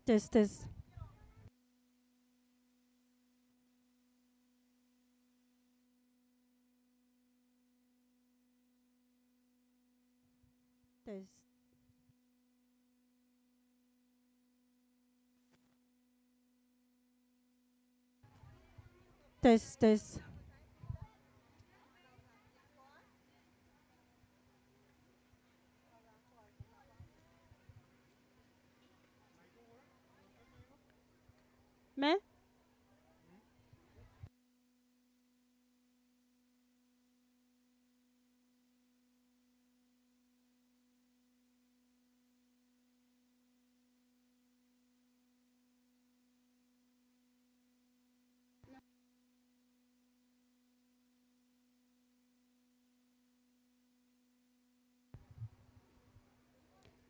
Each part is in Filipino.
Test. Test. Test. Me?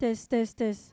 Test, test, test.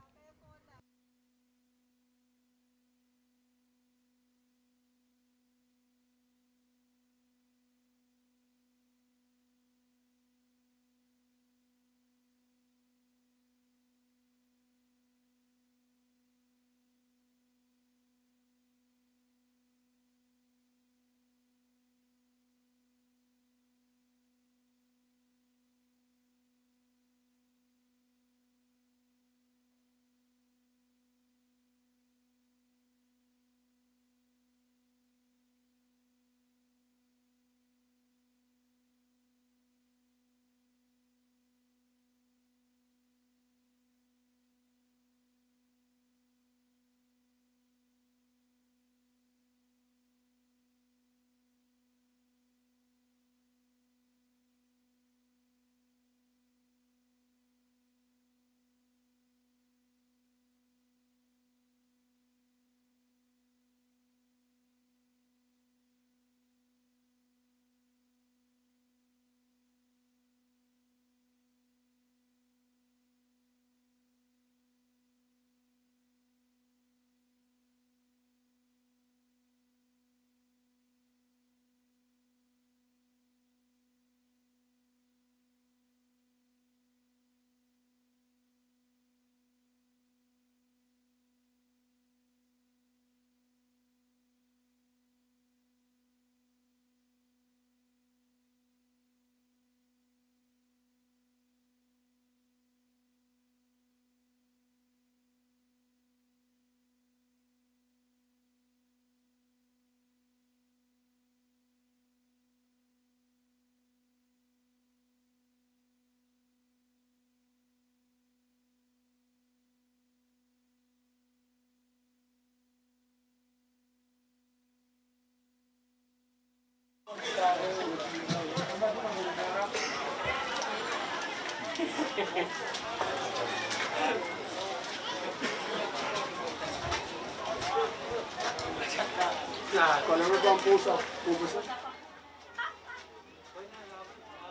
Kalau mo ba ang puso? Puso?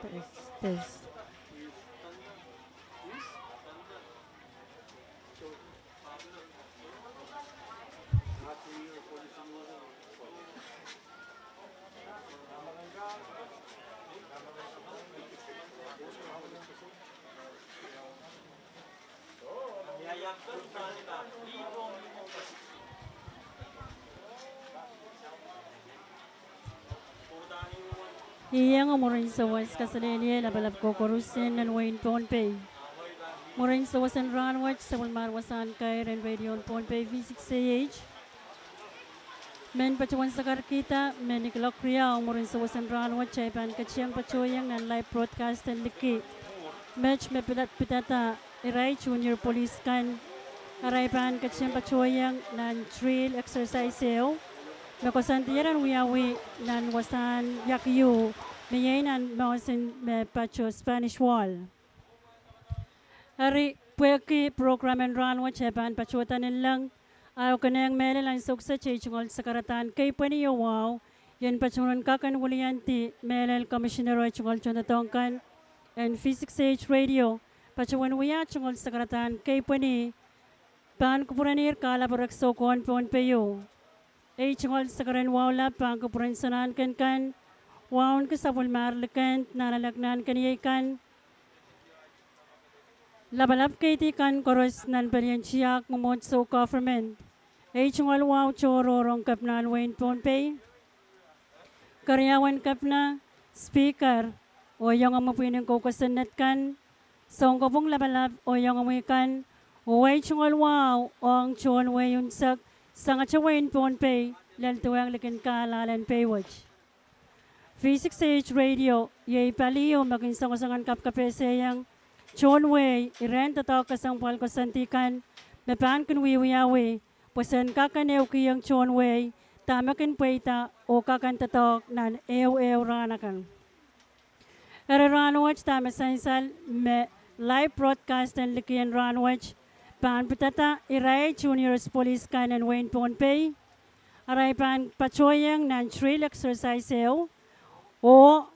Test, test. Iyang umurin sa was kasalili labalab ko korusin nan Wayne Ponpey. Murin sa wasan ranwatch sa walmar wasan kay ren radio Ponpey V6AH. Men pacuan sa karkita, men iklok kriya umurin sa wasan ranwatch ay pan katsiyang pacoyang nan live broadcast and liki. Match me pilat pitata iray junior police kan aray pan katsiyang pacoyang nan trail exercise seo. Nakosantiyaran wiyawi nan wasan yakyu mayay nan mawasin me pacho Spanish wall. Hari pueki program and run wa chepan pachutan nilang ayaw kanayang mele lang suksa chechungol sa karatan kay paniyo wow yan pachungan kakan wuliyanti melel commissioner wa chungol chunatongkan and physics age radio pachuan wiya chungol sa karatan kay pani pan kupuranir kala barak sokon pon peyo. Chungol sa karan wala pang kupuran sanan kan waon ka sa bulmar lekan nalalagnan kaniyay kan labalap kay ti kan koros nan paliansiyak ngumot sa government. Chungol wow chororong kap na Wayne Ponpey karyawan kap na speaker o yung amapunin ko kasanat kan song kopong labalap o yung amuikan way chungol wow o ang chon way yung sak Sanga Wayne Ponpey, laltuang likin kalalan paywatch. V6H radio, yay paliyo maging sangasangan kapkapeseyang John Way, iren tato kasang palko santikan, mepan kun wiwiyawi, pasan kakanew kiyang John Way, tamakin pweta o kakan tatok nan ew ranakan. Ranwatch tama sansal me live broadcast and likian ranwatch, pan pitata iray juniors police kan and Wayne Ponpey aray pan pachoyang nan trail exercise o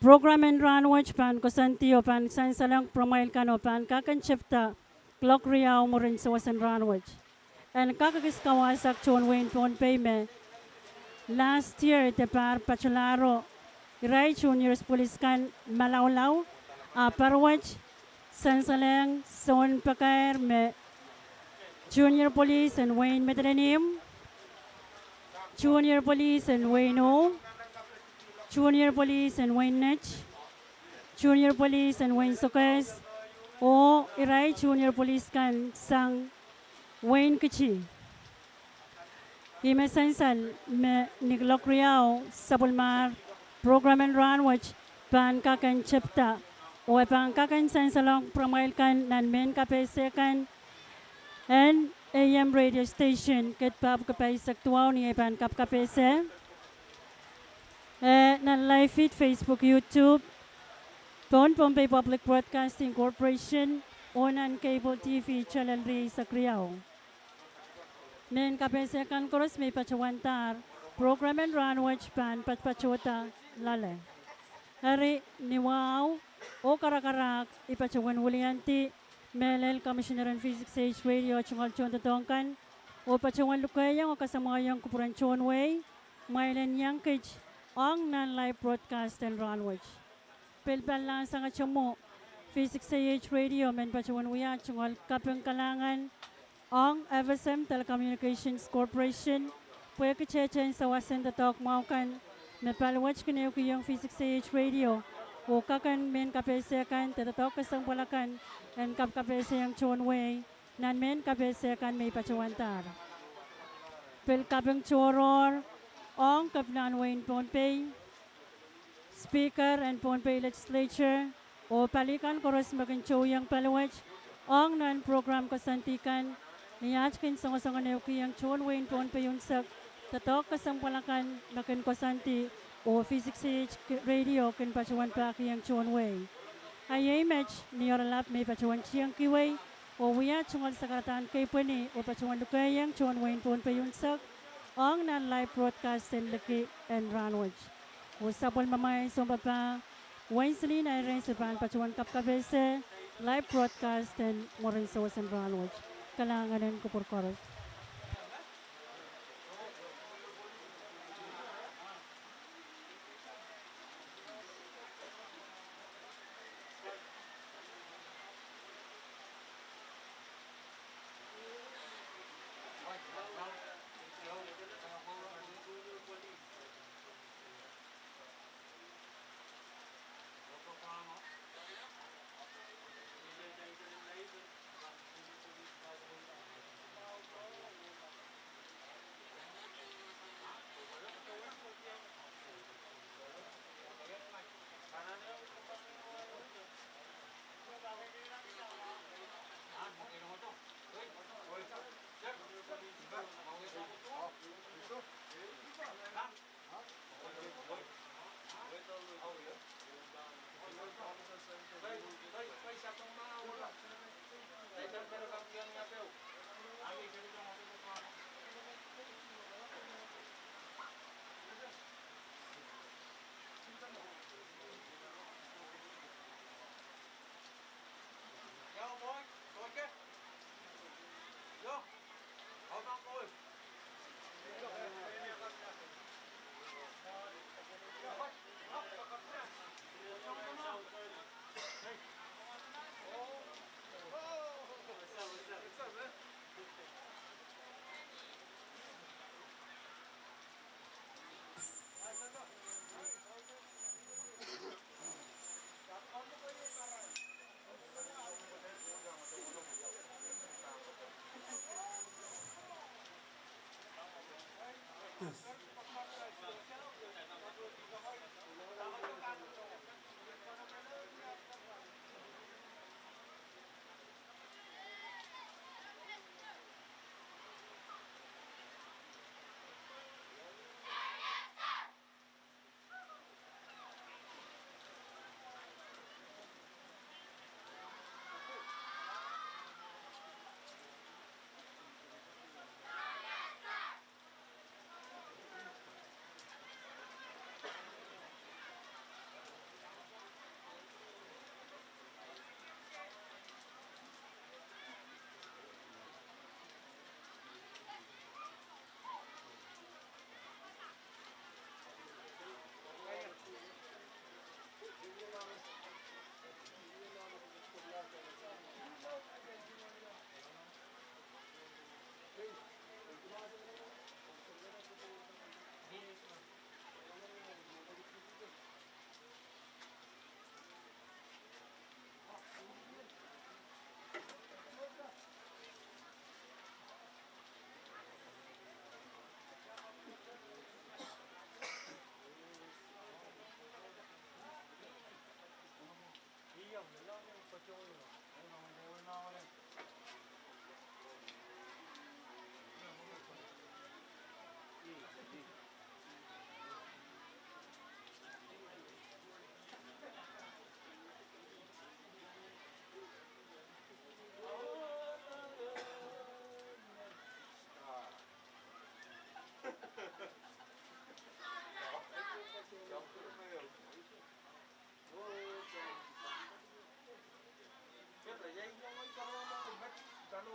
program and run watch pan kosanti o pan sansalang promail kano pan kakan chepta clock riau mo rin sa wasan run watch. And kakakiskawasak chon Wayne pon payme last year te par pachalaro Rai Juniors Police kan malawlaw parwatch sansalang son pakair me Junior Police and Wayne Metronym, Junior Police and Wayne O, Junior Police and Wayne Nech, Junior Police and Wayne Sokes, o Irai Junior Police kan sang Wayne Kichi. Ime sansal me niglok riau sabulmar program and run watch pan kakan chepta o pan kakan sansalong promail kan nan men kapese kan and AM radio station ket pap kapay saktuaw ni pan kap kapese nan live feed Facebook YouTube Ton Pompey Public Broadcasting Corporation onan cable TV channel ri sa Kriao men kapese kan koros may pachawantar program and run watch pan patpachota lale hari niwaw o karakarak ipachawan wulianti Melel Commissioner on Physics Age Radio Chungal Chon Tatongkan o pachawan lukayang o kasamayang kupuran Chon Way Mailen Yankage ang non-live broadcast and run watch. Pilpal lang sa ngachamo Physics Age Radio men pachawan uya chungal kapang kalangan ang FSM Telecommunications Corporation puya kachechen sa wasan tatok maukan mepal watch kinayo kiyang Physics Age Radio o kakan men kapese kan tatatok kasang palakan and kap kapese yang Chon Way nan men kapese kan may pachawantar. Pel kapang choror ong kapnan Wayne Pohnpei Speaker and Pohnpei Legislature o palikan koros maging choyang palawach ong nan program kasantikan niyachkin songo-songo neuki yang Chon Wayne Pohnpei yunsak tatok kasang palakan makin kasanti o Physics Age Radio kin pachawan paki yang Chon Way. Ay match ni oralap may pachawan siyang kiway o wiya chungal sa karatan kay pwani o pachawan lukay yang Chon Wayne Pohnpei yunsak ang non-live broadcast and laki and run watch. O sabol mamay sumpa pa Wednesday na rin sa pan pachawan kapkabese live broadcast and morin sa and run watch. Kalanganan ko por koros.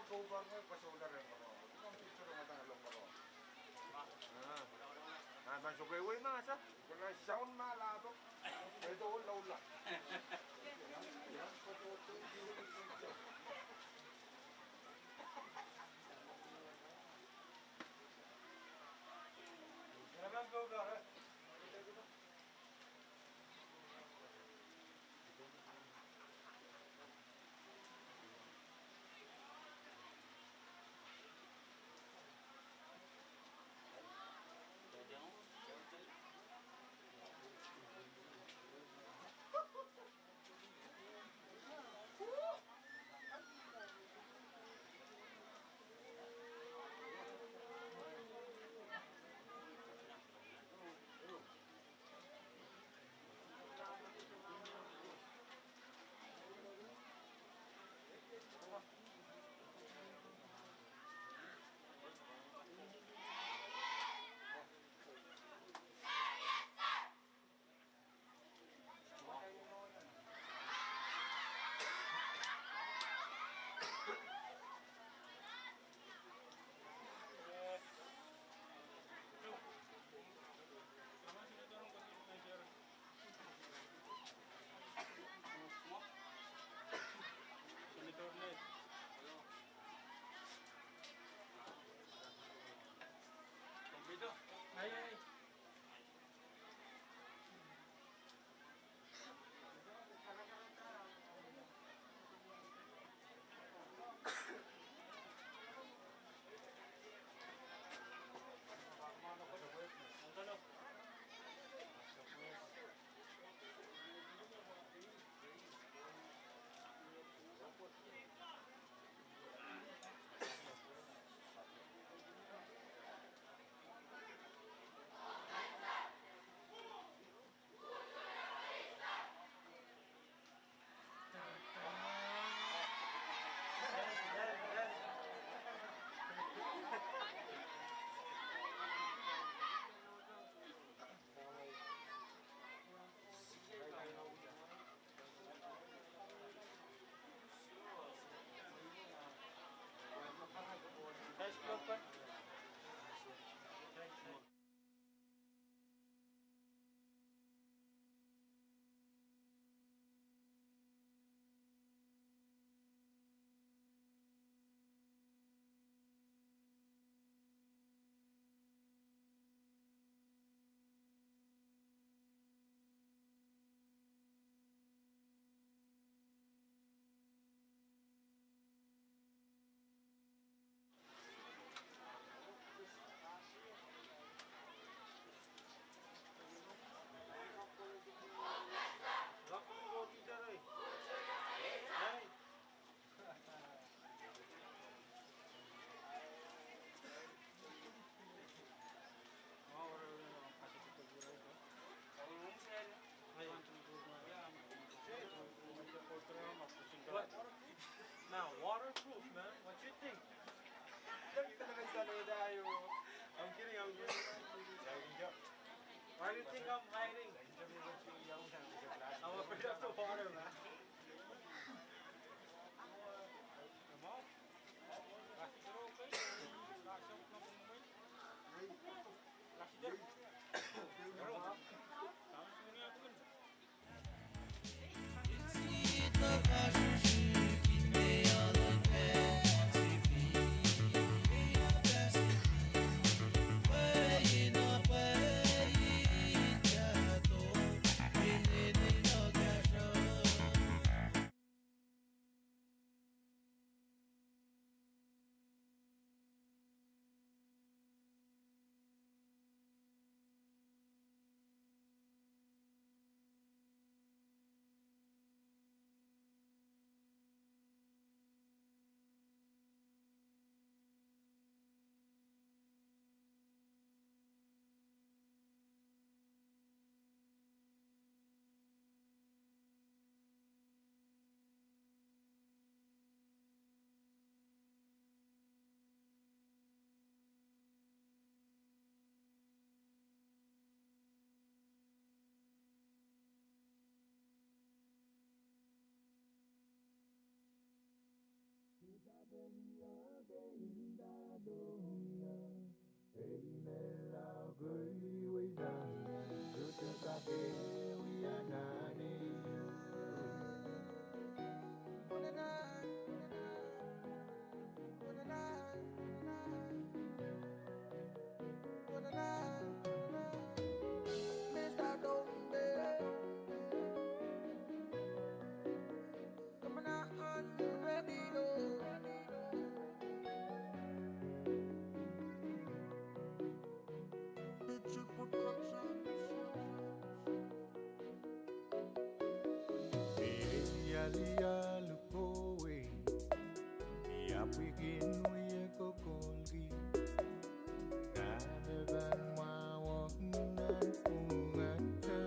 cover mo, pasolar rin mo. Ang picture mo tangalong mo. Masuk gue masa, kalau sound malah tu, itu ulah. Kenapa kau dah? What? Now, waterproof, man. What you think? I'm kidding, I'm kidding. Why do you think I'm hiding? I'm afraid of the water, man. Come on. Laat je er ook in. Laat je ook nog een moment. Laat je er. Waarom? Gaan we het niet aan doen? Kita Alia lukowe Yapigin wiye kokolgi Kanaban wawak nan ungata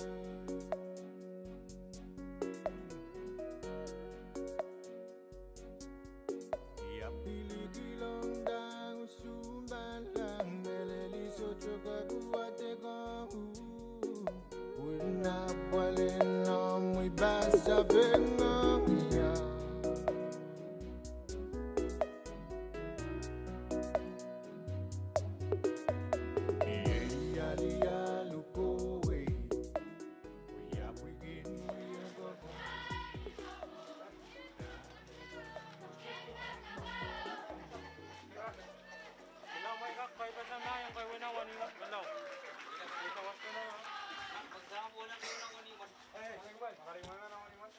Yapiligi longdang sumbalang Meleli sochoka kuwate kahu Wina walen muy basa bengang ya Iya dia lukowe ya begin ya kok Wala may kakay pa sa na yung kay winawan ni Walaw. Ikawas ko na. Magsama mo lang yung waniwan. Eh, makarimang na naman.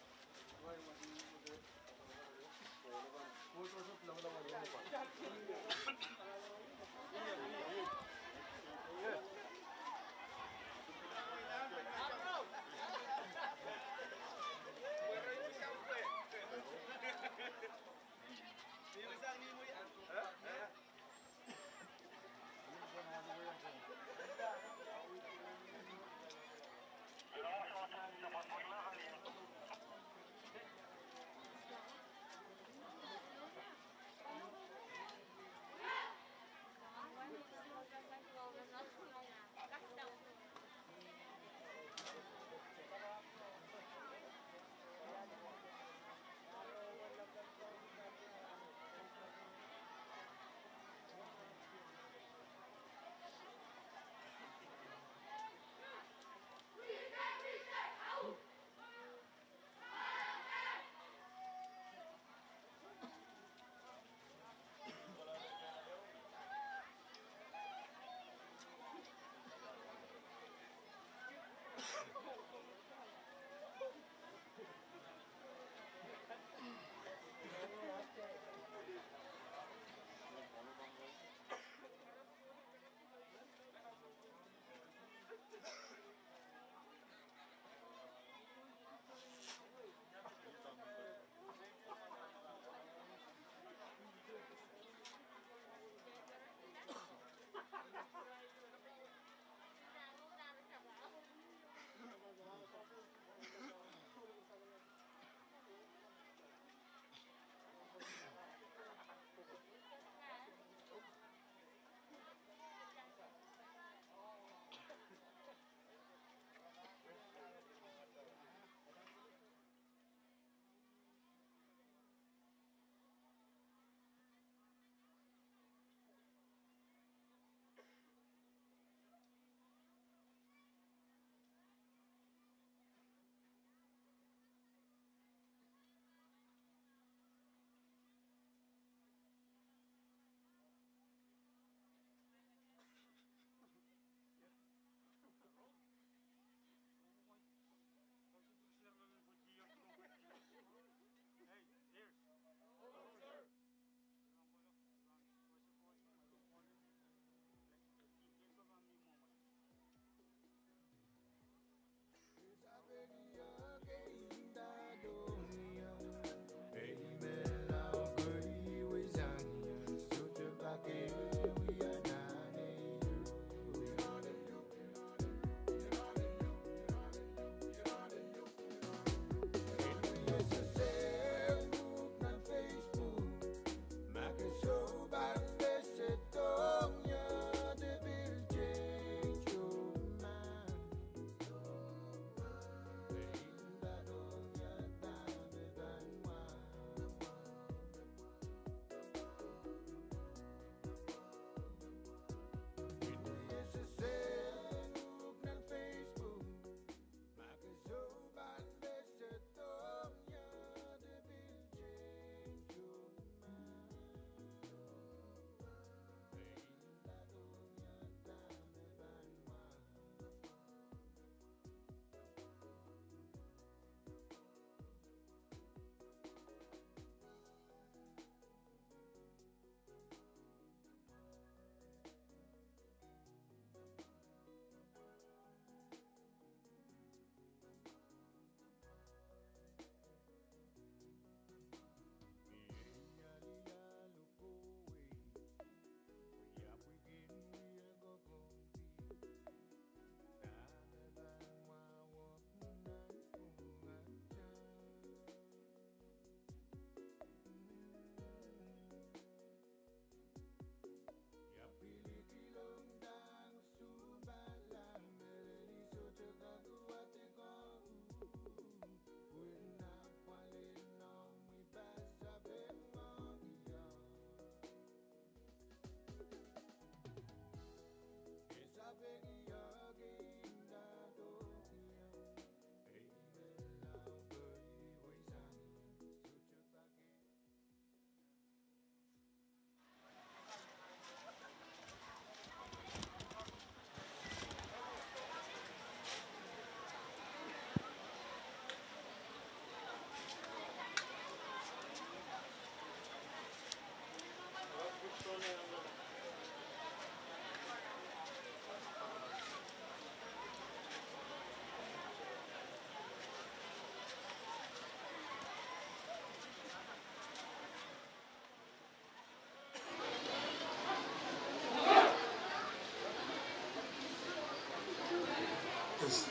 Yes.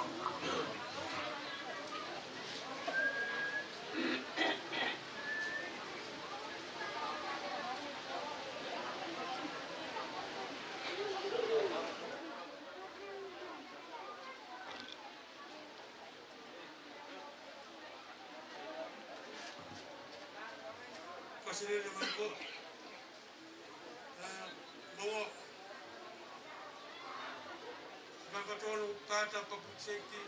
Kasi naman po, bawa, magkatulong tata public safety,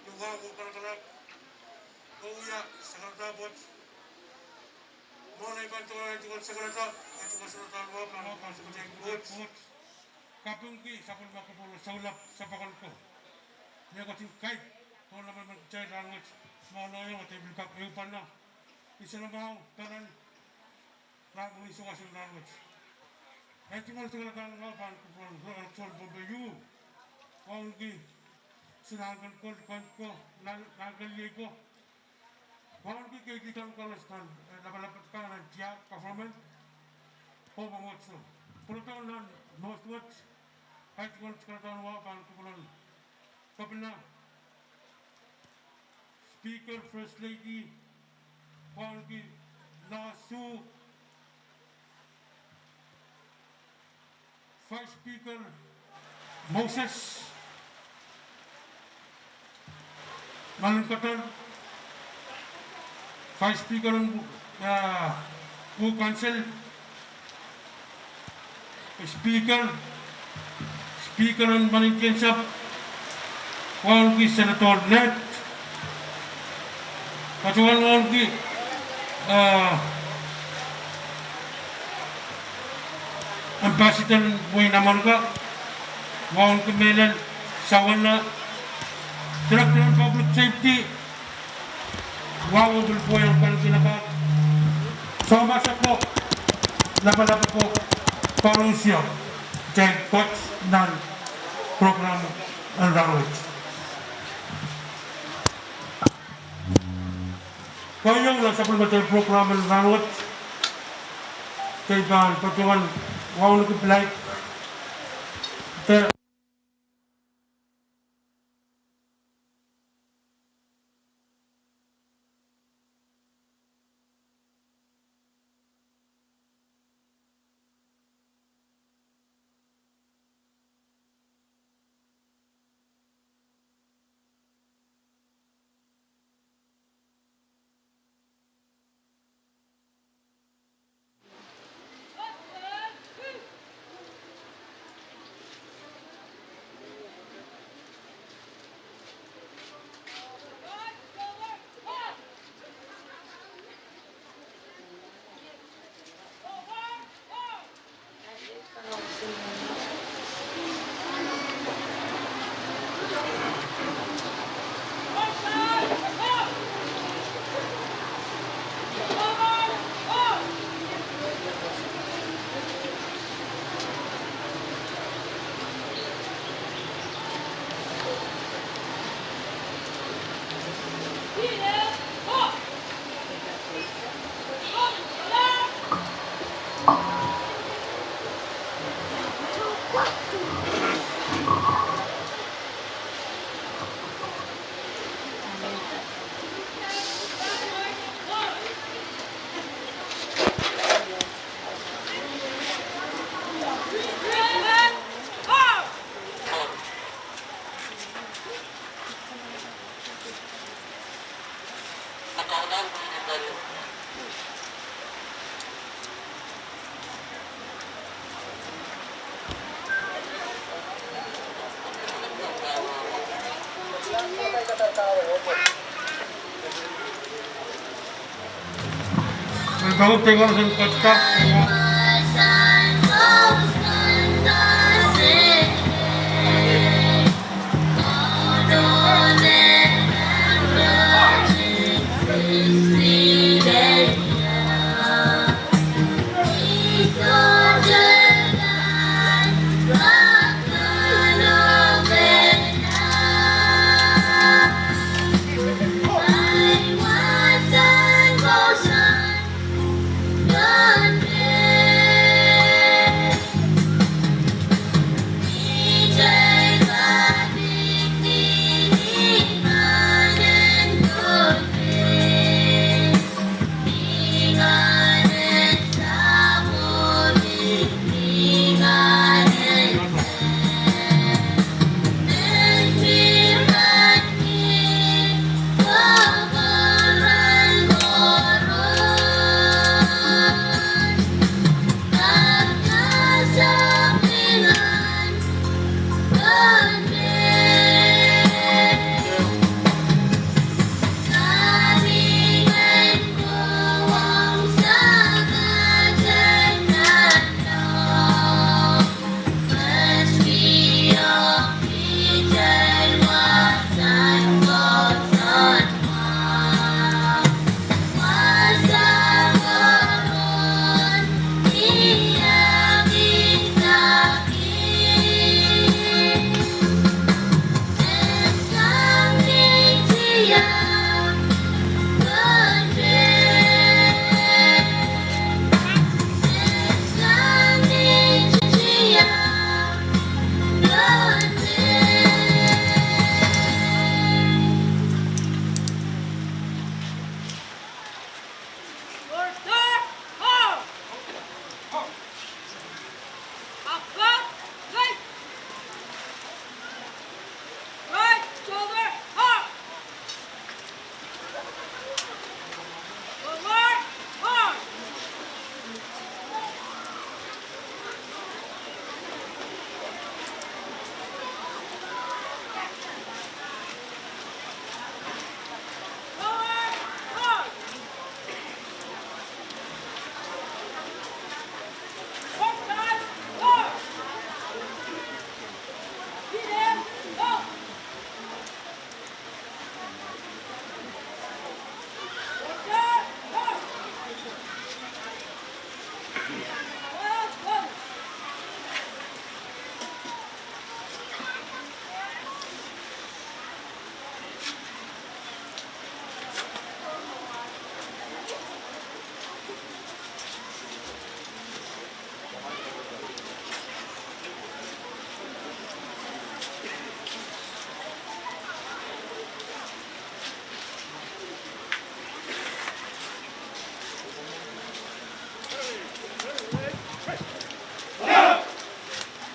yung hango kalakalag, kauya, sa kalabot, mga ibantuan ito sa kalata, at sa kalata, para sa mga goods. Kapung ki, sa pulma ko po, sa ulap, sa bakal ko. May kating kahit, kung naman mag-child language, mga loyo, at ibil kap, iupan na. Isa na ba, tanan, lahat ng iso kasi language. Kaya tinggal sa kalata, pan ko po, sol po ba yu, kung ki, sinagan ko, nagali ko, kung ki, kaya kita ng kalastan, lapalapat ka ng tiyak, performance, o mamotso. Pulutan na, most watch, kahit kung sa kalata, pan ko po lang, kapila, Speaker, First Lady, Kwangi, Nasu, Vice Speaker, Moses, Malangkatan, Vice Speaker ng Council, Speaker ng Manintiansap, Kwangi, Senator Net, Patuan Kwangi, Ambassador Boy Namarga, Wang Kemelan, Sawana, Director of Public Safety, Wang Bulpoy ang Kalkinakat. Sama sa po, napalapit po, Parusya, Jay Coach ng program ng language. Kayang lang sa pagbatal program ng language, kaibahan, patuan, wow nag-apply. Kalau tengok sempat tak tengok. One day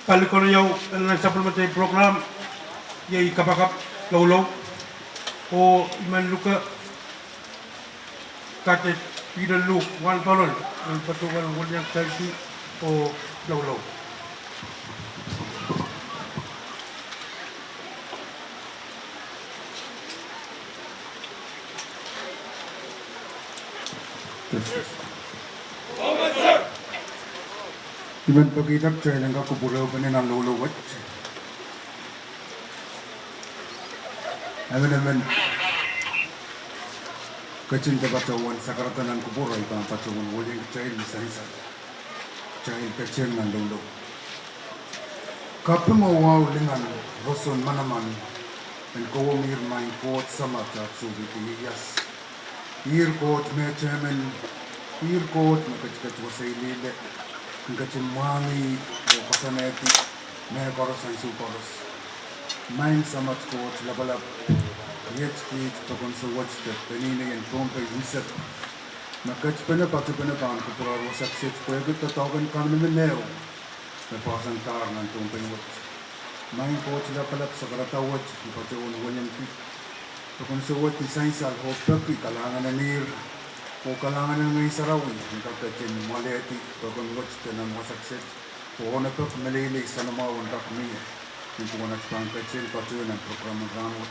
Kali kono yaw na supplementary program yai kapakap laulau o iman luka Cadet pidal lu wan tolol ang patukan wanyang kalsi o laulau. Iban pagkitap chay nang kakupulaw pa ng lulawat. Naman kacinta pacawan sakaratan ng kupuray pa ang pacawan waling chay isa-isa. Chay kacin ng lulaw. Kapag mawaw lingan roson manaman and kawamir may kot sama at subit iyas. Ir kot me chairman ir kot makachkat wasay lile. Ngacin mami o kasaneti me koros ang sukoros. Main samat kot labalab. Yet speed tokon sa watch the penini and pompe wisap. Nakach pena pati pena pan kupurar wasak sit pwede tatawagan kami naman neo. May pasan tar ng pompe watch. Main kot labalab sa karatawat pati unawanyang pit. Tokon sa watch ni sainsal hospaki kalangan na nir. O kalangan ng may sarawi, ang kakachin maleti, pagkong watch ka ng wasaksit, o na pa malili sa namawang kakmiya, yung kumanat pa ang kachin patuyo ng programang ramot.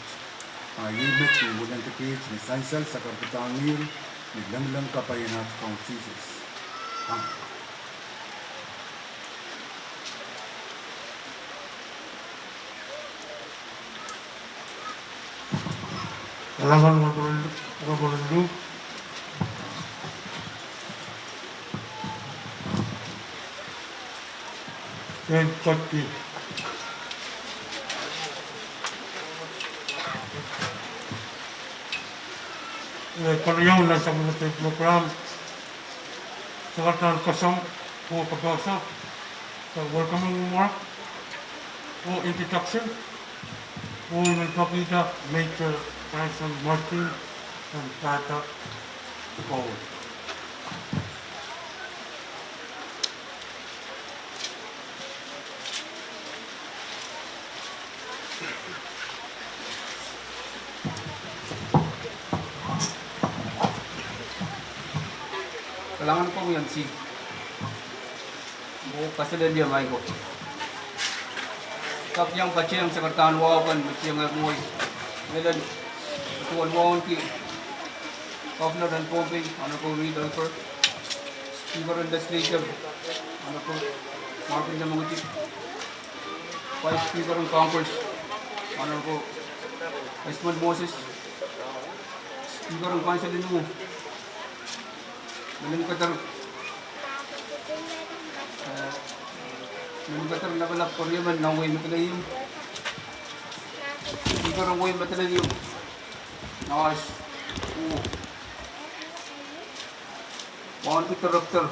Ayimit yung walang tikit ni Saisal sa karpitang nil, naglamlang kapayan at pang Jesus. Kailangan magulo. Yan pati. Panayaw na sa mga program sa katan kasam o pagkasa sa welcoming remark o introduction o nagpapita Major Tyson Martin and Tata Paul. Kailangan ko yan si buo kasilan dia main ko. Kap yang baca yang sekarang wawan baca yang ngoi. Medan tuan wawan ki. Governor dan Pompe, Honorable Reed Alper, Speaker and Legislature, Honorable Marvin Damanguti, Vice Speaker and Congress, Honorable Esmond Moses, Speaker and Council in Mu, Katar nakalap Koreaman na way matalayim, Speaker ang way matalayim, Nakas, Bounty Director,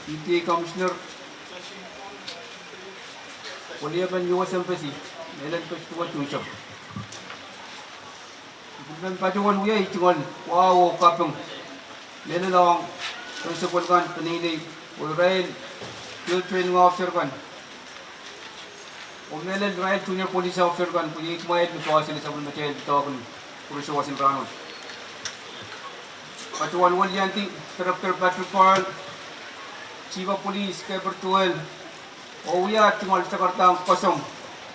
PTA Commissioner, Poliaban US Embassy, Melan Festival Tushap. Bukan pacuan wiya ichungan, wow kapung, Melan lang, Principal kan, Panili, Rail, Field Training Officer kan, o Melan Rail Junior Police Officer kan, punya ikmayad nito sila sa Bulmachel, ito ako Police Wasin Ranos. Pacuan Walyanti, Director Patrick Carl, Chief of Police, Kay Bertuel, Owiya, Chingal sa Kartang Kosong,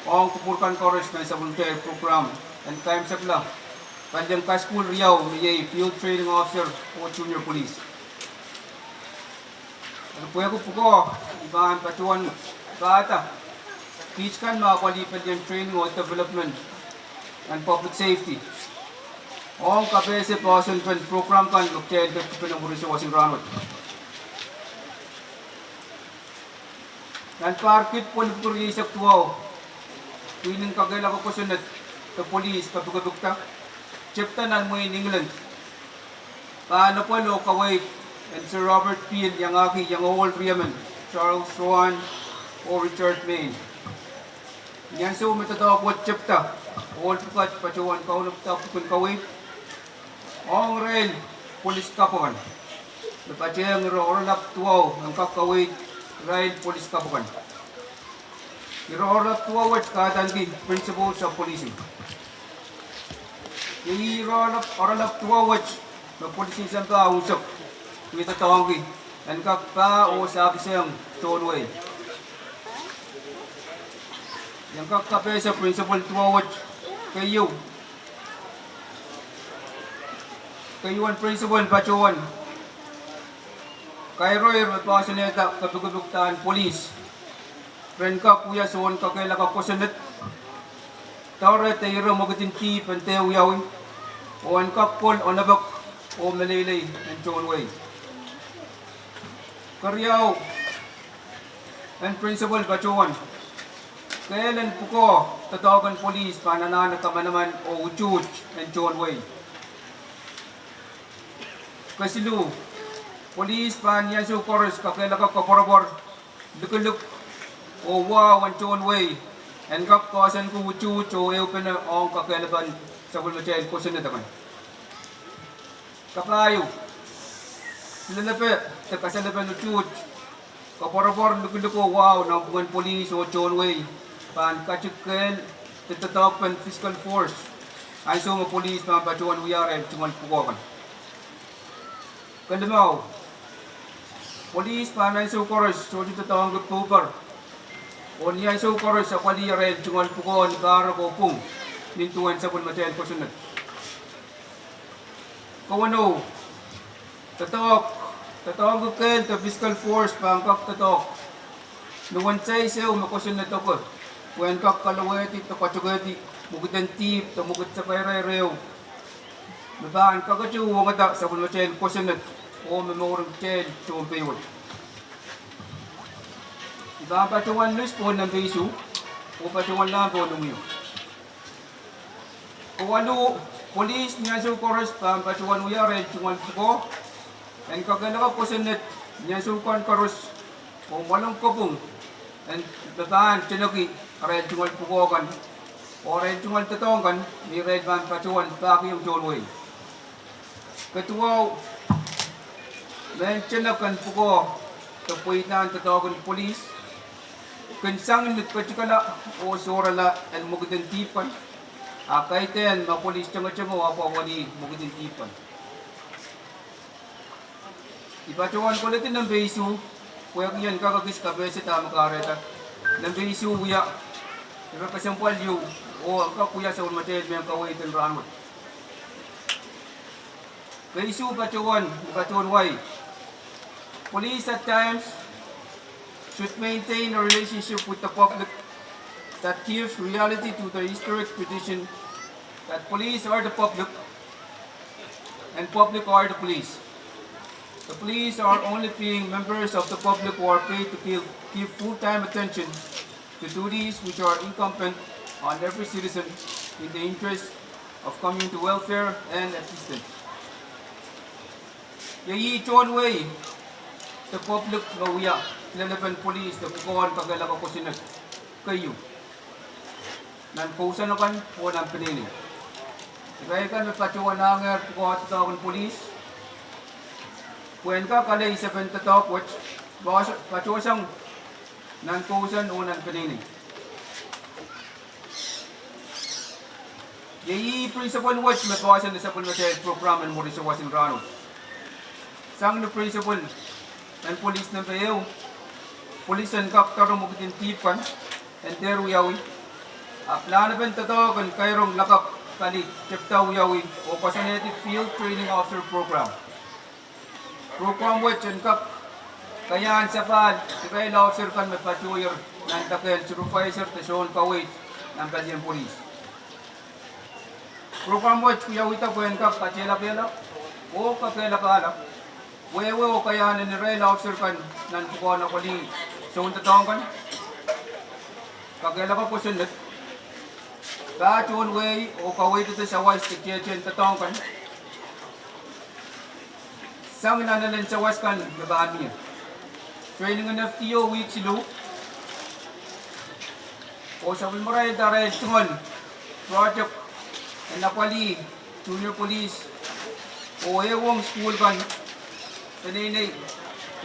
Ong Kupurkan Chorus na sa volunteer program, and time sa pla, Kanyang Kaskul Riau, Miyay, Field Training Officer o Junior Police. Ano po ako po ko, ibang Pacuan Kaata, teach kan makakwalipad yung training o development and public safety. Ong KPS Pawasan Fund program kan Luktel ng Burisa Wasing Ranot. Nan parkit po ni Purisak Tuwaw. Tuwing kagala ko sunod sa polis kapagabukta. Chipta nan mo in England. Paano po lo kaway and Sir Robert Peel yang aki yang old Riemann, Charles Rowan o Richard Maine. Yan so matatawa po chipta. Old pukat pacuan kaunap tapukun kaway. Ong Rail, Police Kapukan. Napachayang Irorolap Tuwaw, ang kakawid, Rail, Police Kapukan. Irorolap Tuwaw at katangging Principal sa Policing. Irorolap Tuwaw at na Policing sa kausap, kita tawagin, ang kakpa o sa akisang Tonway. Yang kakkape sa Principal Tuwaw at kayo, Kayuan Principal Pacuan, kay Roy Matpasaneta Kapagubuktaan Police, Ren ka kuya suon ka kay laka kusanit, Tawra tayro magatin ti pantew yawi, o an kapol o nabak o malilay and John Way. Karyaw, and Principal Pacuan, kailan po ko tatawagan Police panananan kamanaman o Uchud and John Way. Kasilu, Police pan yan sa chorus kakilaka kaporabor, dukuluk o wow ang John Way, and kakkasan ko wuchu cho eupen ang kakilaban sa Bulmachel ko sunod naman. Kapayo, lalape, takasalaban wuchu, kaporabor dukuluk o wow ng bungan Police o John Way, pan kachukel, titatapan fiscal force, ay so mga Police mga Pacuan uyare, tungan pukokan. Kalamaw, Police panay sa chorus, so dito tawang October. O niya sa chorus sa kwaliya rin, tungal pukon, kara ko pung, nintuan sa Bulmachel ko sunod. Kawano, tatawag ko kayo, ta fiscal force, pangkak tatok. Nuwan say siya, umakusunod ako. Kuyan kak kalaweti, tapachugati, mugutan tip, tamugot sa kairay-rew. Mabaan kakatyo, wangata sa Bulmachel ko sunod. O memorang Chel, Chumpayot. Iba ang Pacuan list po ng beso, o Pacuan lang po ng iyo. O ano, Police niya sa chorus pa ang Pacuan uyare, Chungal po, and kagalawa po sa net, niya sa chorus, o walang kapong, and babaan, Chinoki, Red Chungal po kan, o Red Chungal tatongan, ni Red Van Pacuan, paki yung John Way. Katuwaw, mention na kan po ko, kapoy na ang tatawagan ng Police, kansang nagpatikala o sorala ang mugudan tipan, akay ten, mga Police tiyang mo, apawali mugudan tipan. Ipacuan ko ulit ng besu, kuya yan kakagis kabesi tama kareta. Ng besu kuya, ira kasampal yu, o ang kuya sa ulmatel may ang kawaitin rangot. Besu pacuan way. Police at times should maintain a relationship with the public that gives reality to the historic tradition that police are the public and public are the police. The police are only paying members of the public who are paid to give full-time attention to duties which are incumbent on every citizen in the interest of community welfare and assistance. Yayi John Way, the public Mawia, 11 police, the Pukawan Kagalaka Kusinag, kayo. Nan kausan kan o nan pinili. Kaya kan may pacuan hanger Pukawan Tatawang police. Kwen ka kalay sa pentatok which pacuasang nan kausan o nan pinili. Yayi principal watch may kawasan na sa pulmasay program and mori sa wasin rano. Sang na principal and police na bayaw. Police and kap karong mugitin tipan and there uyawi. Plano pen tatawagan kayrong lakap kali chepta uyawi o Personality Field Training Officer Program. Program which and kap kayaan sa pal si kayo officer kan may patrolyer ng takel supervisor tasyon kawait ng Belgian Police. Program which uyawi ta po and kap pachela-pela o kapela-pala. Wewe o kaya na ni officer kan nan Pukawan na kuli so tatawang kan kagala ka po sunod kachon way o kaway dito sa wise tikyechen tatawang kan sang nanalan sa wise kan nabaan niya training ng FTO week silo o sa Wilmaray daray tungon project na napali junior police o ewang school kan Tanay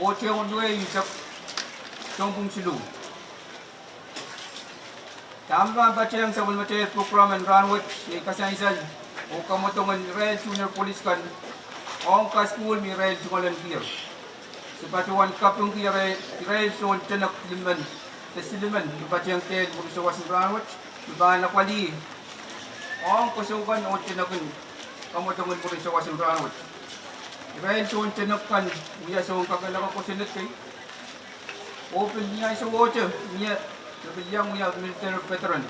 o chewon way sa Chongpong Silu. Tama ba siyang sa Wilmachayas program and runway ni kasaysan o kamotongan Red Junior Police kan o ka school mi Red Jungalan Pier. Sa patuan kapyung Red Zone Tiyanak Liman Tesiliman di ba siyang tel mo sa wasin runway di ba nakwali o kasukan o Tiyanakin kamotongan mo rin sa wasin runway. Red Zone Tiyanak kan uya sa kagalaka ko sinit kay open niya sa water niya nabilyang niya military veteran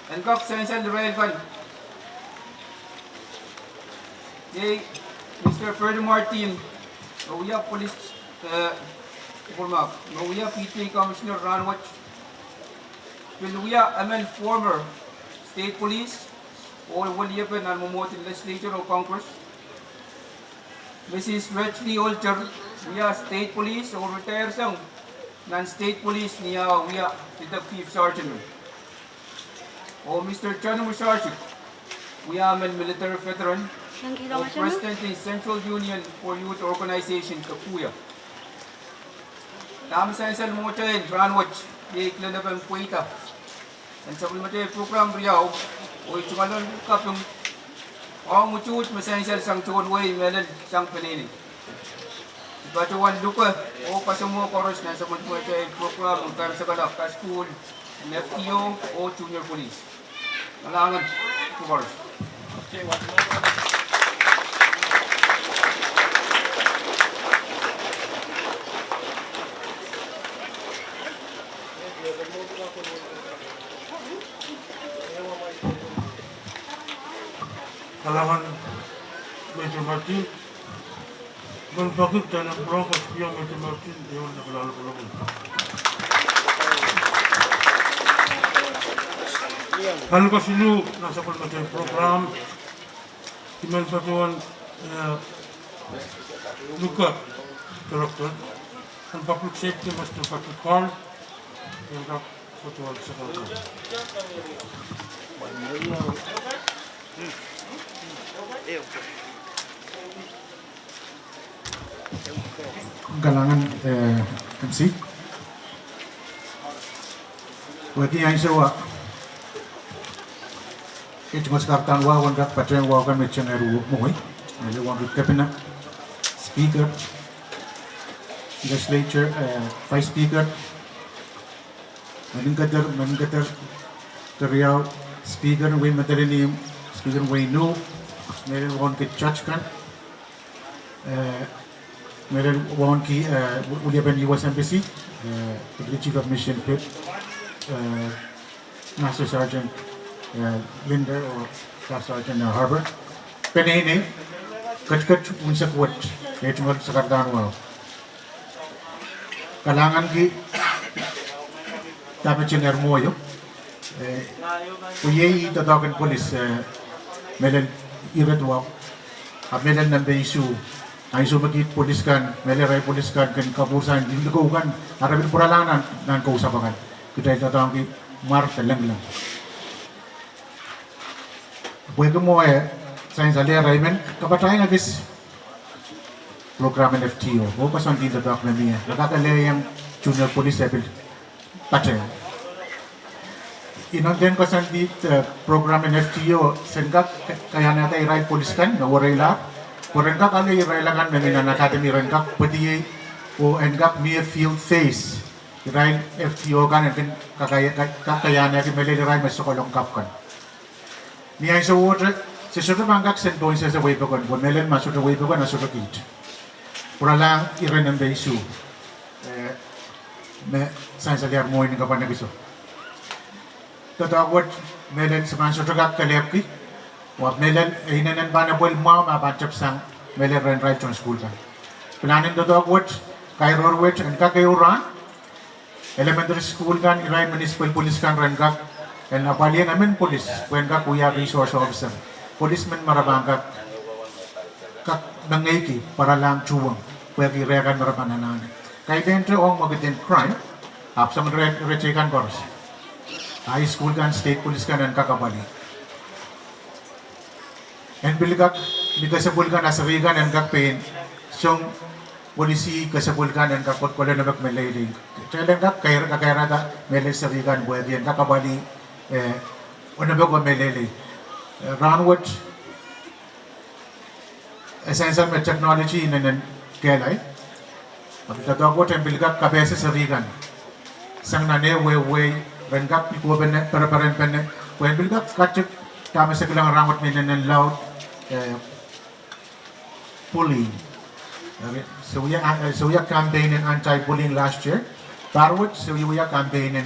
and kap sensal rail kan yay Mr. Freddie Martin Mawuya Police Mawuya PT Commissioner Ranwatch Piluya Amen former State Police o waliyapan ang mamotin legislature o Congress Mrs. Retchley Olcher Uya State Police o retire sang non-state police niya Uya Detective Sergeant o Mr. Chanum Sarchik Uya Amen military veteran o President ng Central Union for Youth Organization Kapuya Tama sa isang mga chain Ranwatch di Klanaban Puita and sa mga program Riyaw o itumalon kapyung o muchut masensal sang chuon way melan sang pinili Batuan lupa o pasamo koros na sa mga program ng sa kalak ka school FTO o junior police malangan koros Kalangan Major Martin Berbagi dan berangkat yang Major Martin Dewan Nakalala Pulau Kalau kasinu nasa macam program Timan Patuan Luka Director dan Public Safety Master Patrick Carl yang dah Patuan sekarang Galangan MC Wati yang sewa Itu mas kartang wawan kat pacang wawan macam eru mui Jadi wawan kapina Speaker, Legislature, Vice Speaker, Mangatar, Teriau, Speaker, Wayne Matarinim, Speaker Wayne Nu, Meron Won Ki Chachkan, Meron Won Ki Uliaban US Embassy, the Chief of Mission, Master Sergeant Linder or Staff Sergeant Harbour, Penene, Kachkat Unsak Wat, National Sakardan Wow. Kalangan ki dapat cengar moyo. Uyai tatakan polis melan irat wow. Melan nambe isu. Isu magit polis kan, melan polis kan kapusan dilugo kan. Arabin puralanan nan kausapakan. Kita tatakan ki mar telang lang. Buat mo sains alia raimen kapatay ngagis program FTO. Wo pasan di tatak na niya. Nakakala yang junior police level pattern. Inonten pasan di program FTO sengkak kaya nata irai police kan na warela. Warengkak kali irai langan memina academy rengkak pati o engkak mere field face. Irai FTO kan enten kakaya nata mele irai masokolong kap kan. Niya sa water sesuatu bangkak sentuhan sa way pa kan. Melen masuk way pa kan masuk kit. Puralang iran ang isu, me sains aliar mo ini kapan nagiso. Tatawat melan semanso tagak kalepki, wag melan inanan bana bol mau mabancap sang melan ran right on school kan. Pelanin tatawat kay Rorwich and kakayuran, elementary school kan iran municipal police kan ran kak, and napalian amin police, when kak kuya resource officer, policeman marabangkak. Kak nangaiki para lang chuwang pwede reagan marapanan. Kaya dentro ang magating crime, apsa mag-rechekan koros. High school kan, state police kan, and kakabali. And biligak, di kasabul kan, asarigan, and kakpain, siyong polisi kasabul kan, and kakot ko lang nabak melayling. Kaya kak, kaya ka, melay sarigan, pwede yan, kakabali, unabak ko melayling. Roundwood, essential med technology in Kelai. Pagkatapos ang bilgap kabese sa rigan. Sang nane way rengkap iko benne para benne. When bilgap kacik kami sa kilang rangot ninen loud bullying. So we are campaigning anti-bullying last year. Parwood so we are campaigning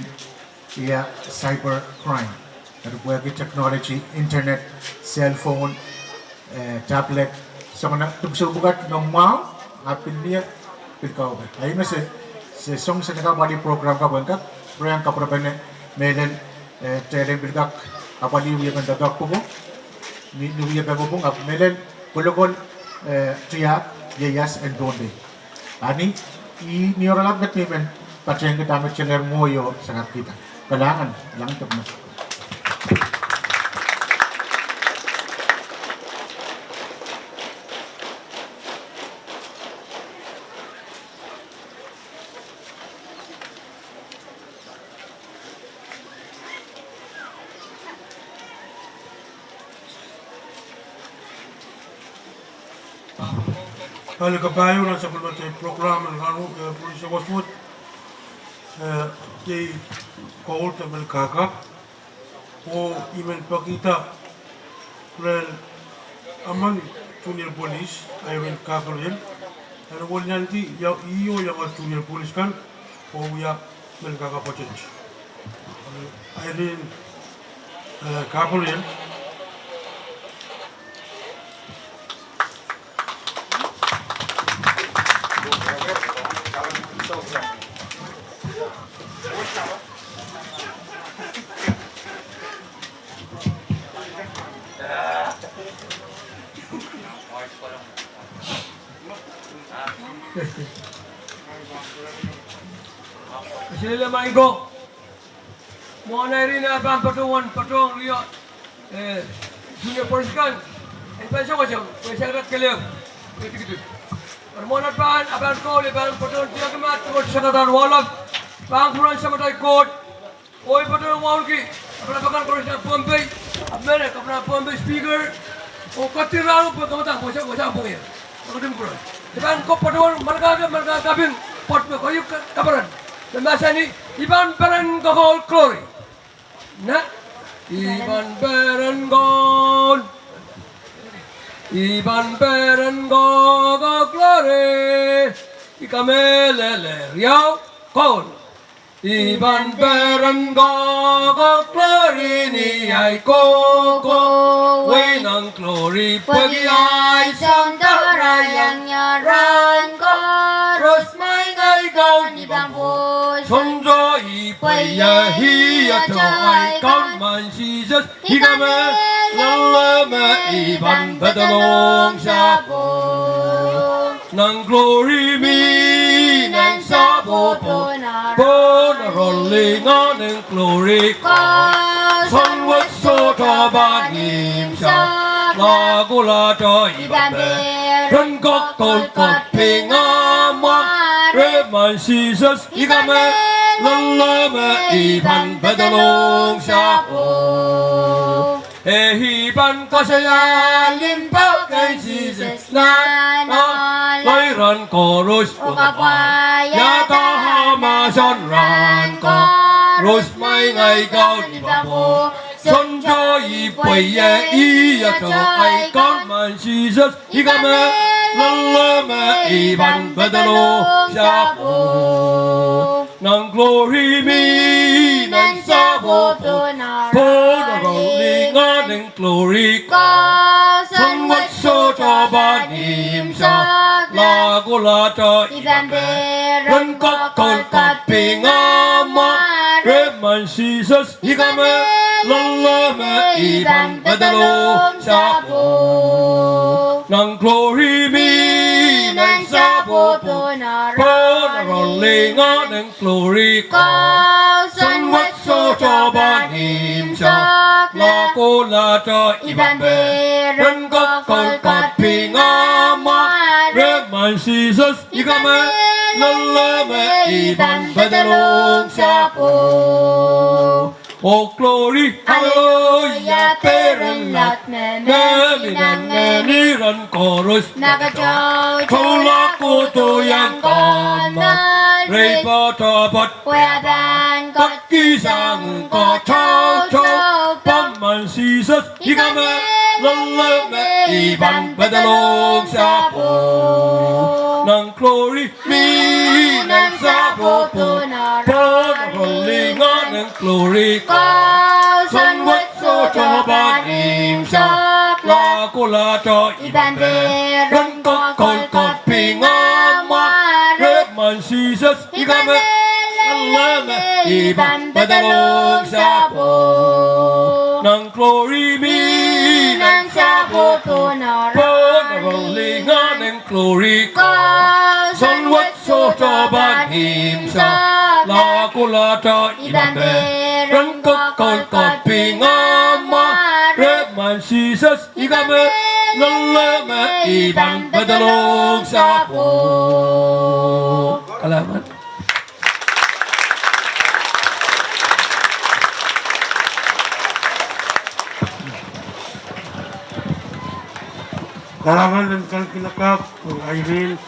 cyber crime. That work with technology, internet, cell phone, tablet. So kung tugsubugat ng mau, apil niya, pilkaw ba? Ayun na si song sa nakabali program ka ba? Program ka pa na meron teren bilgak apali uya kan dadak po ni uya pa po ap meron kulukol tiyak yeyas and donde. Ani i nioralab gat men pateng kita met chener moyo sangat kita. Kailangan lang ito mo. Kali kapayo na sa program ng Polisi Waswood di call tamal kakak o email pakita rel aman junior police ayun kakak ano wala nanti ya iyo yang junior police kan o ya mel kakak potential ayun kakak yan. Sila maigo. Mo na rin na bang patong liyo. Junior police kan. Pensa ko siya. Pensa rat kaliyo. Gitu. Permohonan pan abang ko le bang patong dia kemat ko syaratan walab. Bang kurang sama dai court. Oi patong wal ki. Apna bakan police na Bombay. Abne kapna Bombay speaker. O katiralo patong ta ko siya po ya. Ko dim ko. Iban ko patuan marga kabin pot me koyuk kabaran. Masa ni iban peran gol glory. Na iban peran gol. Iban peran gol glory. Ikamelele riau gol. Iban peran gol glory ni ai ko wenang glory pagi ai sang darayang nyaran ko ros mai ngai gao ni bambo sonjo i paya hi ya to ai kam man Jesus higame lalame iban badalong sabo nang glory mi nang sabo bon rolling on in glory son wat so to banim sa la gula to iban run kok kol kok pingama reman Jesus igame lalame iban badalong sabo iban kasaya limpa kay Jesus na layran korus ya tahama son ran ko rus mai ngai gao ni babo son jo i paya i ya to ai kon man Jesus igame lalame iban badalo sabo nang glory mi nang sabo pon rolling on in glory son wat so to banim sa la gula to iban run kok kol kat pingama reman Jesus igame lalame iban badalo sabo nang glory mi nang sabo pon rolling on in glory son wat so to banim sa la gula to iban run kok kol kat pingama reman Jesus igame lalame iban badalong sabo oh glory hallelujah perenlat niran chorus nagajoy chola kuto yang kanan repo topot weadan kot kisang ko chow paman Jesus igame lalame iban badalong sabo nang glory mi nang sabo pon rolling on in glory son wat so to banim sa la kula to iban run kok kol kol pingama reman Jesus igame lalame iban badalong sabo nang glory mi nang sabo pon rolling on in glory son wat so to banim sa la kula to iban run kok kol kol pingama reman Jesus igame lalame iban badalong sabo alamat kalangan dan kalkinakak Irene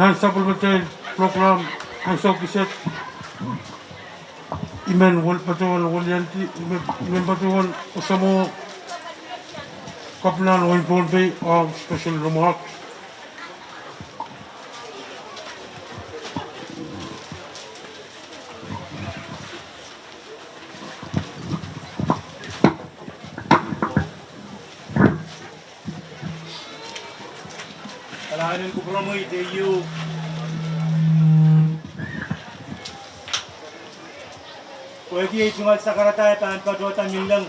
dan sa pulbatay program ang sokiset imen wal patuan wal yanti imen patuan usamo kaplan wal polbay of special remarks Kalahanin ko pala mo iteyo. Pwede ay tungal sa karataya tahan paduatan yung lang.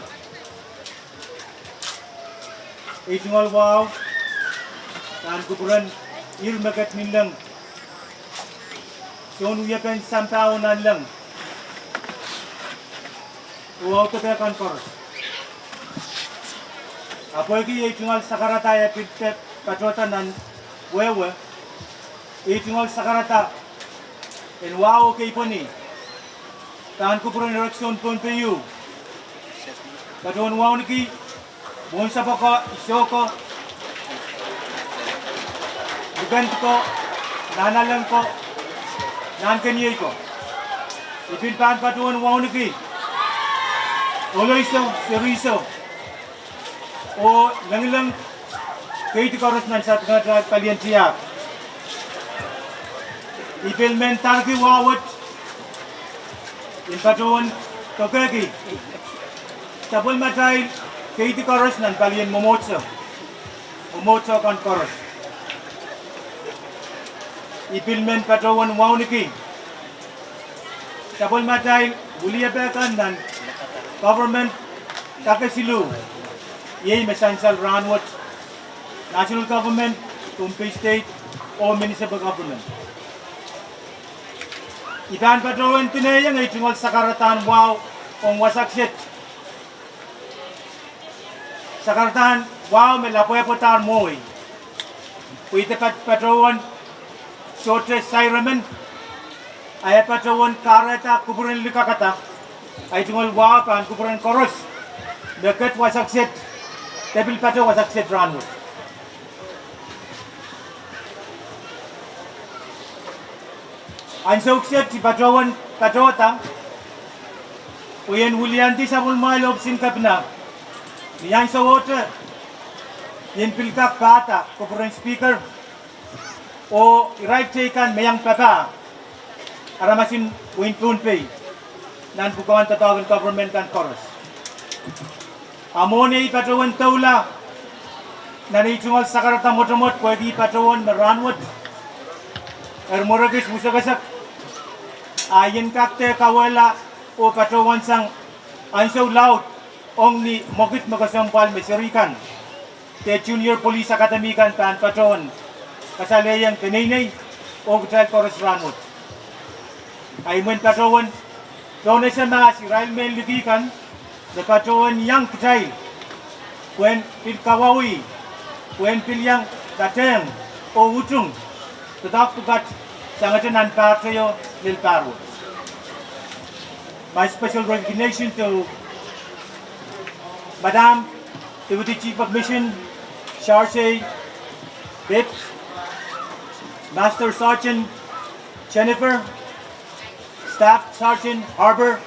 Ay tungal wow. Tahan kupuran ilmagat min lang. Siyon uyakan sampaonan lang. Wow to pekan koros. Pwede ay tungal sa karataya pitpet paduatan wewe itingol sa karata en wow kay poni tahan ko puro direksyon pon payu Patuan Wauniki, Bonsapako, Isoko, Buganko, Nanalanko, Nankanyeko. Ipinpan Patuan Wauniki, Oloiso, Seriso, O Langilang, Kate Coruscant Satgata Paliantia. Ipilmen Tarki Wawat, in Patuan Tokaki. Sabul Matai, Kate Coruscant Palian Momotso, Momotso con Corus. Ipilmen Patuan Wauniki. Sabul Matai, Buliabekan dan Government Takasilu, Ye Mesansal Ranwat, National Government, Tumpi State, or Municipal Government. Iban Patuan Tinayang Itungal Sakaratan Wow on Wasaksit. Sakaratan Wow Melapuepotar Moi. With the Patuan Sotre Siraman, I Patuan Karata Kuburin Likakata. I tungal Wow and Kuburin Chorus. The cut was accepted. Table Pato was accepted Ranwood. And so accept Patroan Patrota. We and William Disable Mile of Sinkapna. The Yansa water. Yen Pilka Pata, Kuburin Speaker. O right taken Mayang Papa. Aramasin Wintun Pay. Nan Pukawan Tatagan Government and Chorus. Amone Patuan Taula Nanitungal Sakarata Motomot, Pwedi Patuan Maranwood Ermoragis Musagasak Ayen Kakte Kawela O Patuan Sang Anso Loud Only Mogit Magasampal Meserikan Te Junior Police Academy Kan Pan Patuan Kasalayan Kanene O Gtal Chorus Ranwood Ayman Patuan Donation Mas Israel Mail Ligikan the Patuan Yang Kitai, when Pilkawawi, when Pilyang Kateng, O Wutung, the Dr. Gat Sangatan and Parteo Lil Paru. My special recognition to Madam Deputy Chief of Mission, Sharshay, Bips, Master Sergeant Jennifer, Staff Sergeant Harbour.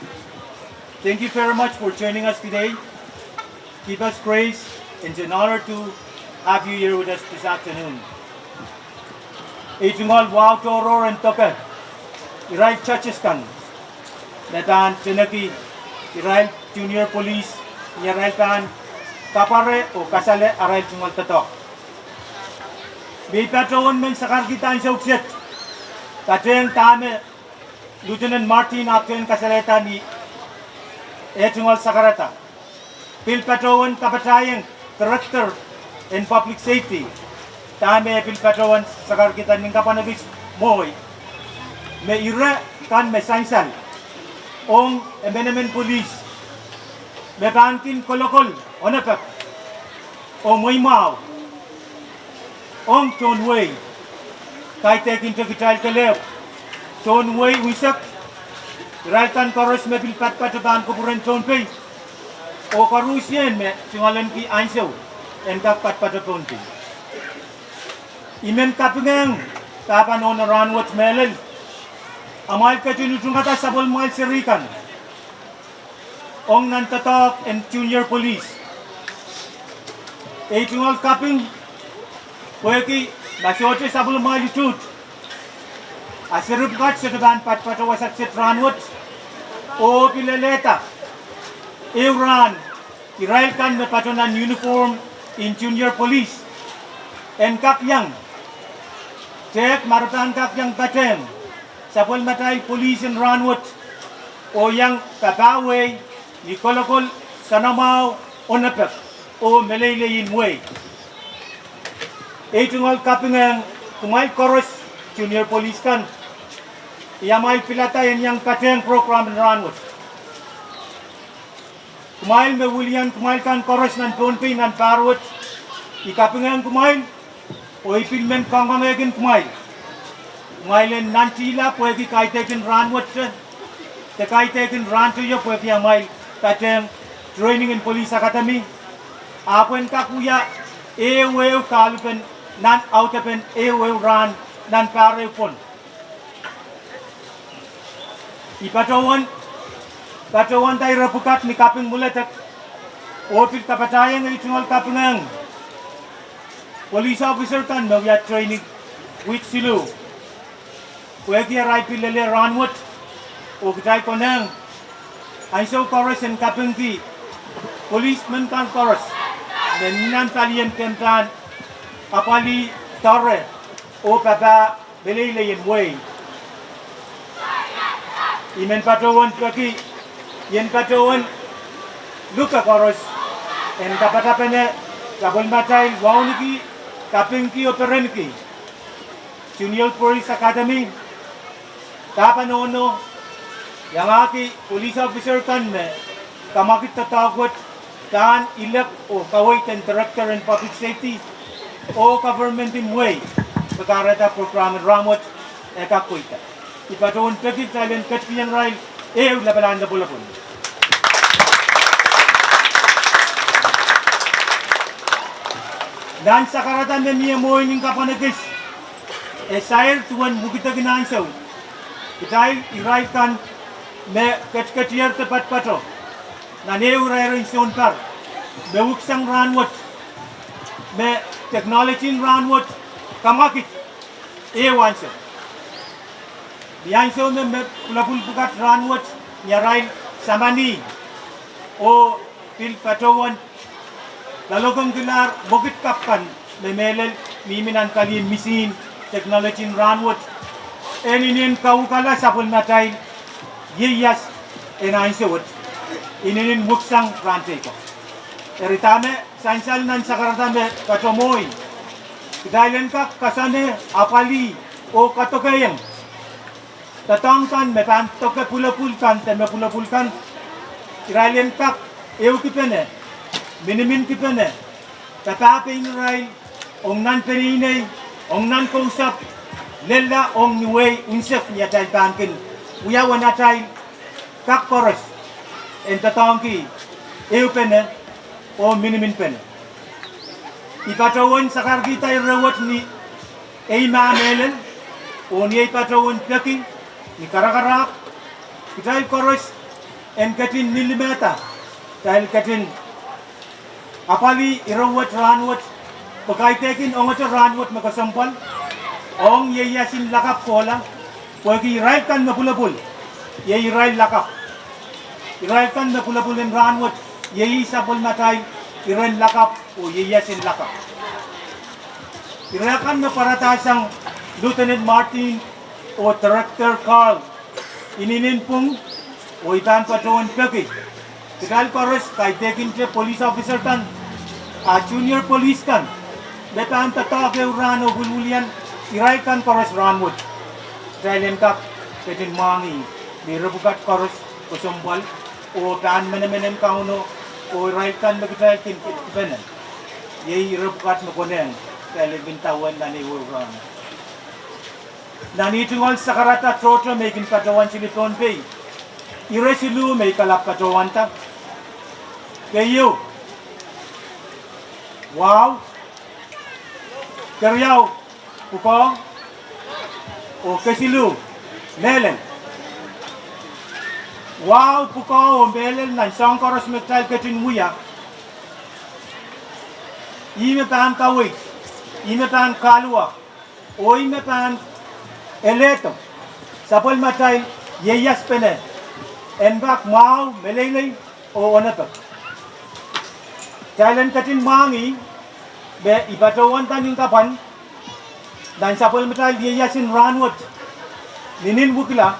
Thank you very much for joining us today. Give us grace. It's an honor to have you here with us this afternoon. Itungal Wow Toro and Toka, Irai Chacheskan, Natan Chenaki, Irai Junior Police, Yarai Kan, Kapare o Kasale Arai Tungal Tato. May Patuan men sakar kita ang sauksit. Kateng tame, Lieutenant Martin Akten Kasaleta ni Etungal Sakarata, Pil Patuan Kapatayang Director in Public Safety, Tame Pil Patuan Sakar kita ng Kapanagis Moy, May Ira Kan Mesansal, Ong Embenement Police, May Kankin Kolokol, Onapap, Ong Moymao, Ong Tonway, Kai Tekin Tokital Kalep, Tonway Wisak, Raltan Chorus may pilpat pataban ko puren tonpe. O karusyen me singalan ki ansaw en kapat patatonpe. Imen kapungang kapanon na ranwat melel. Amal ka tunutong kata sabol mal serikan. Ong nantatak and junior police. E tungal kaping Pweki masote sabol mal yutut. Asirup kat sa taban patpatawasak sa ranwat. O Pilaleta, Iran, Israel kan may patunan uniform in junior police, and Kapyang, Tek Marutan Kapyang Patem, Sapol Matay Police in Ranwat, O Yang Kapawe, Nikolokol, Sanamaw, Onapep, O Malay in Way. Itungal Kapingang, Kumay Chorus, junior police kan, Yamay Pilatayan yang Pateng program in Ranwood. Kumail me William kumail kan Chorus nan Ponpin nan Parwood. Ikapingan kumail. O ipilmen kangangegin kumail. Kumailen nantila pwede kay tekin Ranwood. Te kay tekin Ranto yo pwede yamay Pateng training in police academy. Apen kakuya ewe kalupen nan autapen ewe ran nan pare pon. Ipatawan tayo rapukat ni kaping mulatak. Opil kapatayan ng itungal kapingang. Police officer kan magya training with silu. Pwede aray pilele ranwat o kitay ko nang ay so chorus and kapingki policeman kan chorus nan talian kentan apali torre o papa belele yen way imen patawan pagi yen patawan luka chorus en kapatapene kabul matai wauniki kapingki o perenki Junior Police Academy Tapanono, yang aki police officer kan me, kamakit tatawat kan ilap o kawait and director in public safety o government in way, pagkarata program ramot ekakuita. Ipatuon pagkit talent kat piyang rail, labanan na bulapun. Dan sa karatan na niya mo ining kapanagis, sayar tuwan bukita ginansaw, Itai iraikan me kecil tepat pato. Nane urai rinson par. Me uksang ranwat. Me technology ranwat. Kamakit. Wanso. Bianso me pulapul bukat ranwat. Nyarai samani. O pil patowan. Lalokong gelar bukit kapkan. Me melel miminan kalian misin technology ranwat. Eninin kau kala sapul matai yeyas enaisewut ininin muksang rantai ko eritame sansal nan sakaratame katomoy kidailen ka kasane apali o katokayang tatangkan mepan toke pulapulkan teme pulapulkan kidailen ka eu kipene minimin kipene tatape inray ong nan perinay ong nan konsap Lella ong niway unsep niya tayo bankin. Uya wana tayo kak koros. En tatangki pene o minimin pene. Ipatawan sa kargi tayo rawat ni maamelen o niya ipatawan peki ni karakarak. Itay koros en katin nilimeta. Dahil katin apali irawat ranwat. Pagkaitekin o nga ranwat makasampal. Ong yeyasin lakap kola, pagi rail kan napulapul, yeyi rail lakap. Rail kan napulapul en ranwat, yeyi sapul matay, irail lakap o yeyasin lakap. Irakan na paratasang Lieutenant Martin o Director Carl, ininin pong o itan patrol pagi. Tikal koros kay tekin ke police officer kan, junior police kan, betan tatake urano gululian. Iraikan koros ranmut. Trailen kap ketin mangi. Direbukat koros kusumbal. O taan menemenen kauno. O iraikan magtraikin kitbenan. Yei irebukat makonen. Trailen bintawan na niwuran. Nanitungol sa karata troto may kinkatawan silipon pay. Iresilu may kalap katawan ta. Kayo. Wow. Karyaw. Pukong o kesilu melen wow pukong o melen nan sang koros metal ketin muya ime pan kawit ime pan kalua o ime pan eleto sapol matai yeyas pene enbak mau melele o onato talent ketin mangi be ibatawan taning kapan dan sapol metal dia yasin ranwat ninin bukila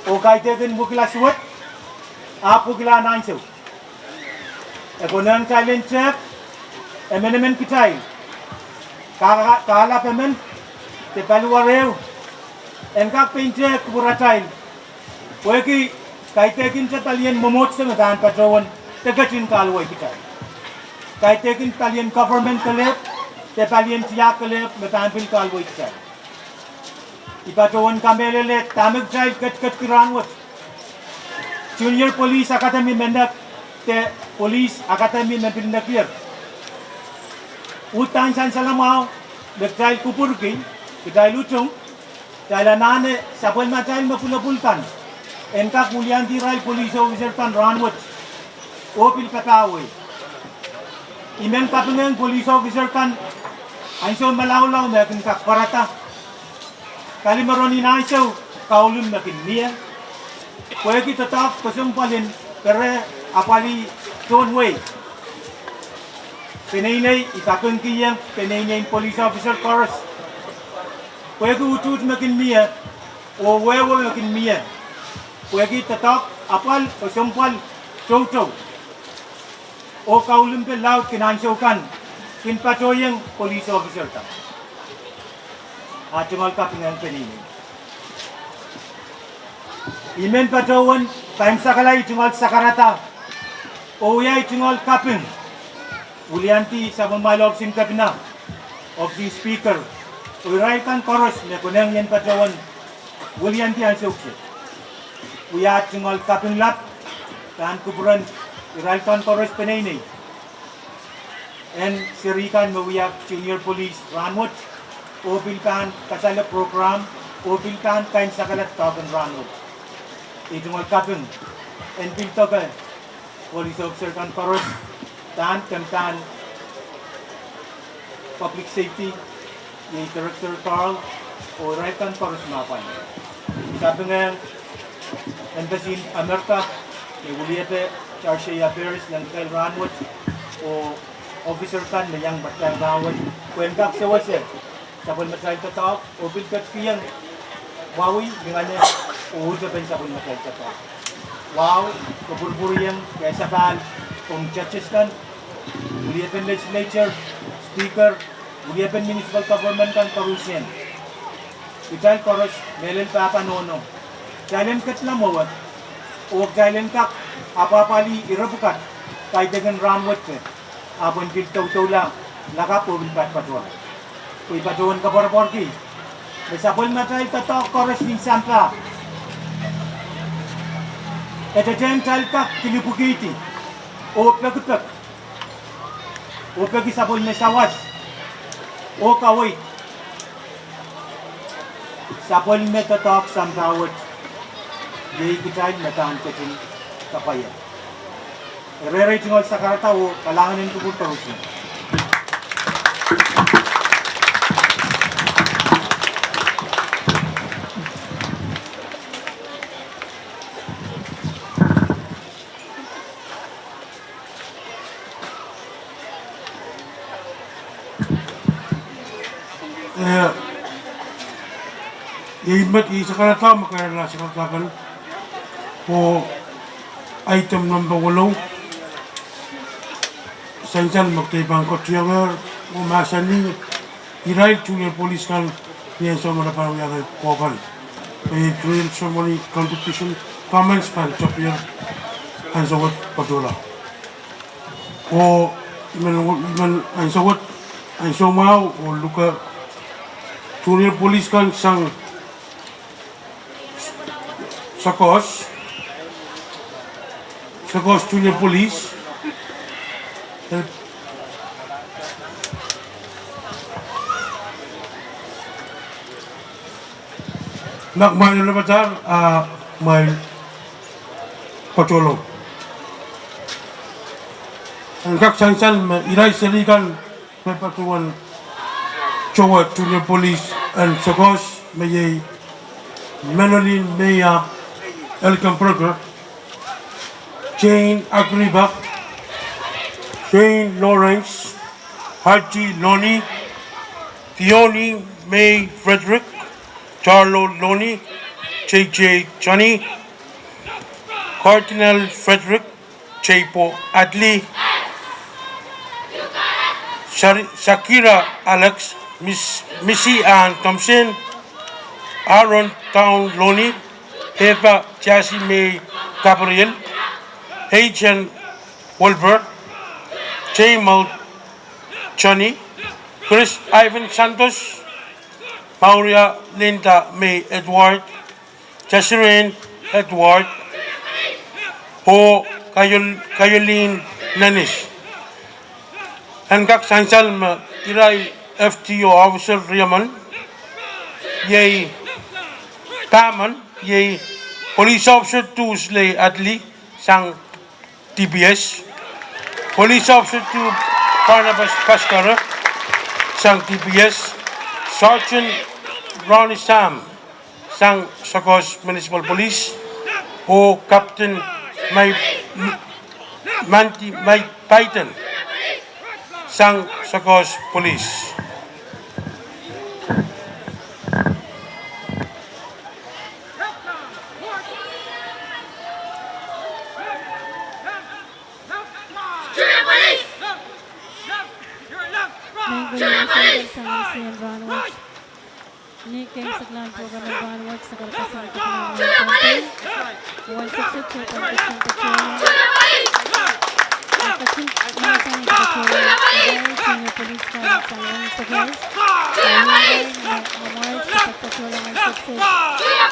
o kaitekin bukila suwat apu kila nanso ekonan talent check emenemen kitai kala pemen te paluareu engkak pinche kuburatain weki kaitekin talien momot sa medan patrol tegatin kalway kitai kaitekin talien government kalep te palien tiyak kalep medan pin kalway kitai ipatawan kamelele tamig child kat kiranwat Junior Police Academy mendak te Police Academy na pinakir. Utan san salamau bekal kupurki kedai lucung jalanane sapol matal mapulapultan enka kulian tirai police officer tan ranwat opil katawe imen kapengen police officer tan anso malaulaw na kin kakparata kali maroni naiso kaulun makin mia kaya kita tak kesumpalin kere apali don't way Penainay itakun kiyang penainay police officer chorus. Kaya utut makin miya o wewe makin miya. Kaya tatak apal o sumpal chow. O kaulun pe laut kinansyokan kinpatoyang police officer ta. At tumal ka pinang penainay. Imen patawan time sakalay tumal sakarata. O yay tumal kaping. Ulianti sa mamalog sim kabina of the speaker. Uraikan koros me kunang yan patawan. Ulianti ang sukse. Uyat singal kaping lap kan kuburan uraikan koros penay and sirikan mawiyak junior police ranwot opilkan kasala program opilkan kain sakalat taban ranwot. Itungal kaping and piltoka police officer kan koros tan kantan public safety yung director Carl o Raitan Paros Mapan. Sabi nga embassy Amerika yung uliyate Charles Affairs ng Kyle Ranwood o officer kan na yung batang rawad kwenkak sa wase sabon matlain tatak o bilkat kiyang wawi dengan niya o udapan sabon matlain tatak wow keburburian kaya sakal kung judges kan, uliapan legislature, speaker, uliapan municipal government kan karusian. Ikal koros, melel papa nono. Jalen kat lamawat, o jalen kak, apapali irabukat, kay dengan ramwat ke, abon biltaw-taw lang, nakapo bilpat patuan. Kung patuan ka porporki, masapol matay tatok koros minsan ka. Ito dyan kak, kilipukiti. O pagkutak, o pagisabol na sawas, o kaway, sabol na tatak sa gawad, di kitay nataan katin kapaya. Re-rating sa karata o kalanganin tubutarusya. Imat isakarata makarala sakaratakan po item number 8 sanjan magtibang kotiyanger umasani irai junior police kan yang sama dapat yang koban junior ceremony competition comments pan chopia ansawat padola o iman ansawat ansomau o luka junior police kan sang Sakos Junior Police nak main na batar main patulong ang kaksansan iray selikan may patuan Chowa Junior Police and Sakos may Menolin Maya Elkamperger, Jane Agribak, Jane Lawrence, Haji Loni, Theoni May Frederick, Charlo Loni, J.J. Johnny, Cardinal Frederick, Chepo Adli, Shakira Alex, Missy Ann Thompson, Aaron Town Loni, Eva Chassi May Gabriel, Hajan Wolbert, Jamal Johnny, Chris Ivan Santos, Pauria Linda May Edward, Jasirine Edward, Ho Kayolin Nanis. Hankak Sansal Irai FTO Officer Riaman. Yay Taman. Yay Police Officer 2 Slay Adli Sang DPS. Police Officer 2 Barnabas Pascara Sang DPS. Sergeant Ronnie Sam Sang Sakos Municipal Police. O Captain Mike Python Sang Sakos Police. Nikkei Saklan Program of Banworks sa Karakasan Kapilang Pompey. 162 Pagkasang Patrolling. Pagkasang Patrolling. Senior Police Car sa Lawrence sa Guys. Ayungay na Mamarch sa Pagpatrolling ng Success.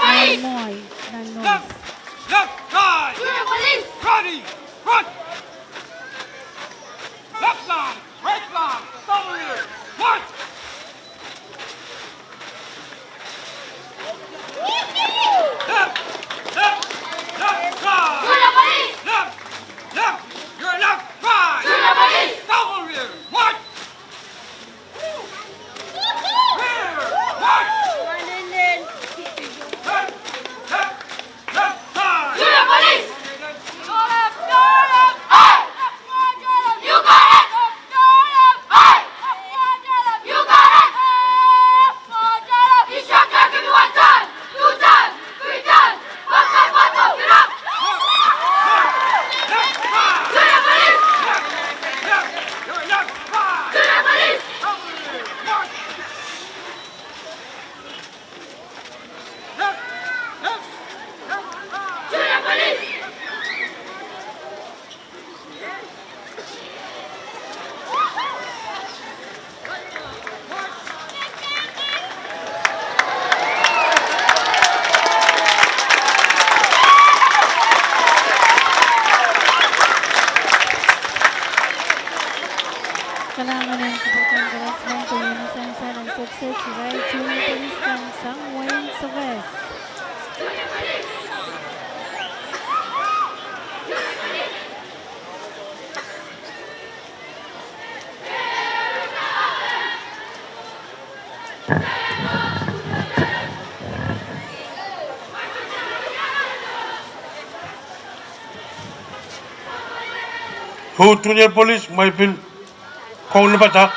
Malmoy ng North. Left side! Ready! Front! Left line! Right line! Double rear! March! Left! Left! Left side! Left! Left! Your left side! Double rear! March! Rear! March! Left! Left! Left side! Kalangan ng kaputan Garasman ko yun sa ng Success. Right, Junior Police Car sa Wayne sa West. Who Junior Police may bil kung na ba ta?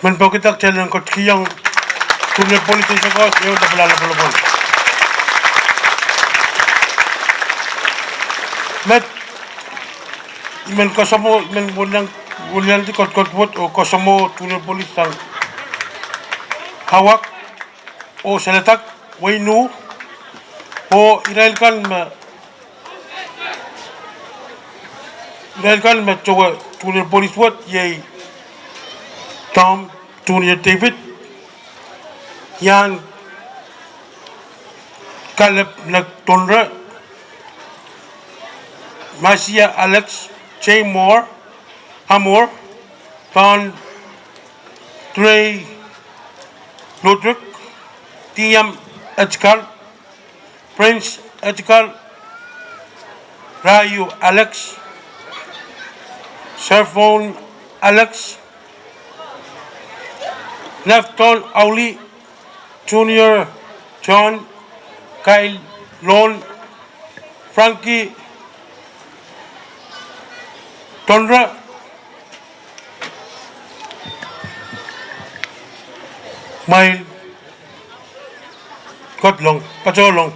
Man bakit ak channel ko kiyang Junior Police sa ko yo da pala pala. Met men kasamo men bulan di kot bot o kasamo Junior Police sang hawak o seletak wainu o irelkan ma coba Junior Police wat yay Tom Junior David, Yan Caleb Nagtonra, Marcia Alex J. Moore, Hamor, Don Dre Ludwig, Tiam Edgekal, Prince Edgekal, Rayu Alex, Servon Alex, Nefton Auli, Junior John, Kyle Lon, Frankie Tondra, Mile Kotlong, Pacholong.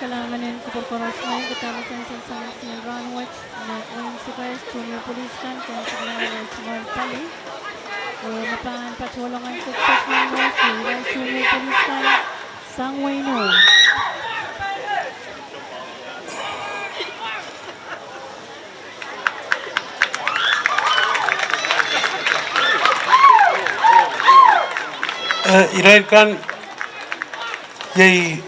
Kalanganin Kuporkoros ngayon katama sa isang siyan Ranwich na Wayne Sukais Junior Police Kan kaya sa kalanganin Smart Pali o mapangan patulungan sa success ng Wesley Junior Police Kan sang Wayno. Iraikan yay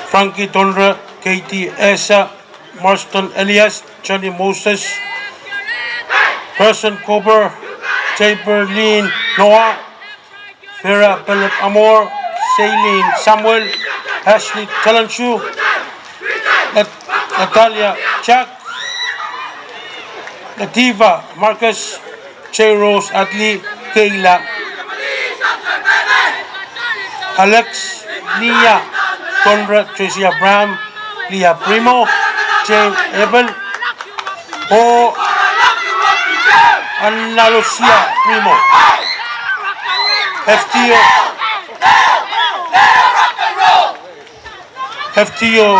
Frankie Tondra, Katie Esa, Marston Elias, Johnny Moses, Person Cooper, Chamberlain Noah, Vera Philip Amor, Shailene Samuel, Ashley Talanshu, Natalia Jack, Nativa Marcus, J. Rose Adli, Kayla, Alex, Nia, Tondra, Tracy Abraham, Leah Primo, Jane Ebel, O Ana Lucia Primo, FTO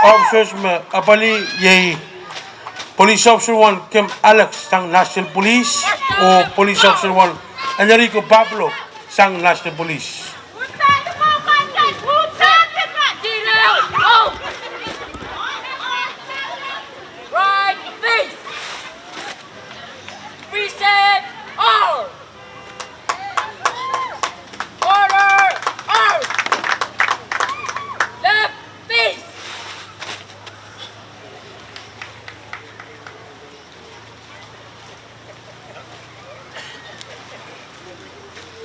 officers में अपनी यही Police Officer 1 Kim Alex sang National Police o Police Officer 1 Enrico Pablo sang National Police. Right face. Reset all. Order out. Left face.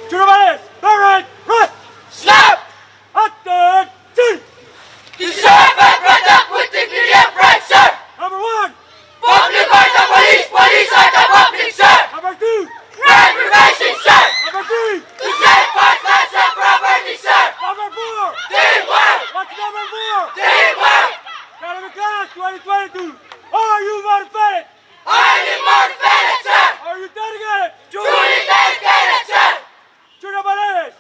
To the right, right, right. Snap. Attention. Deserve and protect with dignity and pride, sir. Number 1. Public are the police, police are the public, sir. Number 2. Right prevention, sir. Number 3. To safeguard lives and property, sir. Number 4. Teamwork. What's number 4? Teamwork. Academy Class 2022. Are you motivated? Highly motivated, sir. Are you dedicated? Truly dedicated, sir. Junior Police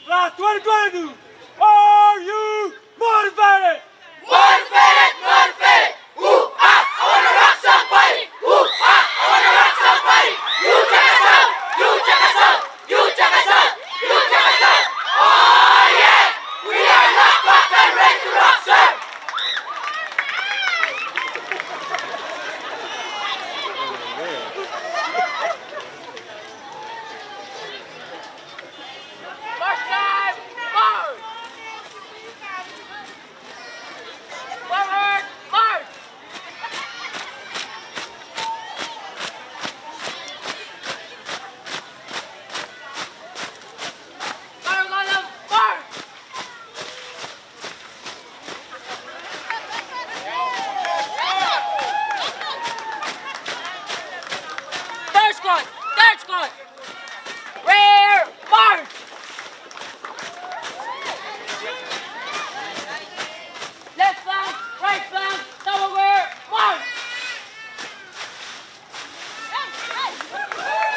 Class 2022. Are you motivated? Motivated, motivated. Ooh, ah, I wanna rock somebody. Ooh, ah, I wanna rock somebody. You check us out. You check us out. You check us out. You check us out. Oh yeah, we are locked, locked and ready to rock, sir. First time, forward. Forward, march. Column, march. Third squad, third squad. Rear, march. Left flank, right flank, double rear, march.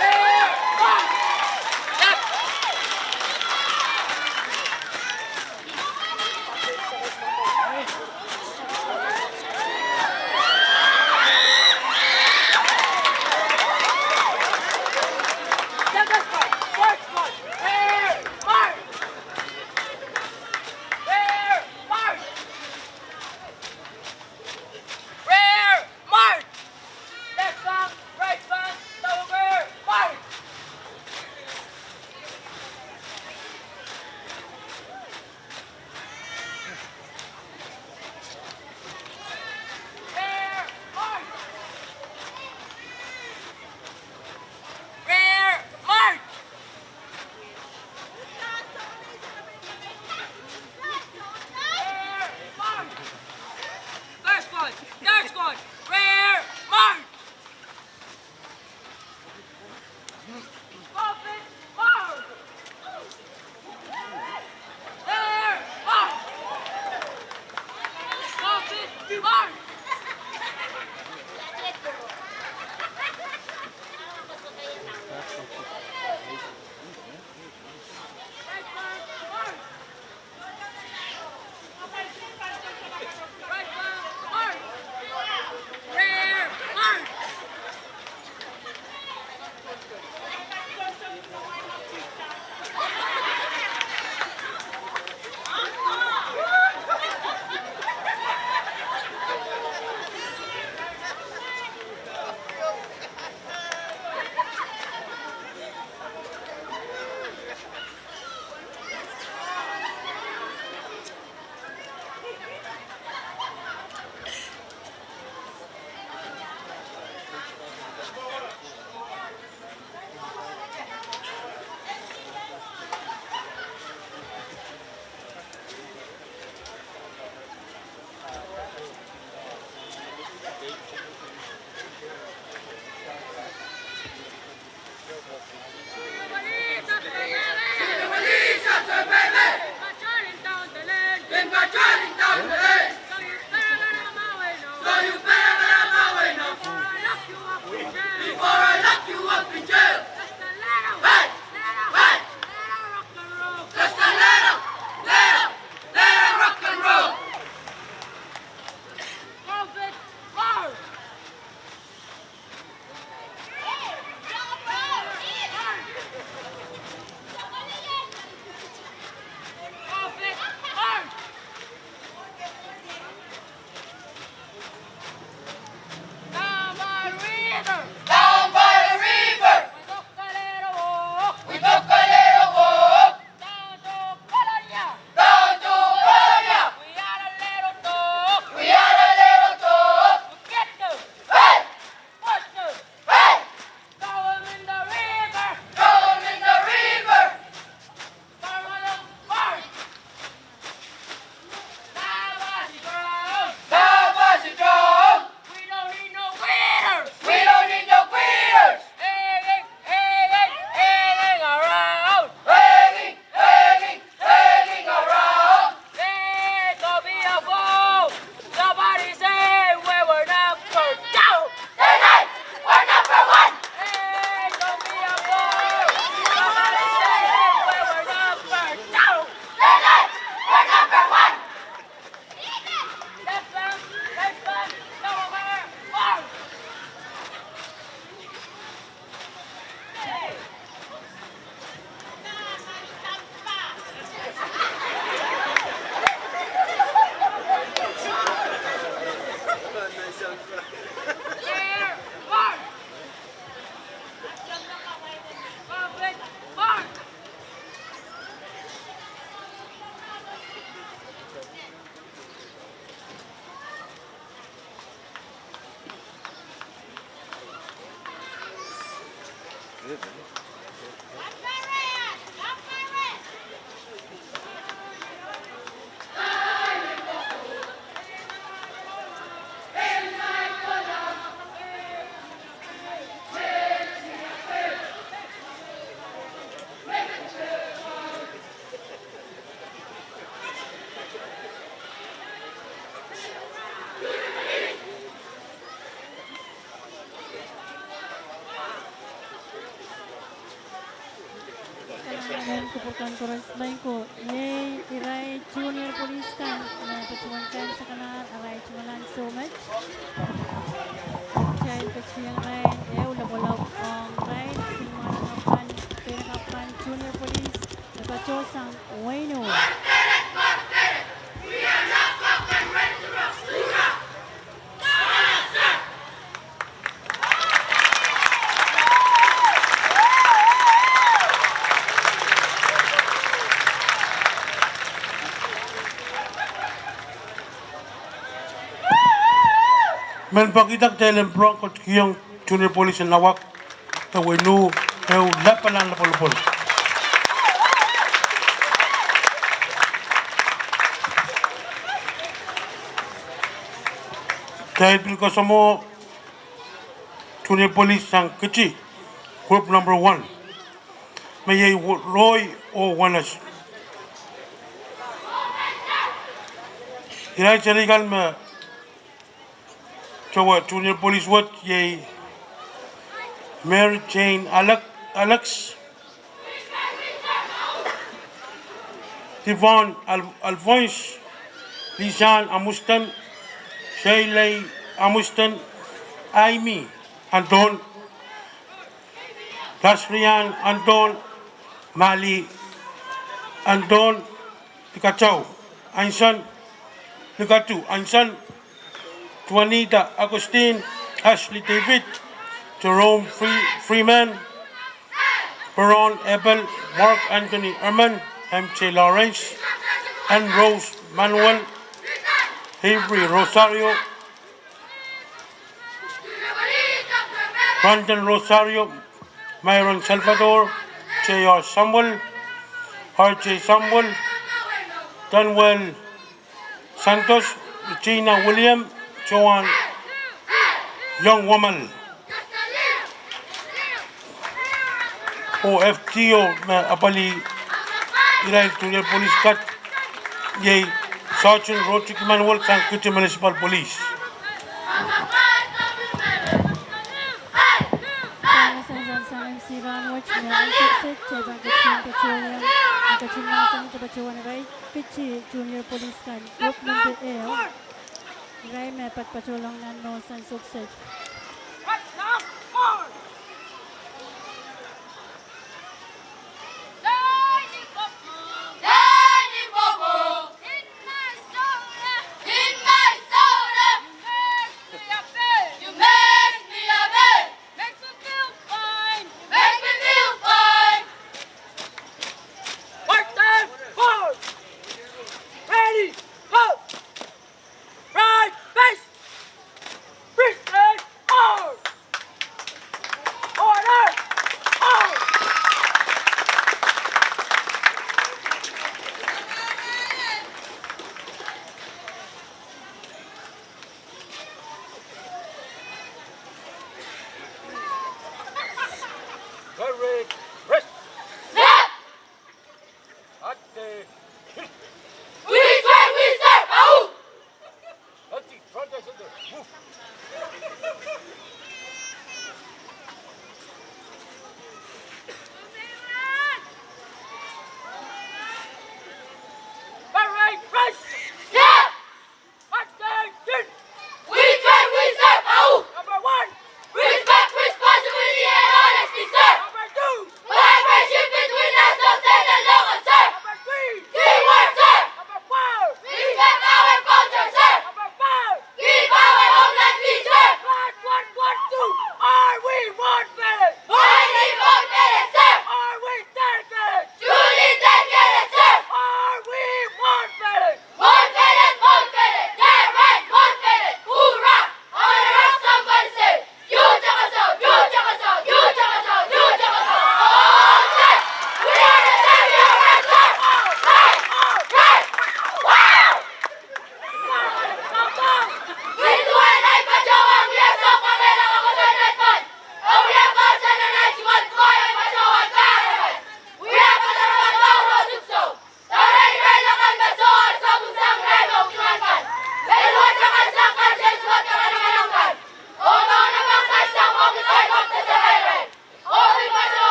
Rear, march. Left. Second squad, third squad, rear, Kalangan kupukan koras bain ko. Yay, iray junior police kan. Na pacuan kan sa kanan, aray cumalan so much. Child kecil rain, ulaw ang rain. Simanapan, pinakapan junior police. Napacosang Wayno. Men pakitak telen pro kot kiyong junior police nawak tawenu eu lapalan lapolopol. Dahil bil ko samo junior police sang kecil group number 1 may Roy o Wanas. Irai carikan me Coba junior police wat ye Mary Jane Alex Devon Alphonse Lisan Amustan Shaylay Amustan Amy Anton Lasrian Anton Mali Anton Tikachau Ainsan Tikatu Ainsan Juanita Agustin, Ashley David, Jerome Freeman, Baron Ebel, Mark Anthony Erman, M.J. Lawrence, and Rose Manuel, Avery Rosario, Brandon Rosario, Myron Salvador, J.R. Samuel, R.J. Samuel, Dunwell Santos, Regina William, Joan Young Woman OFTO na apali irai junior police kat ye Sergeant Rodrick Manuel sang Kute Municipal Police. Sang MC Ranwich na ang success cebang kecil peculiar ang kecinasan kebacuan irai kecil junior police kan group number L. Ray may pagpatulong ng no sa success. Right, face! Freeze!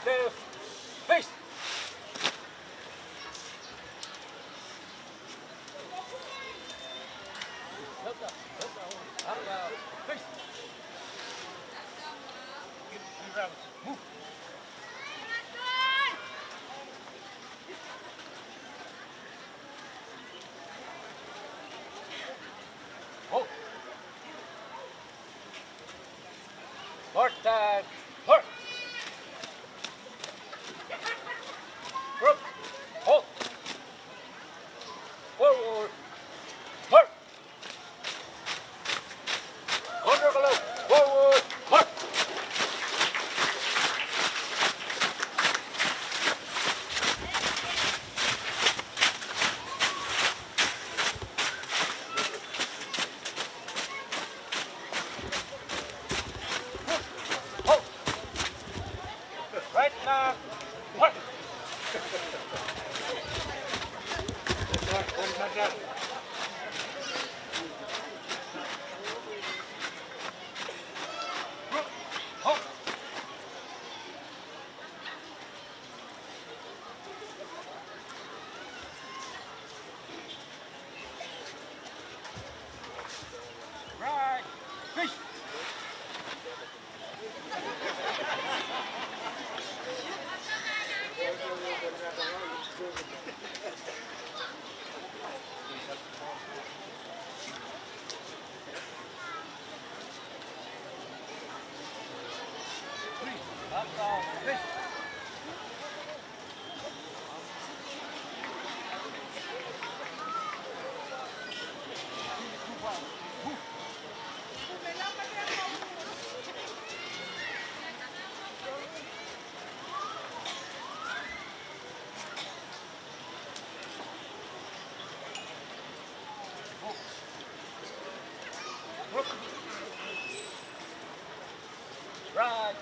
left, face. Face. Move. Oh. Hard time. Hard. Group. Hold. Forward. Hard. Under below. Forward. Hard. Right now. Hard. Hold. Right. Fish. Up, down, fish. Right,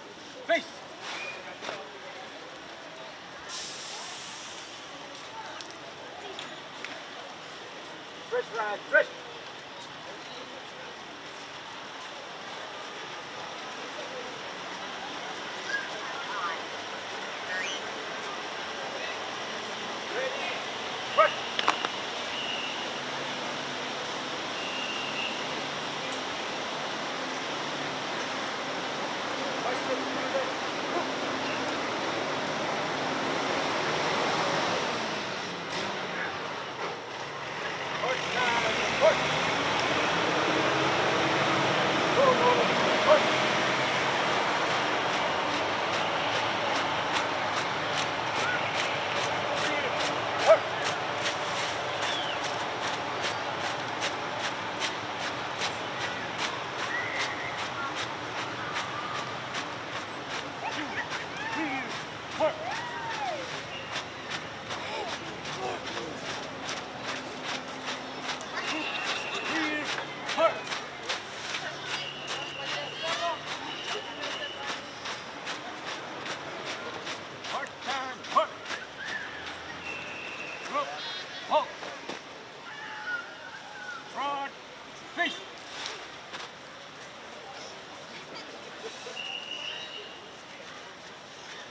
face. Fresh right, fresh. Ready, fresh.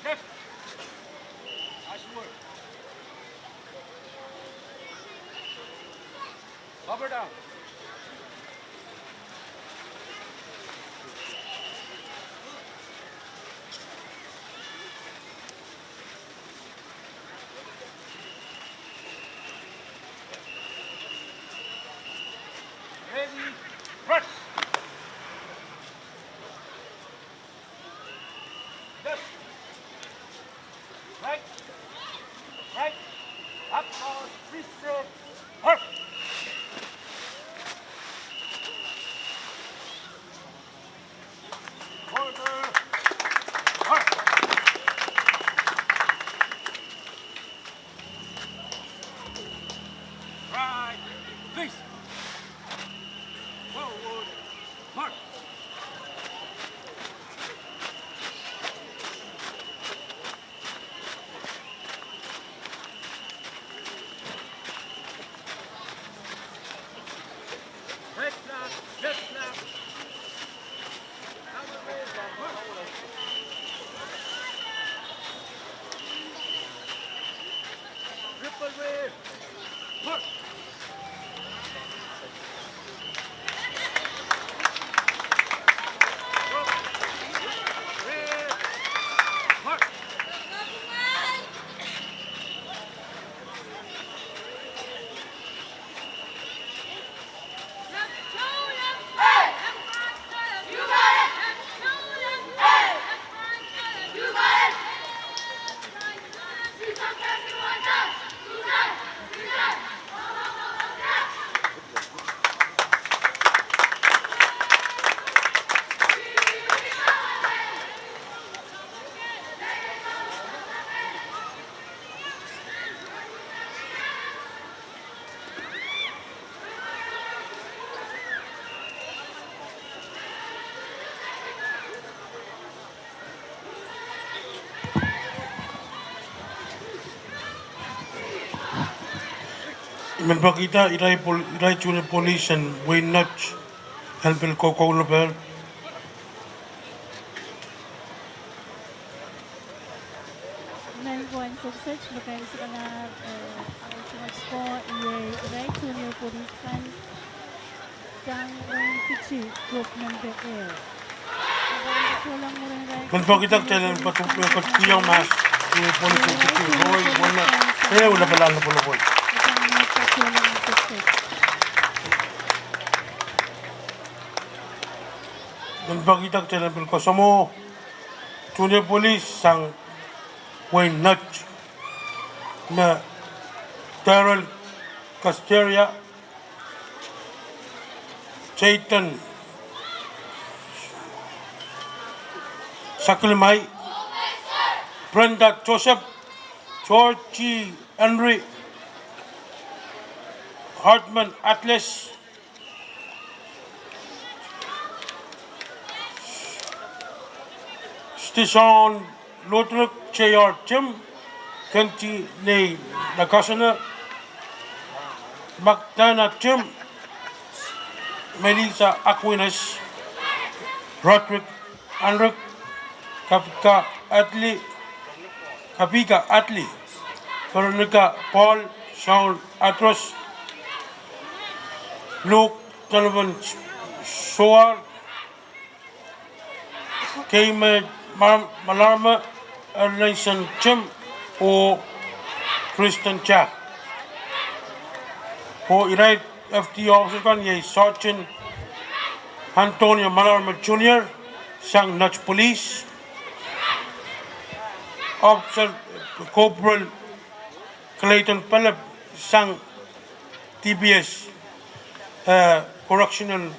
Left. Nice work. Cover down. Ready, rush. Left. Right. Right. Up, down, reset. Up. Corner. Up. Right. Face. Forward. Mark. Menpakita irai junior police and Wayne Nutch helpel koko lopel. 9.66 bakay sa kana po irai junior police kan sang Kichi group number L. Menpakita channel patuyang mas junior police Roy Wayne Nutch. Udah pala po. Menpakita channel ko samo junior police sang Wayne Nutch na Terrell Casteria, Chaitan Saklimay, Brenda Joseph, Georgie Henry, Hartman Atlas, Station Lodrick J.R. Jim, Kenti Nay Nakasana, Magdana Jim, Melissa Aquinas, Roderick Andrick, Kapika Atli, Veronica Paul, Saul Atros, Luke Donovan Soar, Kaymed Malarma, Erlinson Jim o Kristen Cha. O irai FT officer kan yay Sergeant Antonio Malarma Jr. sang Nutch Police, Officer Corporal Clayton Philip sang DPS Correctional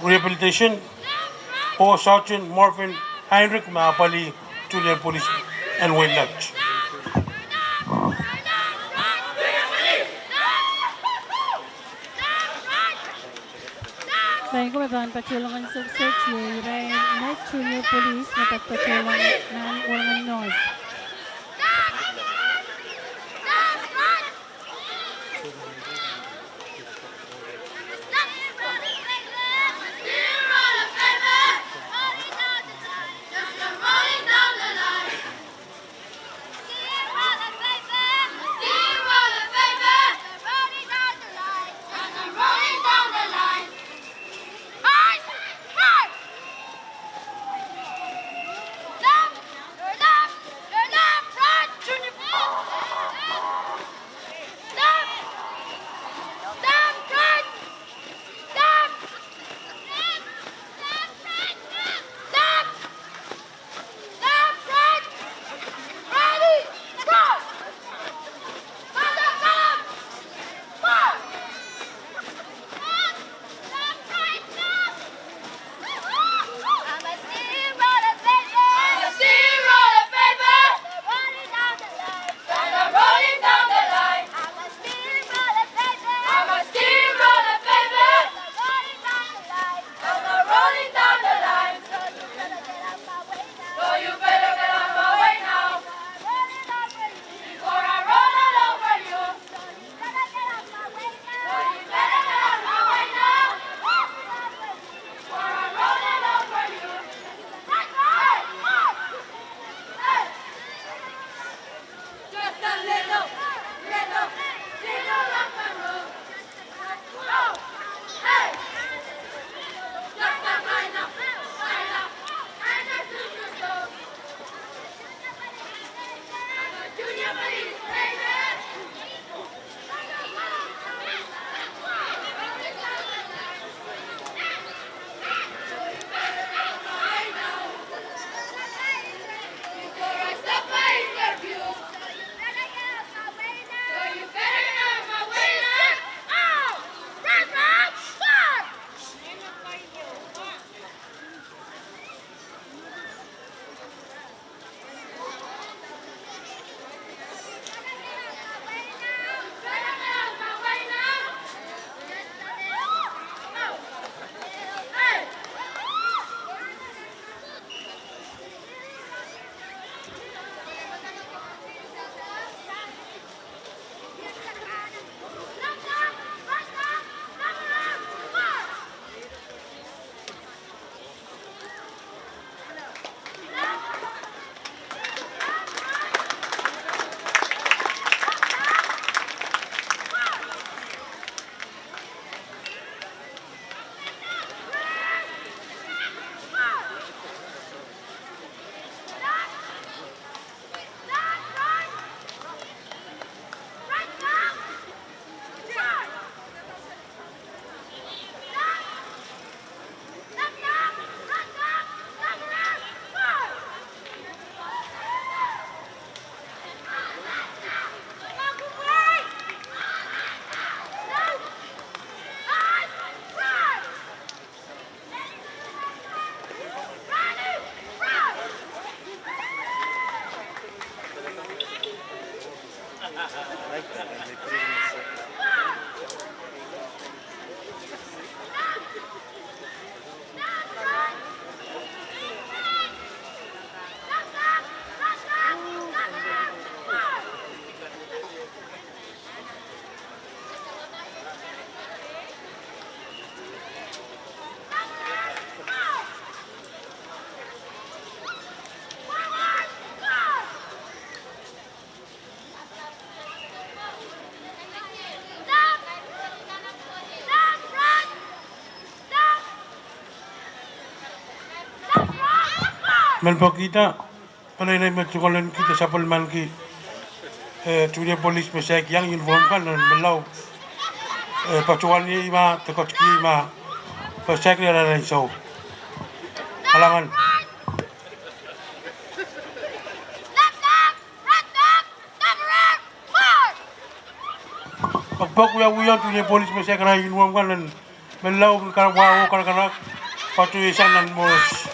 Rehabilitation, o Sergeant Morphin Heinrich Maapali, Junior Police and Wayne Nutch. Baik ko bahan patulungan sukses irai Night Junior Police na patulungan ng Walangan North. Stop! Melpo kita, panay na matsukalan kita sa palman ki junior police mesek yang uniform kan dan belau pacuan ni ma tekot ki ma pesek dia ada iso halangan pagpag uya junior police mesek na uniform kan dan belau karwawo karak pacu isan dan mos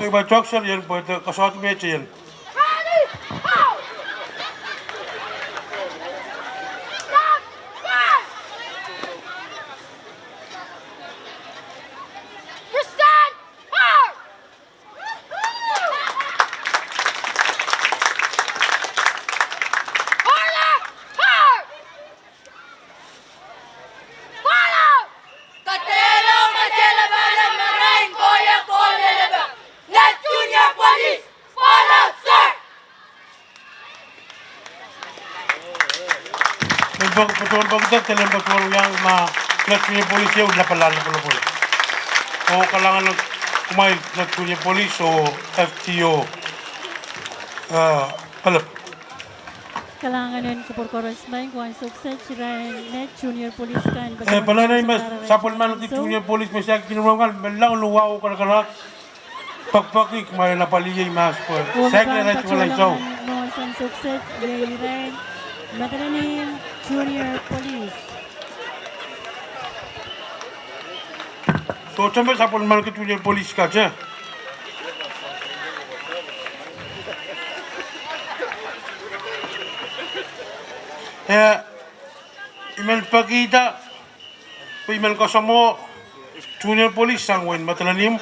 Iba jokser yan po ito kasot meche yan. Betul-betul telah betul yang ma punya polisi udah pelan pun. Oh kalangan kumai punya polisi o FTO pelep. Kalangan ng Kupurkoros Main kung ang sukses net junior police kan. Pala na mas sapol man ti junior police masya kinurungan belang luwao karak pagpakik may napaliyay mas po. Second na wala iso. Ang sukses ren Madalanim Junior Police. So sampai sapol man ki junior police ka je. Email pagita, email kasamo junior police sangwen matalanim.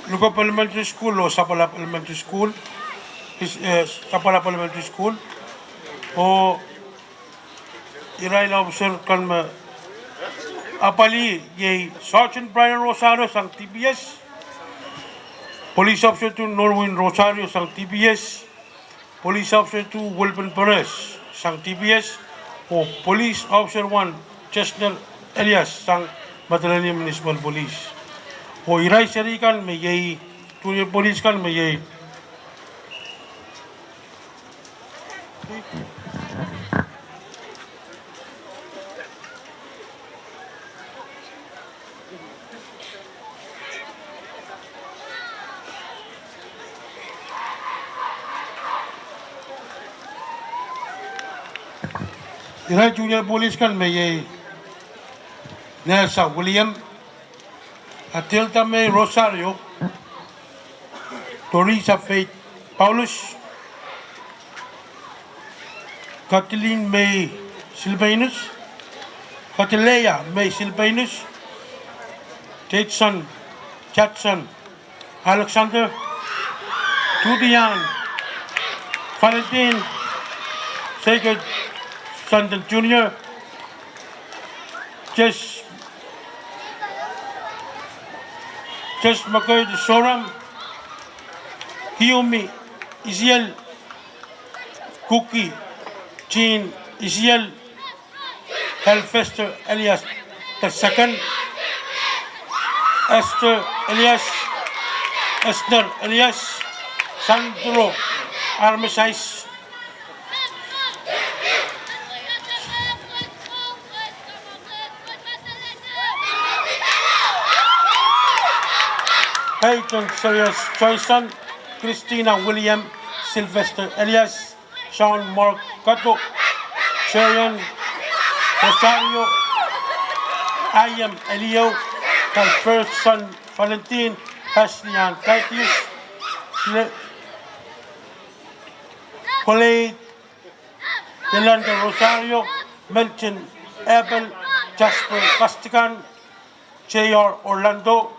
Lugop Elementary School o Sapalap Elementary School, Sapalap Elementary School, o iray na officer kan apali yay Sergeant Brian Rosario sang DPS, Police Officer 2 Norwin Rosario sang DPS, Police Officer 2 Wilben Perez sang DPS, o Police Officer 1 Chestnut Elias sang Madalanim Municipal Police. O iray seri kan may yay junior police kan may yay iray junior police kan may yay Nelson William Atilta May Rosario, Teresa Faith Paulus, Kathleen May Silvanus, Katilea May Silvanus, Jackson Alexander, Julian Valentin, Sacred Sandon Jr., Just Makoy de Soram, Hiomi, Isiel, Cookie, Jean, Isiel, Helfester Elias II, Esther Elias, Esther Elias, Sandro Armesais, Peyton Sirius Joyson, Christina William, Sylvester Elias, Sean Mark Kato, Sharon Rosario, Ayam Elio, Calperson Valentin, Ashley-Ann Titus, Colade, Yolanda Rosario, Melton Abel, Jasper Castigan, J.R. Orlando,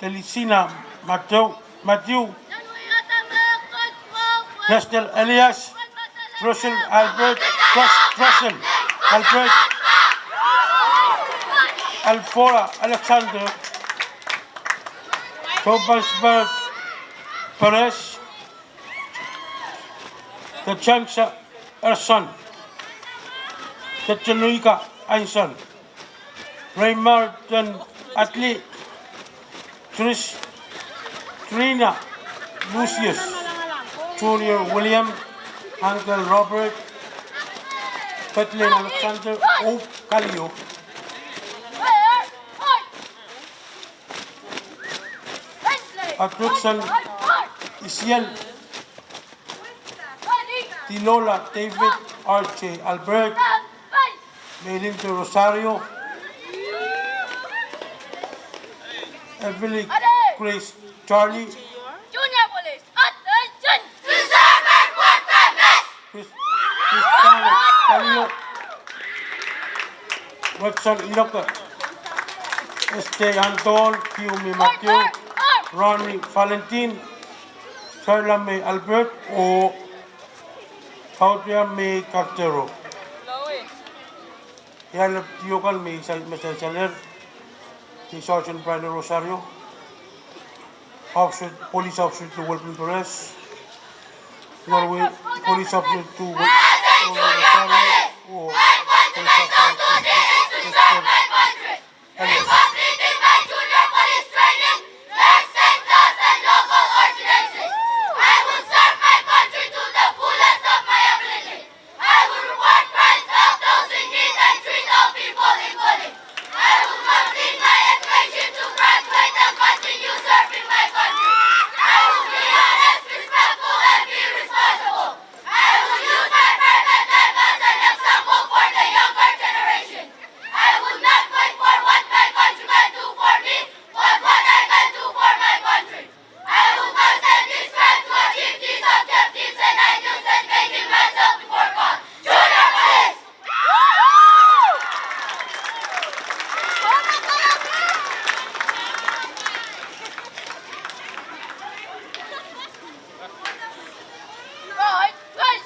Telisina Matthew, Nestel Elias, Russell Albert, Alfora Alexander, Tobiasberg Perez, Tachansa Erson, Tachanuika Einson, Raymond Atlee, Trina Lucius, Junior William, Uncle Robert, Kathleen Alexander, Hope Calio, Atruxan Isiel, Tilola David Archie Albert, Melinda Rosario, Evelyn Grace Charlie, Junior Police, attention! Reserve headquarters! Cristiano Calio, Watson Iloka, Anton, Kiumi Matthew, Ronnie Valentin, Carla May Albert o Claudia May Cartero. Yan Tiyokal May Saler, si Sergeant Brian Rosario, Police Officer to Wilton Perez, Norway Police Officer to Wilton Rosario o Police Officer to Completing my junior police training, learn state laws and local ordinances. I will serve my country to the fullest of my ability. I will report crimes, help those in need, and treat all people equally. I will complete my education to graduate and continue serving my country. I will be honest, respectful, and be responsible. I will use my private life as an example for the younger generation. I will not wait for what my country can do for me, but what I can do for my country. I will constantly strive to achieve these objectives and ideals, dedicating myself before God. Junior Police! Right, right.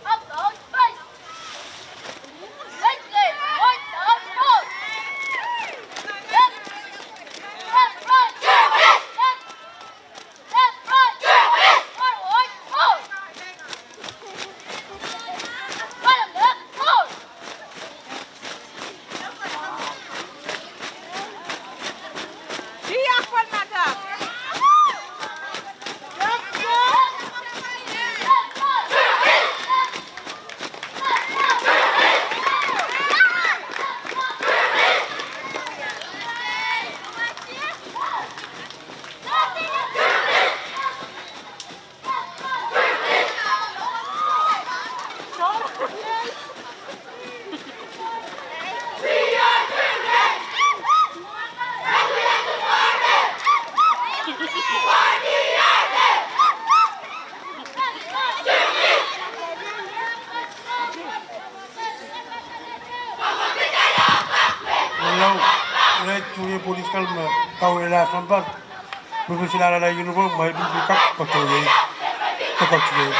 Up, down, face. Left leg, right, down, forward. Left, right, left, right, forward, forward. Right, left, forward. Red Junior Police Kalma, kau ela sampai berbesar ala uniform, mai buka pakai pakai.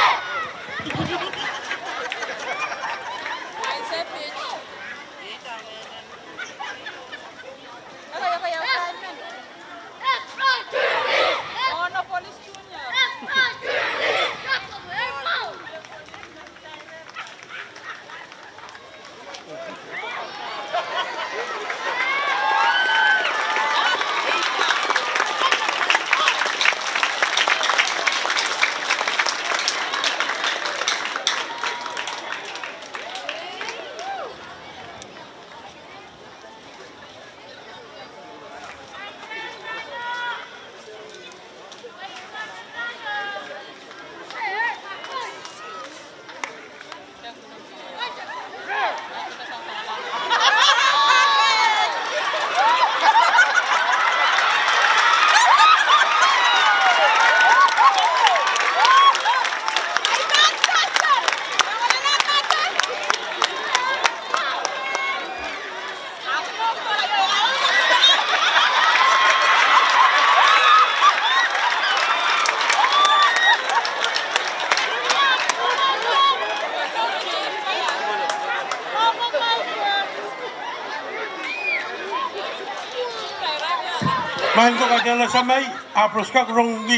Main ko kadala sa may apros ka rong di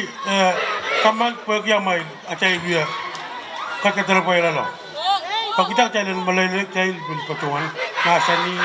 kaman pagi amai acai dia kata terpai lalo. Pagkita jalan Malaysia jalan bil patuan nasani.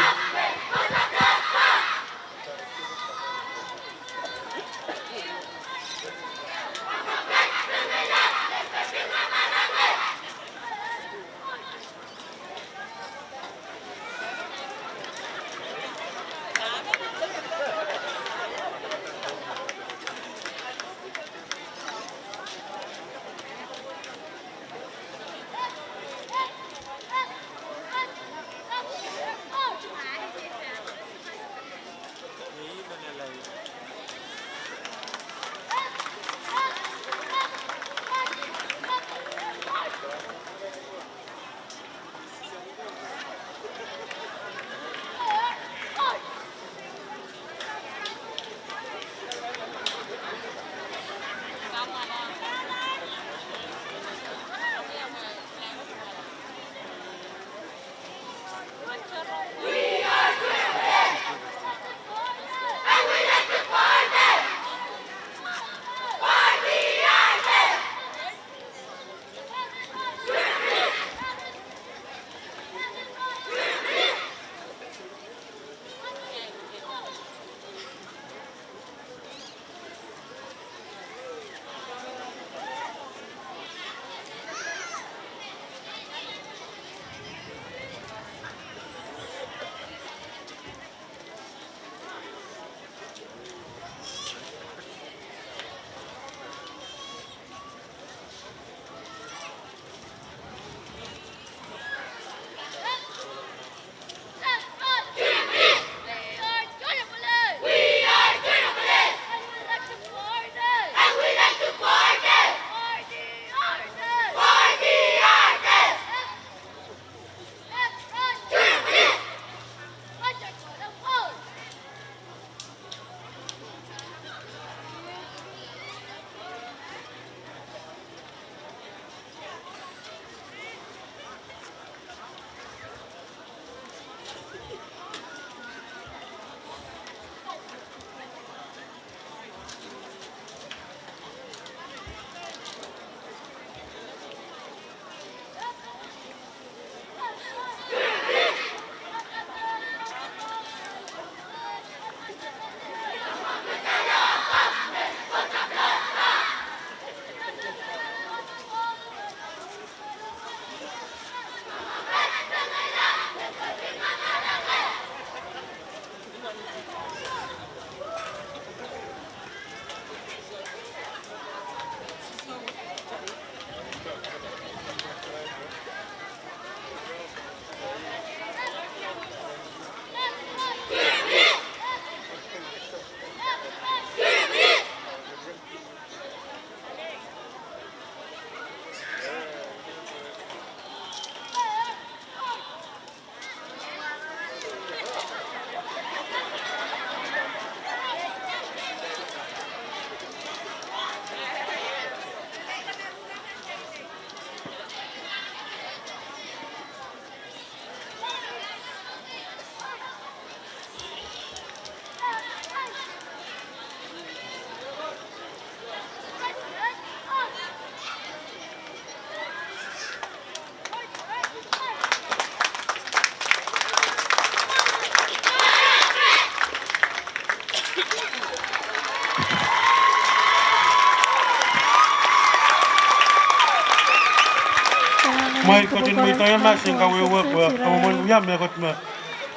Mai ko tin mai tayo mas sing kawe work wa amon ya me ko me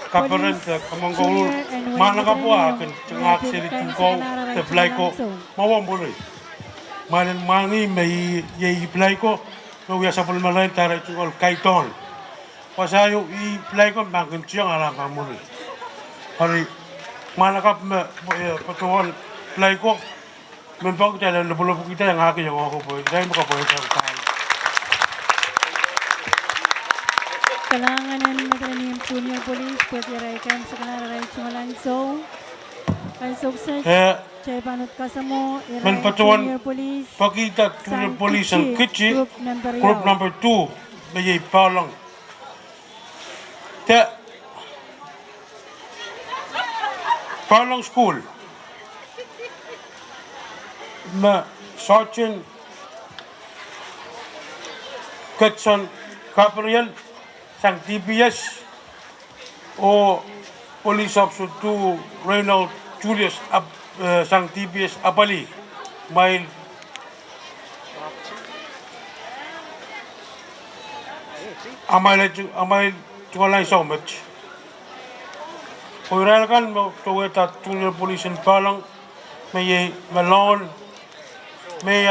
kaparan ta kamong ko mana ka po akin tengak sili tungko te fly ko mawon boleh manen mangi mai ye fly ko no ya sapol malai tare tungol kaiton pasayo I fly ko makin chiang ala ka mo hari mana ka me patuan fly ko men pang ta le bolo kita yang hake yang ako po dai mo ka po ta Kailangan ng junior police pwede raikan sa kanaray chumalanso. Ay sukses. Chay panot kasamo men patuan junior police. Pakita junior police ang kichi group number 2 bayay palang. Te Palang school. Sergeant Kitson Gabriel sang DPS o Police Officer 2 Reynald Julius sang DPS Apali may amay tungalay so much. Kuiralkan mo tuweta junior police in Palang may Malone may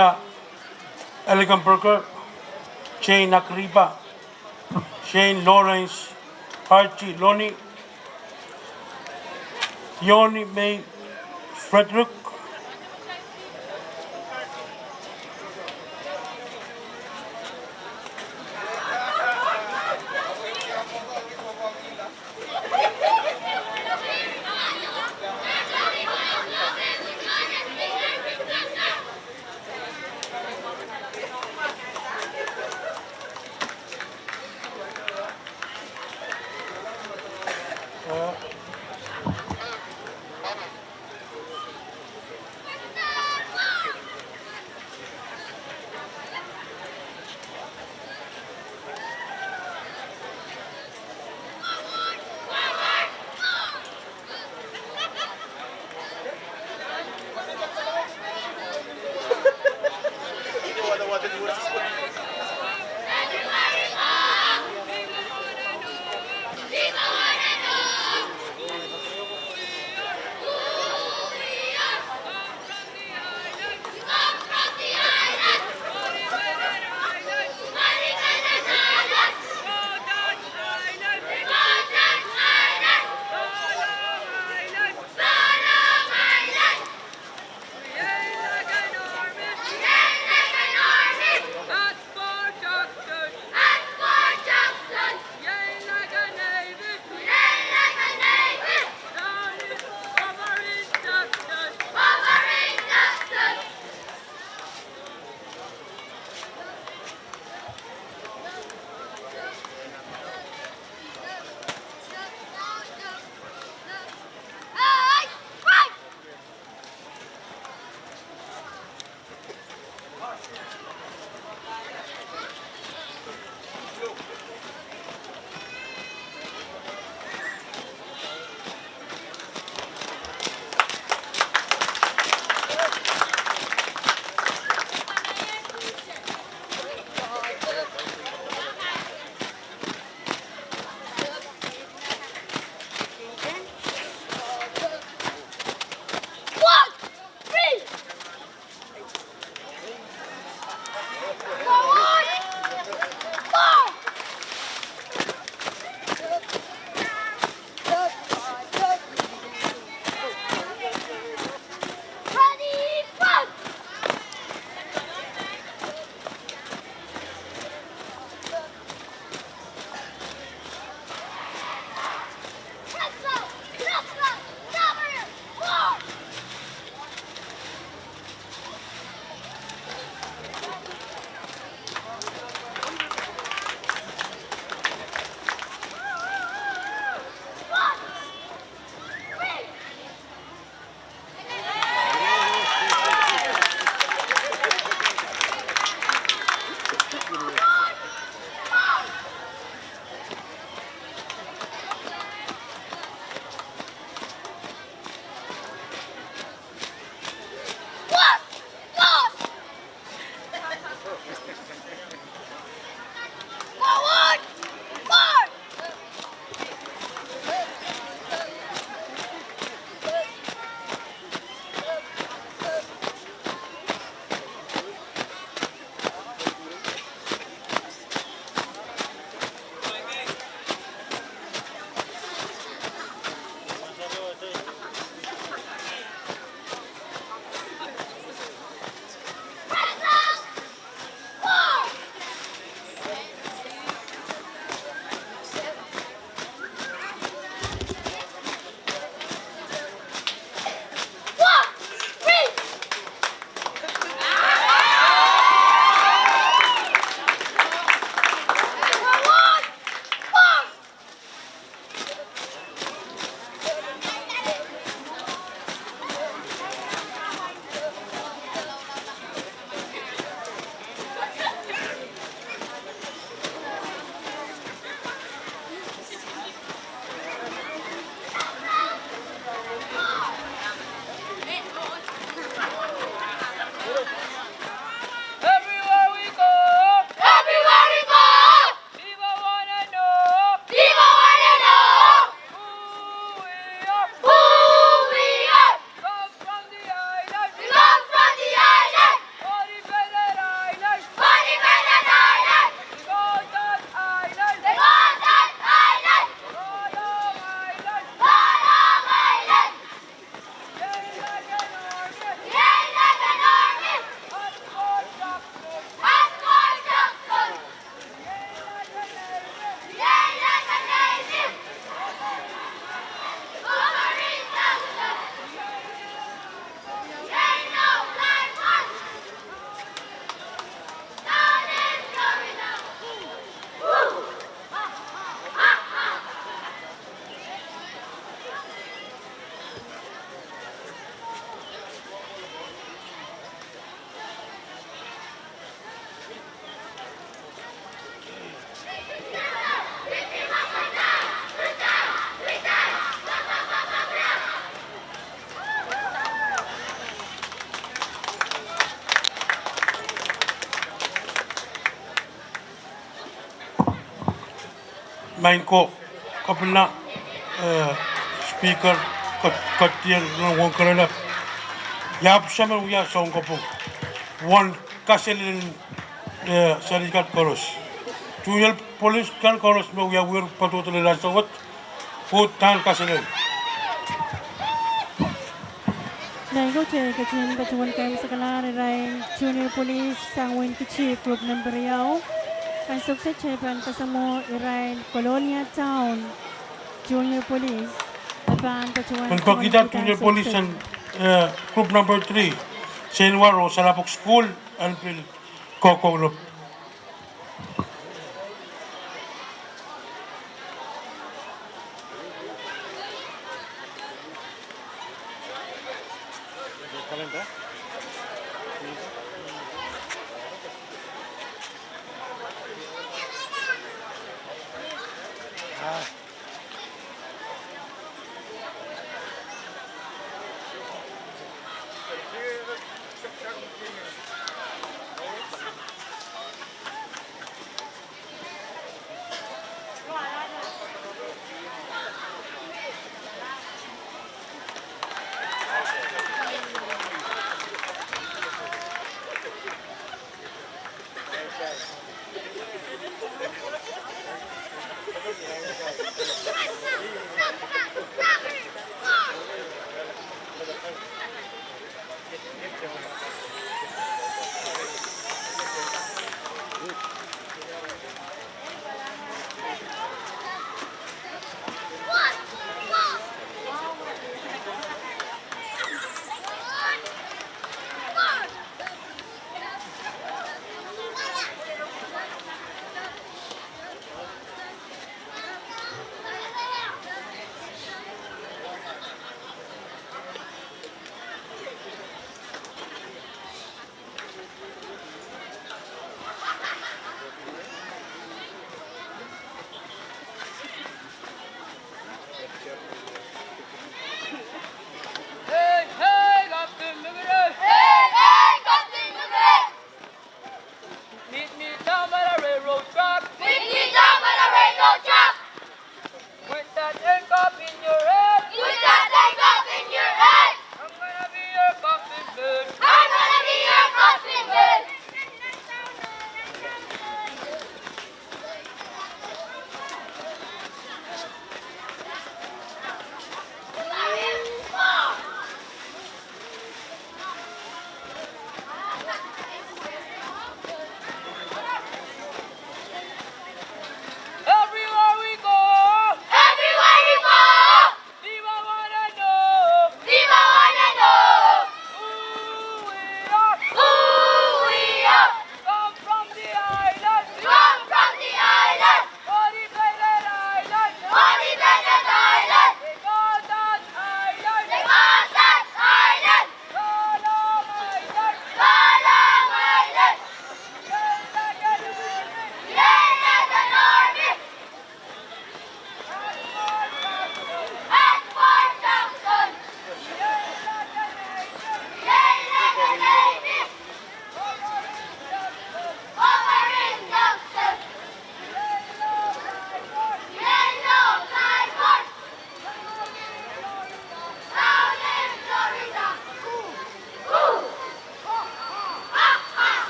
Elegant Burger Shane Nakriba Shane Lawrence Archie Lonnie Yoni May Frederick main ko kapila speaker katian ng wong karela yap sama uya song kopong one kaselin syarikat koros junior police kan koros me uya wir patutule la sawat hutan kaselin Dahil ko che kachin kacuan kayo sa kalari ray junior police sang win kichi group number yaw kan sukses che pan kasamo iray Colonia Town junior police apan kacuan kan ko kita junior police and group number 3 Senwaro Salapok School until Koko Group.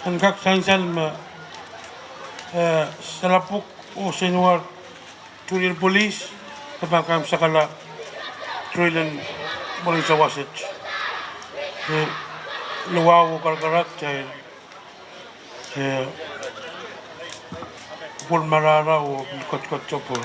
Hanggang Salapok o senior junior police tapakam sakala Trillion Morisa Wasich. Luwawo karkarak chay Pulmarara o kot chopur.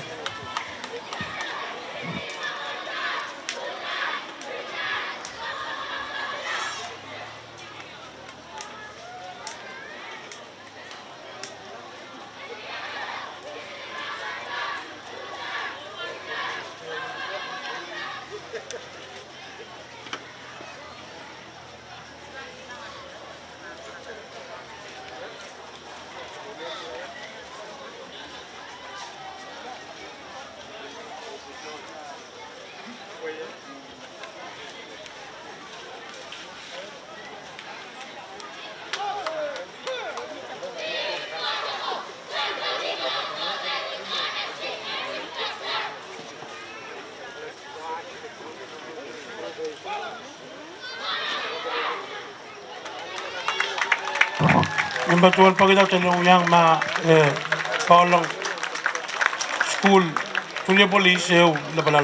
Batuan pa kita talong yang paulong school tuloy police laban.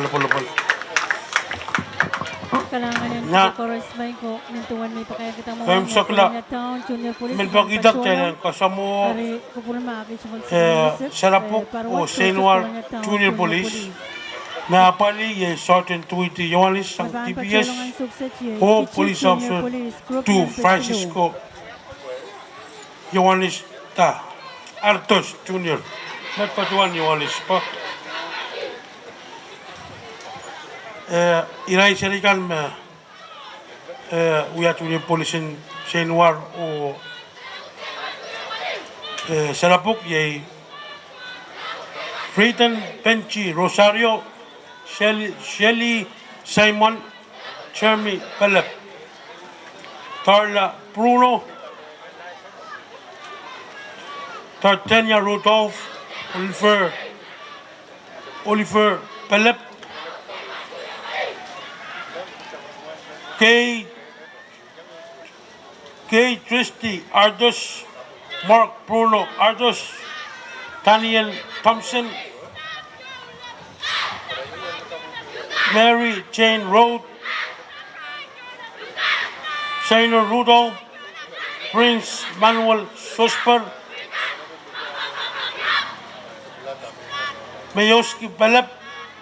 Kailangan yan chorus may ko mintuan may pakaya kita mo sakla town junior police min pagidak tayo kasamo sarapok o senior junior police na pali certain tweety yonis ang DPS o police officer to Francisco Yohanes ta Artos Junior. Not patuan Yohanes pa. Irai serikan me uya Junior Police Senwar o Sarapuk yay Frieden Penchi Rosario Shelly Simon Chermy Pelep Carla Bruno Tartania Rudolph, Oliver Pelep, Kay Tristy Ardos, Mark Bruno Ardos, Daniel Thompson, Mary Jane Road, Shainer Rudolph, Prince Manuel Susper, Mayoski Pelep,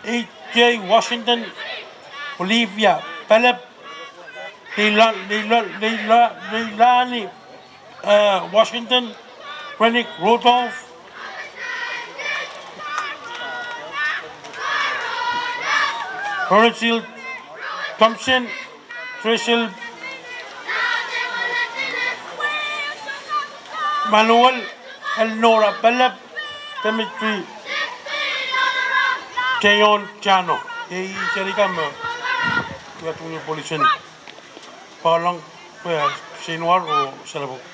A.J. Washington, Olivia Pelep, Leilani Washington, Rennick Rudolph, Horace Thompson, Trishel Manuel, Elnora Pelep, Dimitri Jayon Chano. Serikan mo. Kaya tunyo polisin. Palang Senwar o Sarapuk.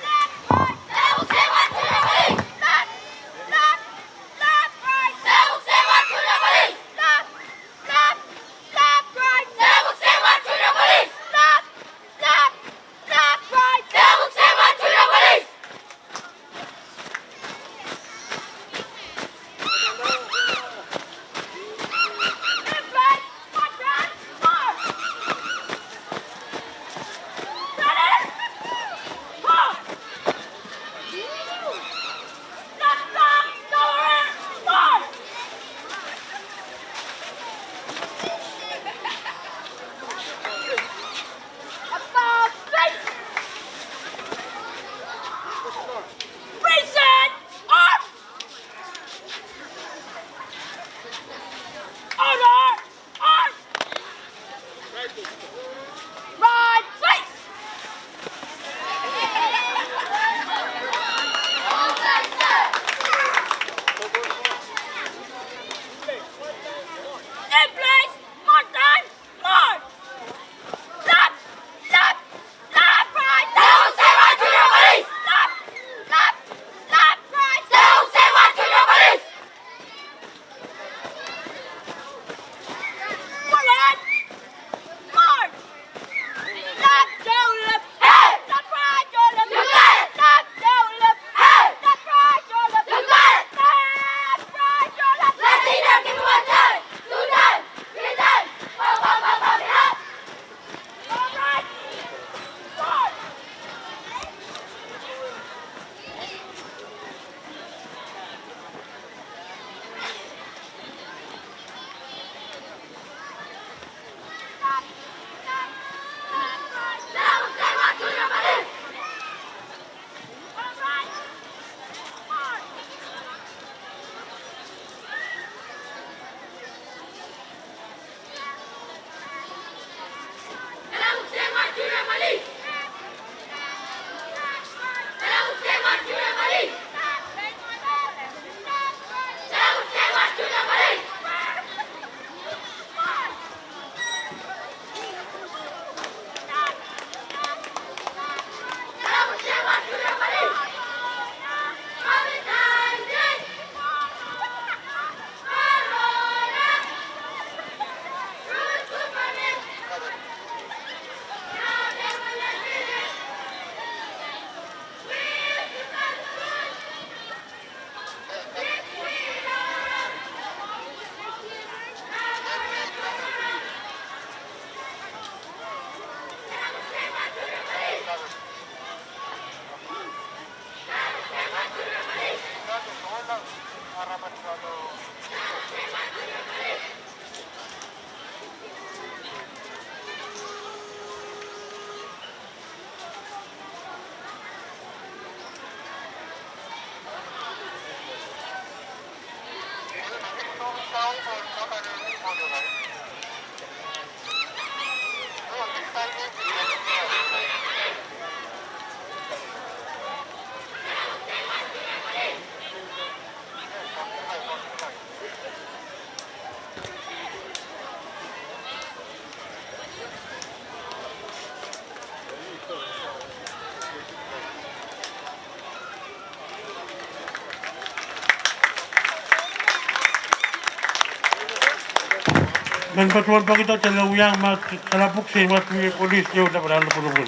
Dan patuan pa kita talawiyang matalapok sa mga polis niyo na parang napulungan.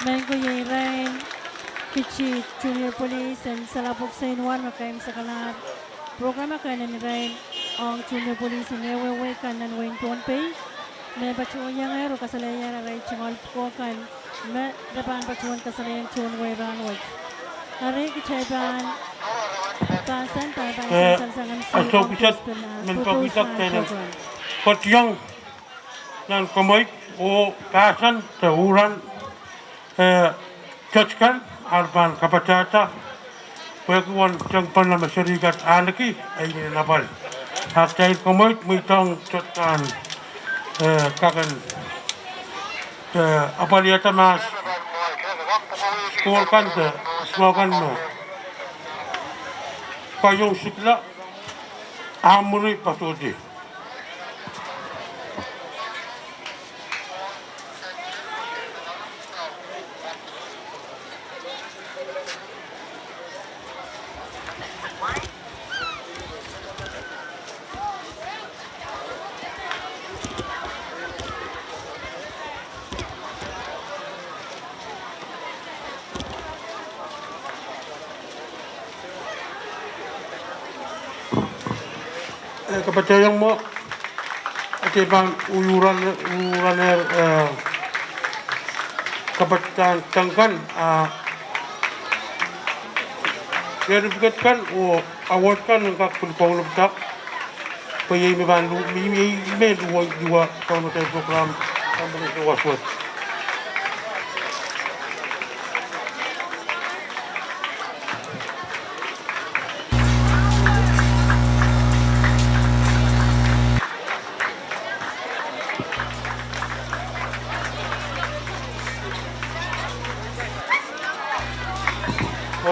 Mengko yung rain, Pichi Junior Police and Salapok sa Inwan, makaim sa kanar. Programa ka na ni Rain, ang Junior Police in Ewewe kan nan Wayne Tonpei. May bachuan yang ero kasalayan na Ray Chimal Pukokan. May dapan bachuan kasalayan Chun Way Ranway. Hari kicayban, pasan tayo sansangan Aso pisat menpakitak tayo kotyang ng kamay o kasan tahuran kachkan arban kapatata pagkuan tiyang panamasyarigat anaki ay ninapal. At tayo kamay may tang chatkan kakan apaliyata mas sekolkan mo kayong sikla amuri patudi. Kapatayang mo at ibang uyuran kapatangkan verifikat kan o award kan ng kakulpong lubtak payay may duwag diwa sa mga program ang mga diwaswat.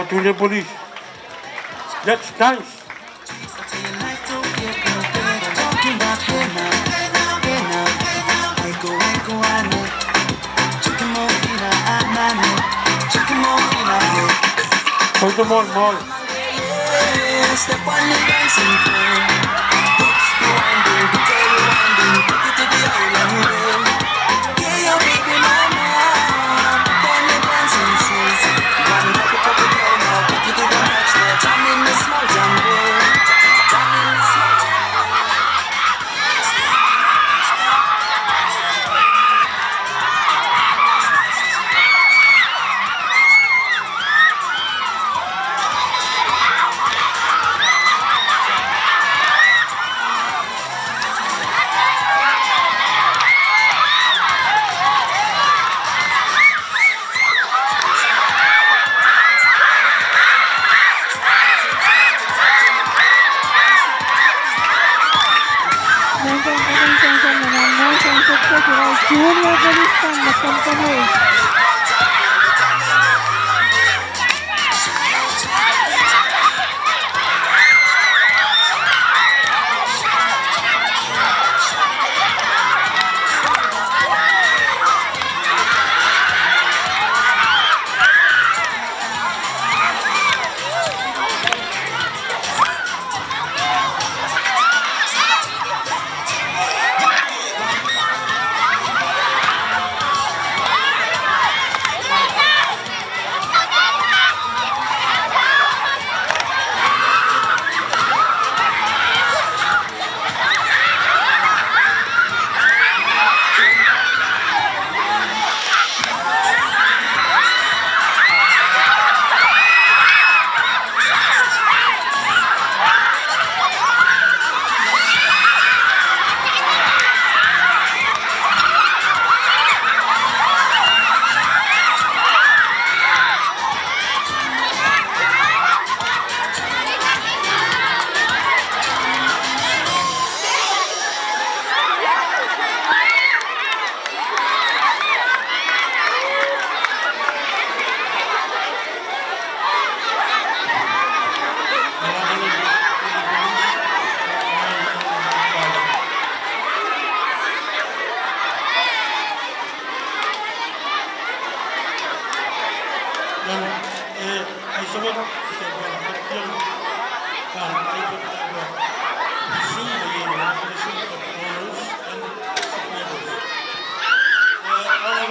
To the police. That's nice. Put them on ball. Step on the dancing floor. Hips winding, tail winding, take it to the island. Yeah, your baby mama, put on your dancing shoes. One up, up, down, now take it to the next level. Jam in the small jam room. Jam in the small jam Junior Police kan magkampanoy.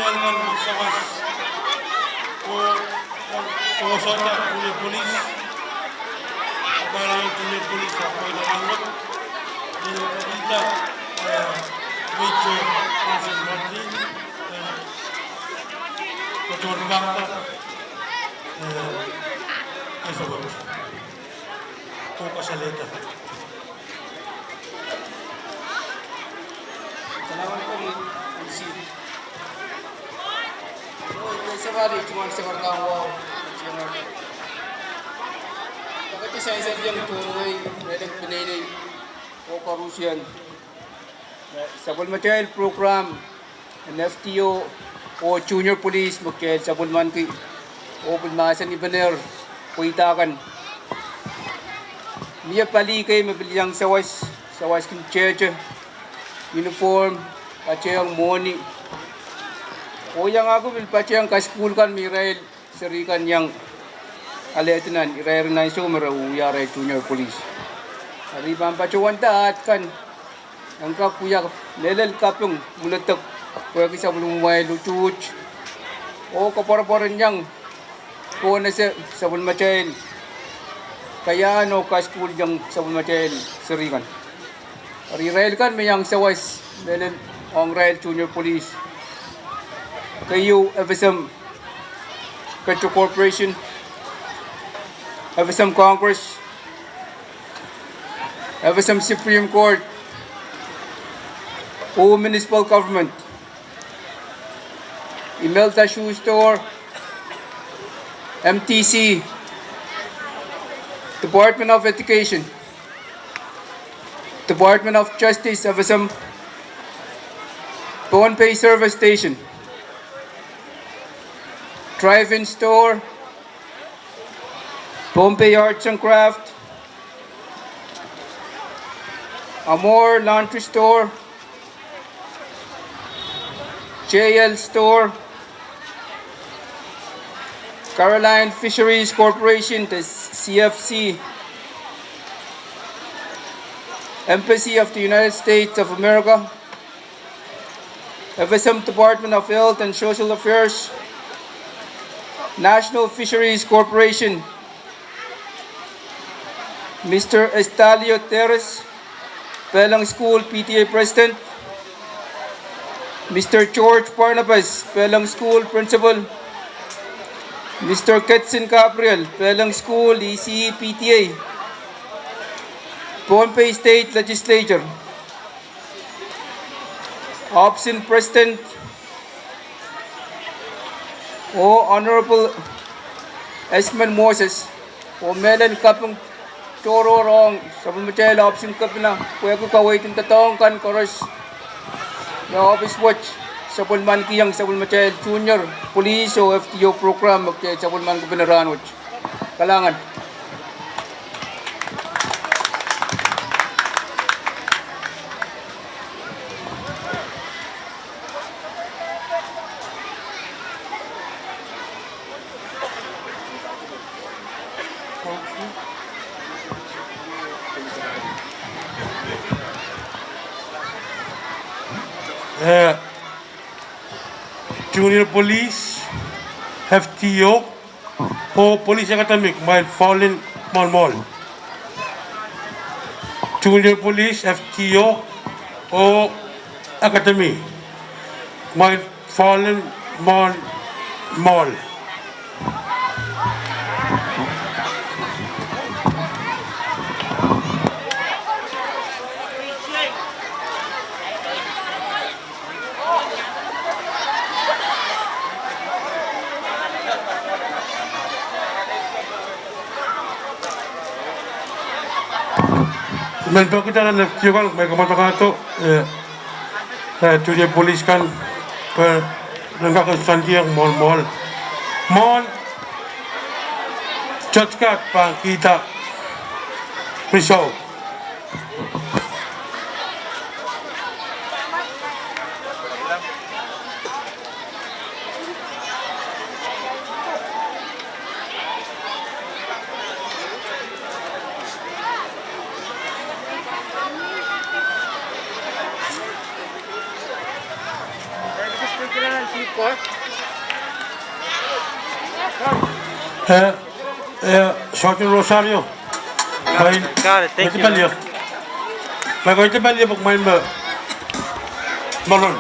mengamalkan sawas pengusaha punya polis barang punya polis apa yang dianggap kita Major President Martin Ketua Bangsa Esok Kasaleta. Salamat po rin, MC. Sa bali, cuma sa kartang wow. Pagkati sa isa diyang tunay, medang pinay o karusiyan. Sa material program, NFTO o junior police, magkaya sa bulman ki o bulmasan ibaner, kuitakan. Niya pali kay mabiliyang sawas kin cheche, uniform, pachayang money. O yang ako bil pachayang ka-school kan mirail sarikan yang aletinan irair na iso marauya ray junior police. Ari bang pachuan taat kan ang kapuya lelel kapung mulatak kuya kisa bulumay luchuch o kaparaparan yang ko na sa bulmachain. Kaya ano ka-school yung sa material sarikan. Ari-rail kan may yang sawas lelen ang rail junior police. Kayo FSM Petro Corporation, FSM Congress, FSM Supreme Court, o municipal government, Imelda Shoe Store, MTC, Department of Education, Department of Justice, FSM, Phone-Pay Service Station, Drive-In Store, Phone-Pay Arts and Craft, Amor Laundry Store, JL Store, Caroline Fisheries Corporation, the CFC, Embassy of the United States of America, FSM Department of Health and Social Affairs, National Fisheries Corporation, Mr. Estalio Teres, Pelang School PTA President, Mr. George Barnabas, Pelang School Principal, Mr. Ketsin Gabriel, Pelang School ECE PTA, Phone-Pay State Legislature, Opsin President, O Honorable Esman Moses, O Melan Kapung Toro Rong, sa pamachayla Opsin Kapina, kuya ko kaway tintatong kan koros na Office Watch, sa Pulman Kiyang sa Pulmachayl Junior Police o FTO program sa Pulman Kapinaran Watch. Kalangan. Junior Police, FTO, o Police Academic, while fallen mall. Junior Police, FTO, o Academy, while fallen mall. Mentok kita dan FTO kan mereka mata-mata Junior Police kan penegak kesantian mall judge kat pang kita risau. Sergeant Rosario. Got it. Thank you. May ko ito bali pag may malon.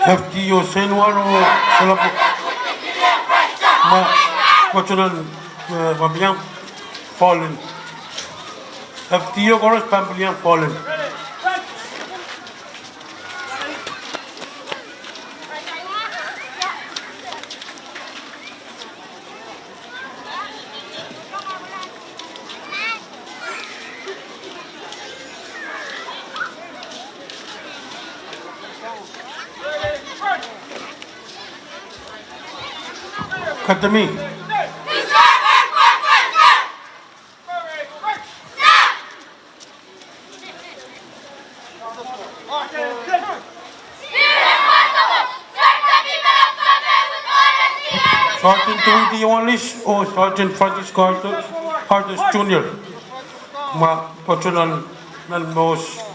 FTO Senwaro Salapo Ma Kochunan Babiang Fallen FTO Koros Pambilian Fallen Academy Sergeant 21 list or Sergeant Francisco Artis Jr. Ma Kochunan Nanmos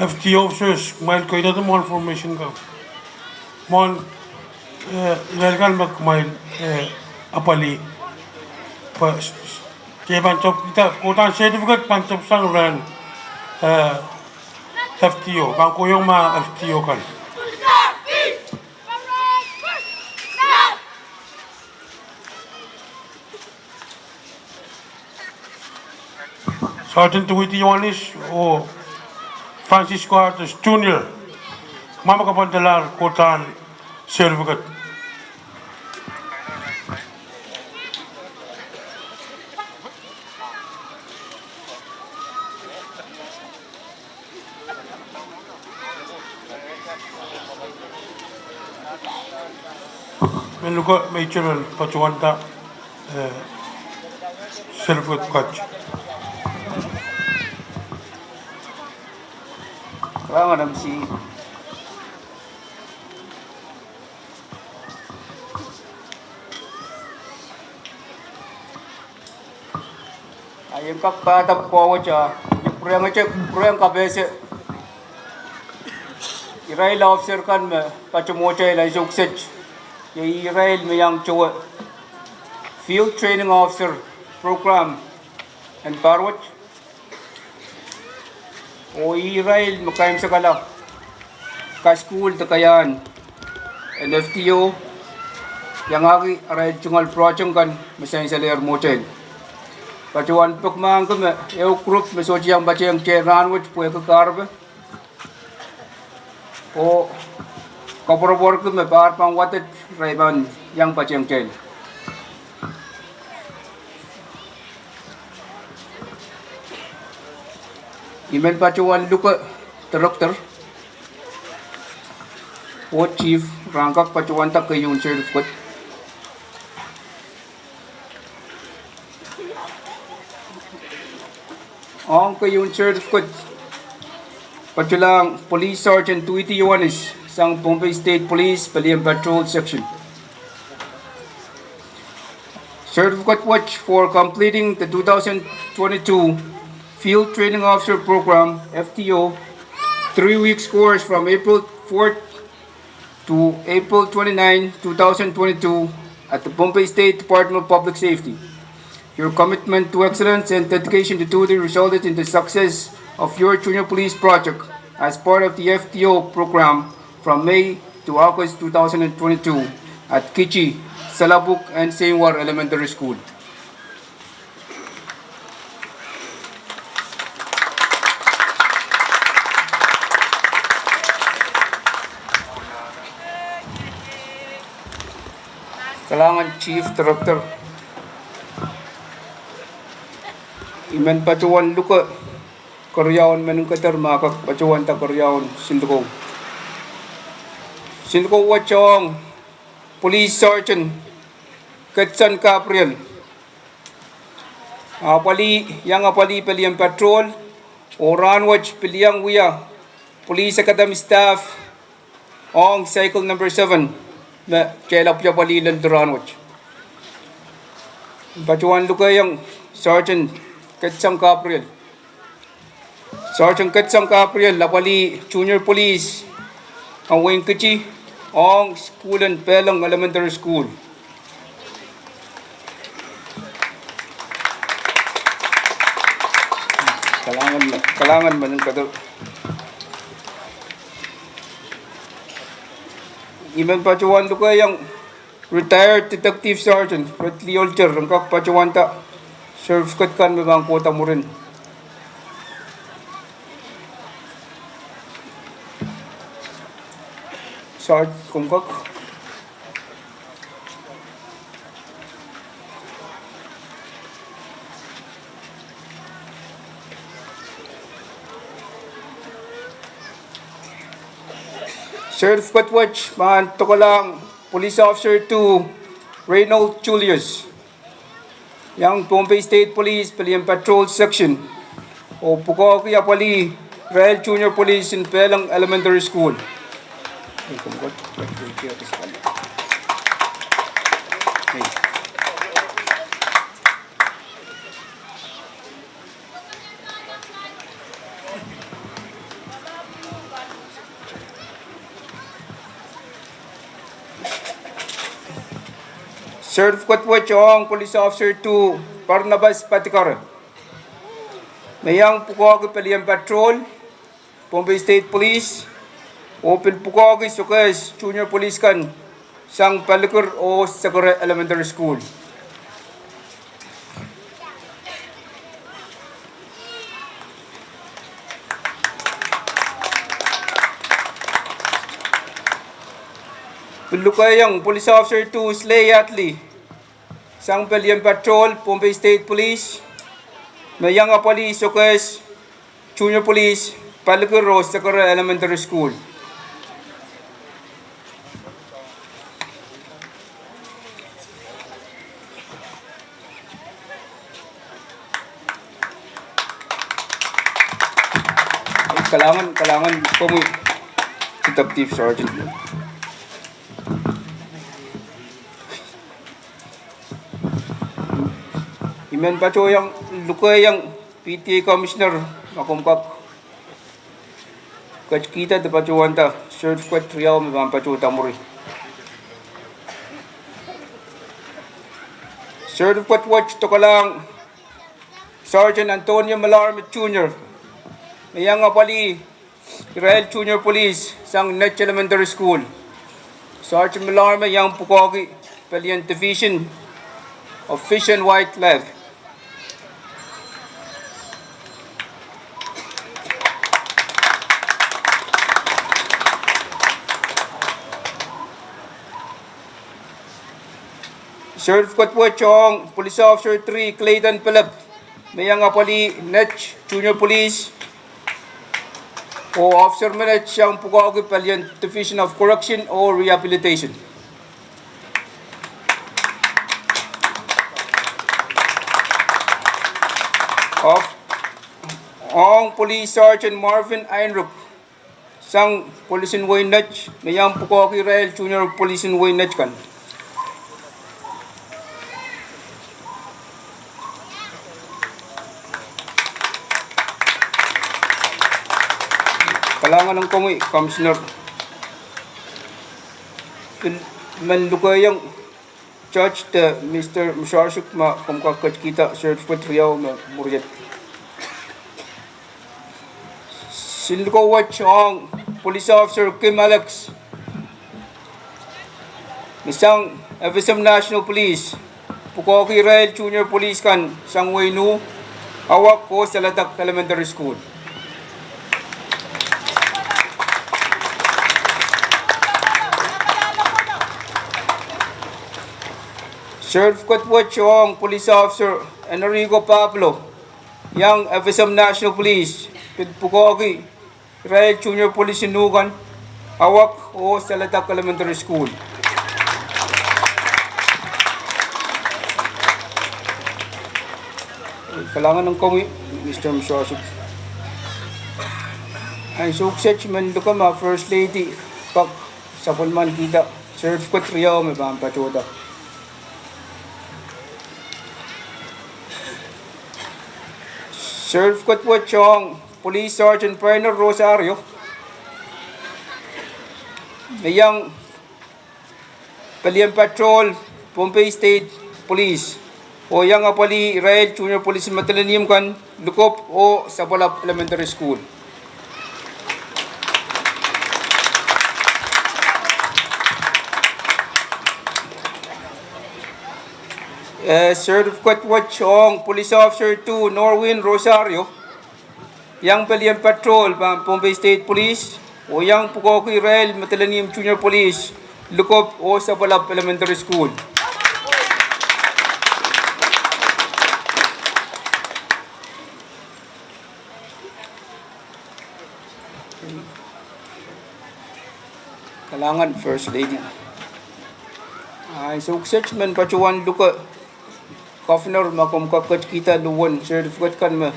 FT officers mail ko ito more information ka. Mon ilalgal mail apali pa pancop kita kotan certificate pancop sang ran FTO bang ko yung ma FTO kan. Sergeant 21 is o Francisco Artis Jr. Mama Kapandalar Kotan Certificate. Menuko Major Pachuanta Certificate Coach. Madam C. Ayam kappa tap ko cha prem ka bese Israel officer kan me pachumocha ila juksech ye Israel me yang chowa field training officer program and Barwat o Israel makaim sa kala ka school takayan NFTO yang agi aray chungal project kan masay sa layer motel pachuan pagmang ko eu group mesoji yang baca yang cheran which puwe ka karbe o Kaporobor ko may paar pang watet raiban yang pacheng chen. Imen pacuan luka director. What chief rangkak pacuan tak kayun certificate. Ang kayun certificate. Paculang Police Sergeant Tuiti Yohanes sang Pompey State Police Paliam Patrol Section. Certificate watch for completing the 2022 Field Training Officer Program FTO 3 weeks course from April 4th to April 29, 2022 at the Pompey State Department of Public Safety. Your commitment to excellence and dedication to duty resulted in the success of your junior police project as part of the FTO program from May to August 2022 at Kichi, Salabuk, and Sengwar Elementary School. Kalangan Chief Director Imen pacuan luka karyawan menungkater makak pacuan tak karyawan Sindukong wachong Police Sergeant Ketsan Capriel apali pilihan patrol oran watch pilihan wiya Police Academy staff ong cycle number 7 na kelap ya pali landuran watch pacuan luka yang Sergeant Ketsan Capriel lapali junior police ang Wayne Kichi ang school and Pelang Elementary School. Kalangan man ng kadal. Iman pacuan luka yang retired Detective Sergeant Redley Olcher ang pacuan ta serve kan megang kota mo rin. Sart kumkak. Certificate watch man tukalang Police Officer 2 Reynold Julius. Yang Pompey State Police Paliam Patrol Section o Pukoki Apali Rail Junior Police in Pelang Elementary School. Certificate watch ang Police Officer 2 Barnabas Patikar. Mayang Pukoki Paliam Patrol, Pompey State Police, Open Pukoki Sukas Junior Police kan sang Palikur o Sakura Elementary School. Pilukayang Police Officer 2 Slay Atli sang Paliam Patrol, Pompey State Police, Mayang Apali Sukas Junior Police, Palikur o Sakura Elementary School. Kalangan kami Detective Sergeant. Imen paco yang luka yang PTA Commissioner makumkak kita de paco wanta certificate riau me bam paco tamuri. Certificate watch tokalang Sergeant Antonio Malarmit Jr. Mayang apali Rail Junior Police sang Net Elementary School. Sergeant Malarmit yang Pukoki Palian Division of Fish and Wildlife. Certificate po chong Police Officer 3 Clayton Philip Mayang Apali Netch Junior Police o Officer Minute siyang Pugaogi Palian Division of Correction or Rehabilitation. Ong Police Sergeant Marvin Einrup sang Police in Way Netch Mayang Pugaogi Rail Junior Police in Way Netch kan. Kalangan ng kami, Commissioner. Manlukayang Judge the Mr. Musharshuk ma kumkakat kita certificate riyaw ma muriyat. Silko watch ang Police Officer Kim Alex. Misang FSM National Police. Pukoki Rail Junior Police kan sang Waynu awak ko sa Latak Elementary School. Certificate po chong Police Officer Enrico Pablo, yang FSM National Police, Pukogi, Rail Junior Police Sinugan, awak o sa Latak Elementary School. Kailangan ng kami, Mr. Mshashik. Ay sukses man duka ma First Lady, pag sa pulman kita, certificate riyaw may pampachoda. Certificate po chong Police Sergeant Bernard Rosario. Mayang Palian Patrol, Pompey State Police. O yang apali Rail Junior Police Matalaniyam kan Lukop o Sabalap Elementary School. Certificate po chong Police Officer 2 Norwin Rosario, yang Palian Patrol, Pompey State Police, o yang Pukoki Rail Matalaniyam Junior Police, Lukop o Sabalap Elementary School. Kalangan First Lady. Ay sukses man pacuan luka. Governor makumkakat kita luwan certificate kan ma.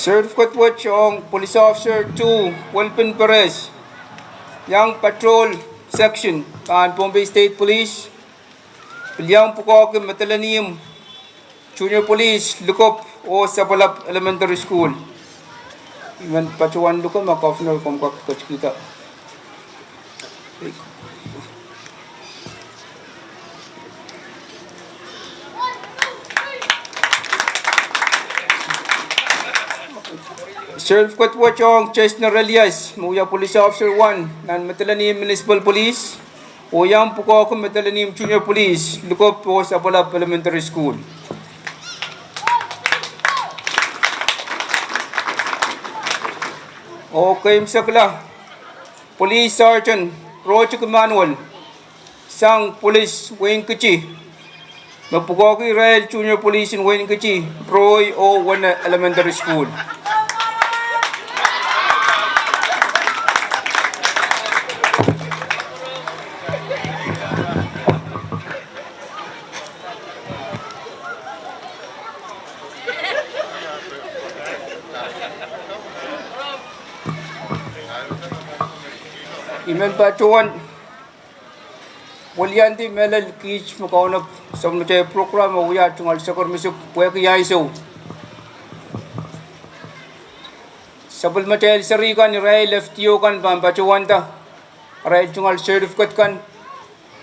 Certificate po chong Police Officer 2 Wilpin Perez, yang Patrol Section kan Pompey State Police, Pilyang Pukoki Matalaniyam Junior Police, Lukop o Sabalap Elementary School. Iman pacuan luka makofner kumkakat kita. Certificate po chong Chesner Elias, Muya Police Officer 1 ng Matalaniyam Municipal Police, o yang Pukoki Matalaniyam Junior Police, Lukop o Sabalap Elementary School. Okay, msakla. Police Sergeant Roger Manuel, sang Police Wayne Kichi, Mapukoki Rail Junior Police in Wayne Kichi, Roy O. Wana Elementary School. Iman pacuan Walianti melal kich makaunap sa mga program mawiyat tungal sa kormisuk puya kaya iso. Sabal matel sarikan Rail FTO kan pacuan ta. Rail tungal certificate kan.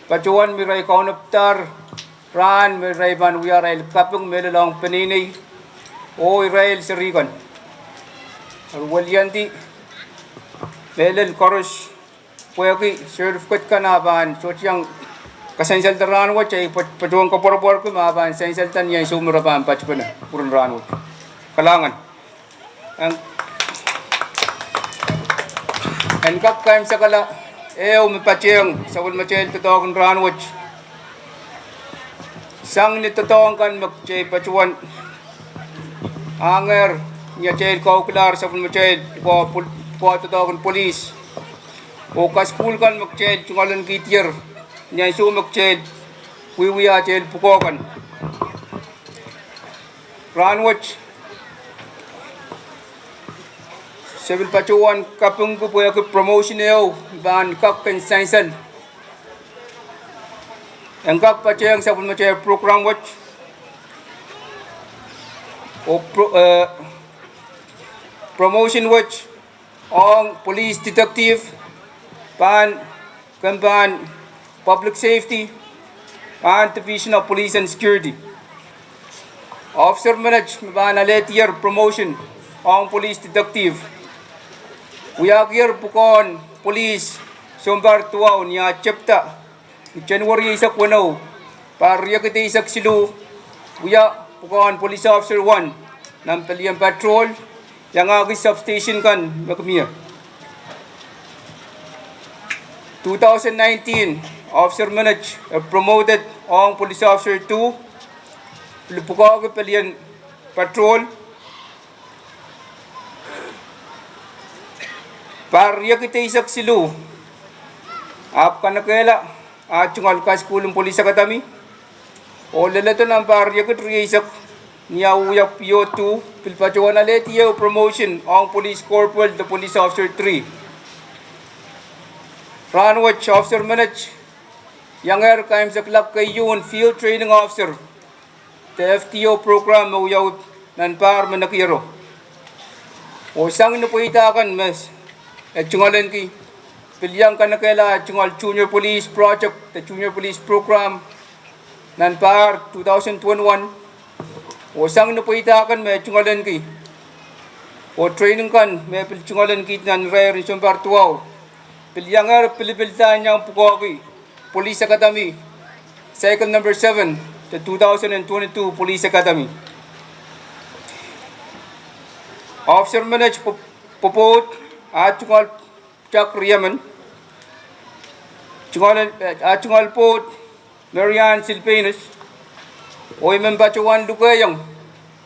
Pacuan mi Rail kaunap tar. Ran mi Rail ban wiya Rail kapung melalang peninay. O Rail sarikan. Walianti melal koros Pwede certificate ka na ban so siyang Kasensal ranwat ay pajuang kapor-por ko maban sensal tan yang sumura pa ampat pa na purun ranwat. Kalangan. Ang kap kaim sa kala mapacheng sa wal machel totoo ranwat. Sang ni totoo kan magchay pajuan anger niya chay ko klar sa wal machel ko totoo kan police. O ka school kan magchay tungalan gitier. Nyai sumak ched, wiya ched pukokan. Ranwatch, 7 pacuan kapung ko po yung promotion niyo, ban kak pensensan. Ang kak pacayang sa pulmacay program watch, o promotion watch, ang police detective, ban kamban Public Safety, and Division of Police and Security. Officer Manage, Mabanale Tier Promotion, ang Police Detective. Uyagir Pukon, Police, Sombar Tuaw, niya Chepta, January Isak Wanaw, Pariyakite Isak Silu, Uya Pukon, Police Officer 1, ng Palian Patrol, yang agis substation kan, Makamia. 2019, Officer Manage promoted ang Police Officer 2, Lupukog Palian Patrol, Pariyakite Isak Silu, Kanakela, at yung ka School ng Police Academy, o lalato ng Pariyakit Isak, niya uyak PO2, Pilpachuan Aletiyo promotion ang Police Corporal, the Police Officer 3. Ranwatch Officer Manage, yang kaim sa club kay yun field training officer the FTO program uyaw nan par manakiro o sang no po itakan mas at chungalan ki pilyang kanakela chungal junior police project the junior police program nan par 2021 o sang no po itakan may chungalan ki o training kan may chungalan ki nan rare in par 12 pilyang pilipiltan yang pukoki Police Academy, cycle number 7, the 2022 Police Academy. Officer Manage Popot at Chungal Chak Riyaman, Chungal Pot Marian Silpanus, Oyman Bachuan Lukayang,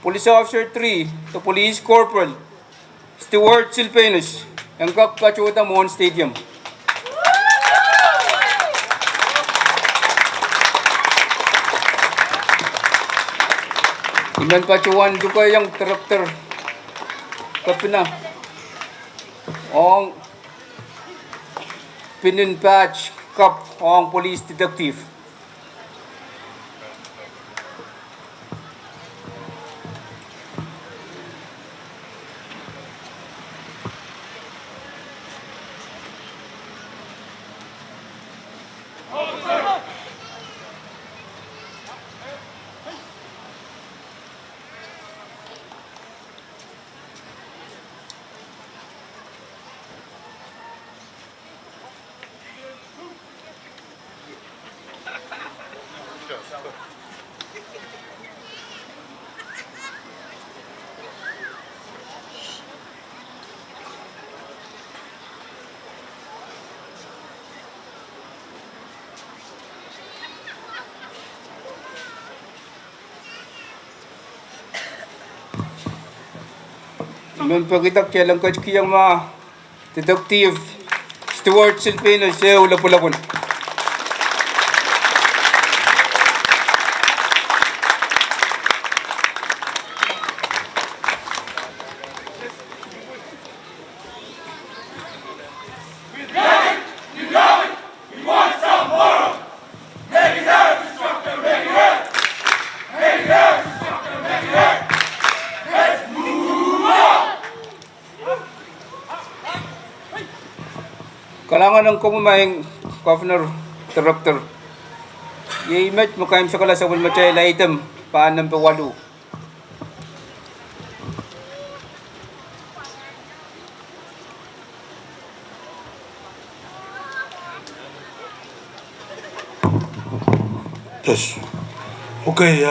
Police Officer 3, the Police Corporal, Stewart Silpanus, and Kak Pachuta Mon Stadium. Iman pacuan duka yang karakter kapina ang pinin patch cup ang police detective. Mempakitak kailang kajkiyang mga detective Stewart Silpino siya ulapulapun. Kailangan ng kumumayang governor, director. I-image mo kayo sa kala sa walmachay la item, paan ng pawalu. Yes. Okay,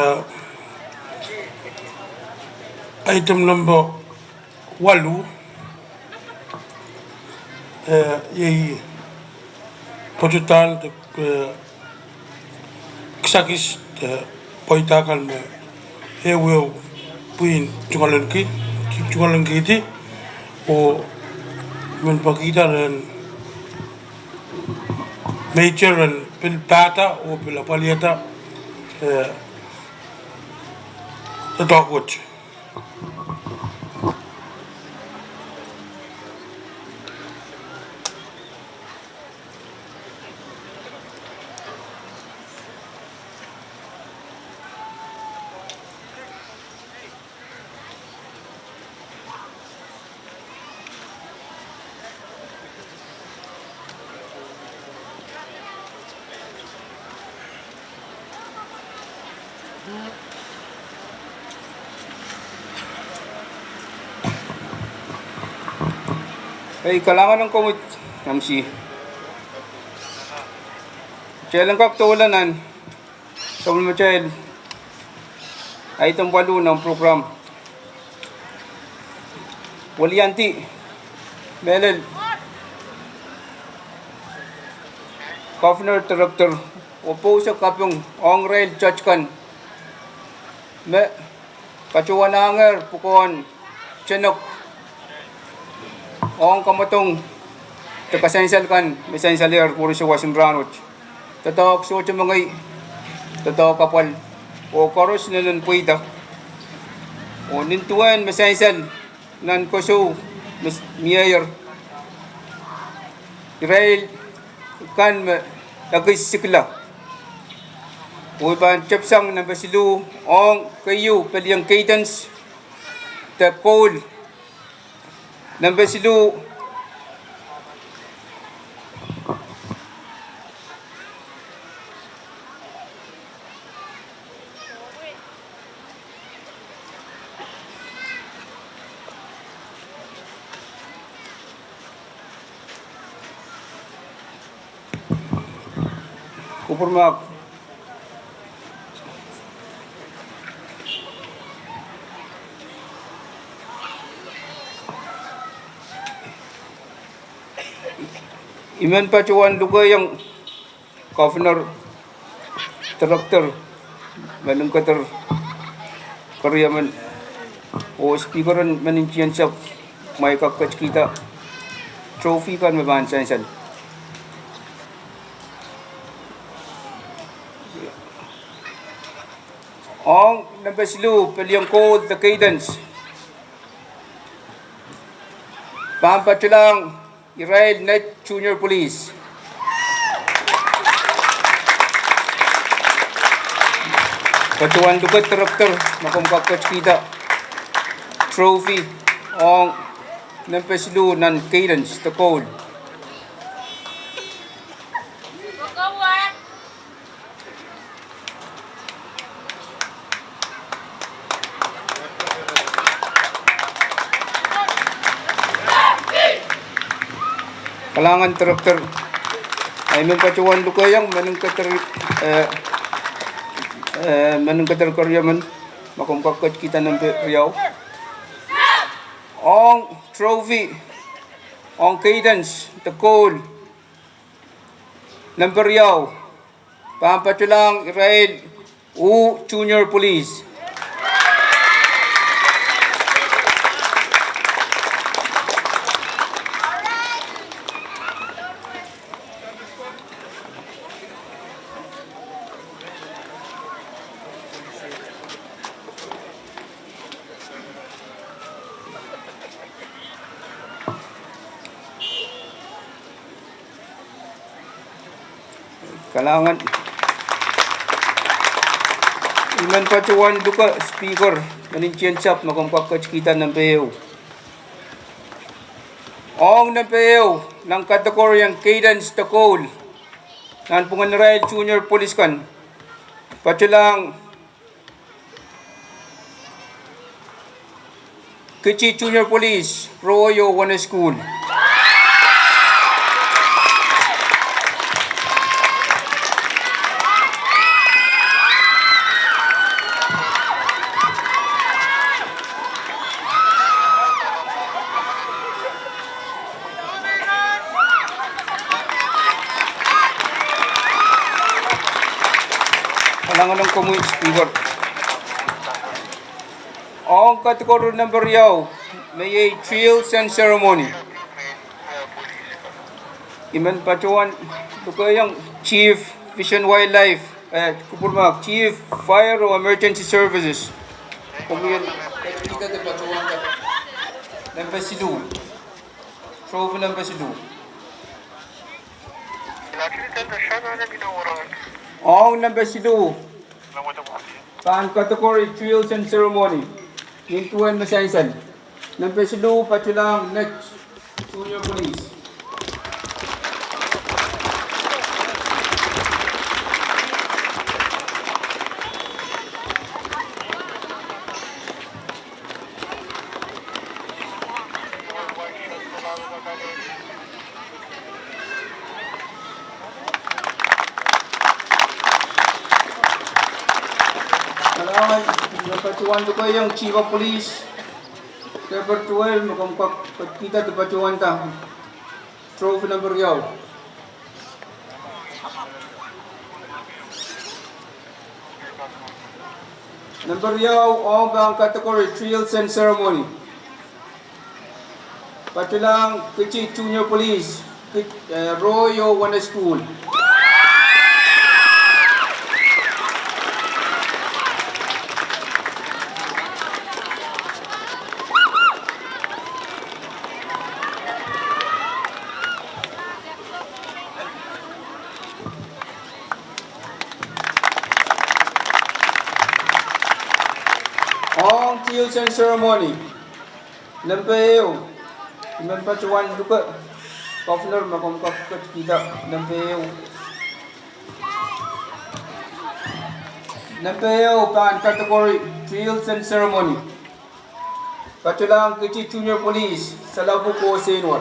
item number 8, yay pojutan kisakis poitakan hewe puin chungalenki ti o men pakita dan major dan pilpata o pilapaliata the dogwood. Ay, kailangan ng kumut, Namsi. Kailan ka tulanan sa mga child ay itong balo ng program. Walianti, Belel, Governor Director, upo sa kapyung Ong Rail Church kan, me, kachuananger, pukuan, chenok, Ong kamatong takasensal kan, mesensalir puro sa wasin ranot. Tatok so chumangay, tatok kapal, o koros na nun puita. O nintuan mesensal, nan koso, mayor. Israel kan lagis sikla. O ban chapsang na basilu, ong kayo, paliyang cadence, the coal, number silu kupurmak Iman pa cuan duga yang Governor Director Manung Kater Karyaman o speakeran manincian sa may kakach kita trophy kan mabansan Ong nabaslu pelyang code the cadence Pampatulang Israel Net Junior Police. Katuan dugat director makumkakach kita trophy ong nampeslu nan cadence the code. Kalangan traktor ay may pacuan lukayang manung kater karyaman makumkakat kita ng Riau ong trophy ong cadence the call ng Riau pampatulang Israel Junior Police. Kalangan iman pacuan duka speaker manincian sap makumpakach kita ng PEO ong ng PEO ng kategoryang cadence the call nan punganrail junior police kan paculang Kichi Junior Police Royo One School. Alangan ng kamu speaker. Ang kategori number yaw, may drills and ceremony. Iman pacuan, buka yang Chief Fish and Wildlife, kupurmak Chief Fire or Emergency Services. Kemudian kita ada pacuan number sidu, trophy number sidu. Ang number sidu, pan kategori drills and ceremony. Tuan Masyainsan. Number sidu paculang next junior police. Pacuan tu yang Chief of Police. Number 12 makamkak kita tu pacuan ta. Trophy number yaw. Number yaw ang bang kategori drills and ceremony. Paculang kecil junior police. Royo One School. Drills and ceremony. Lampeu. Iman pacuan juga. Governor makamkak kita. Lampeu. Lampeu pan kategori drills and ceremony. Paculang kecil junior police. Salabu ko senwar.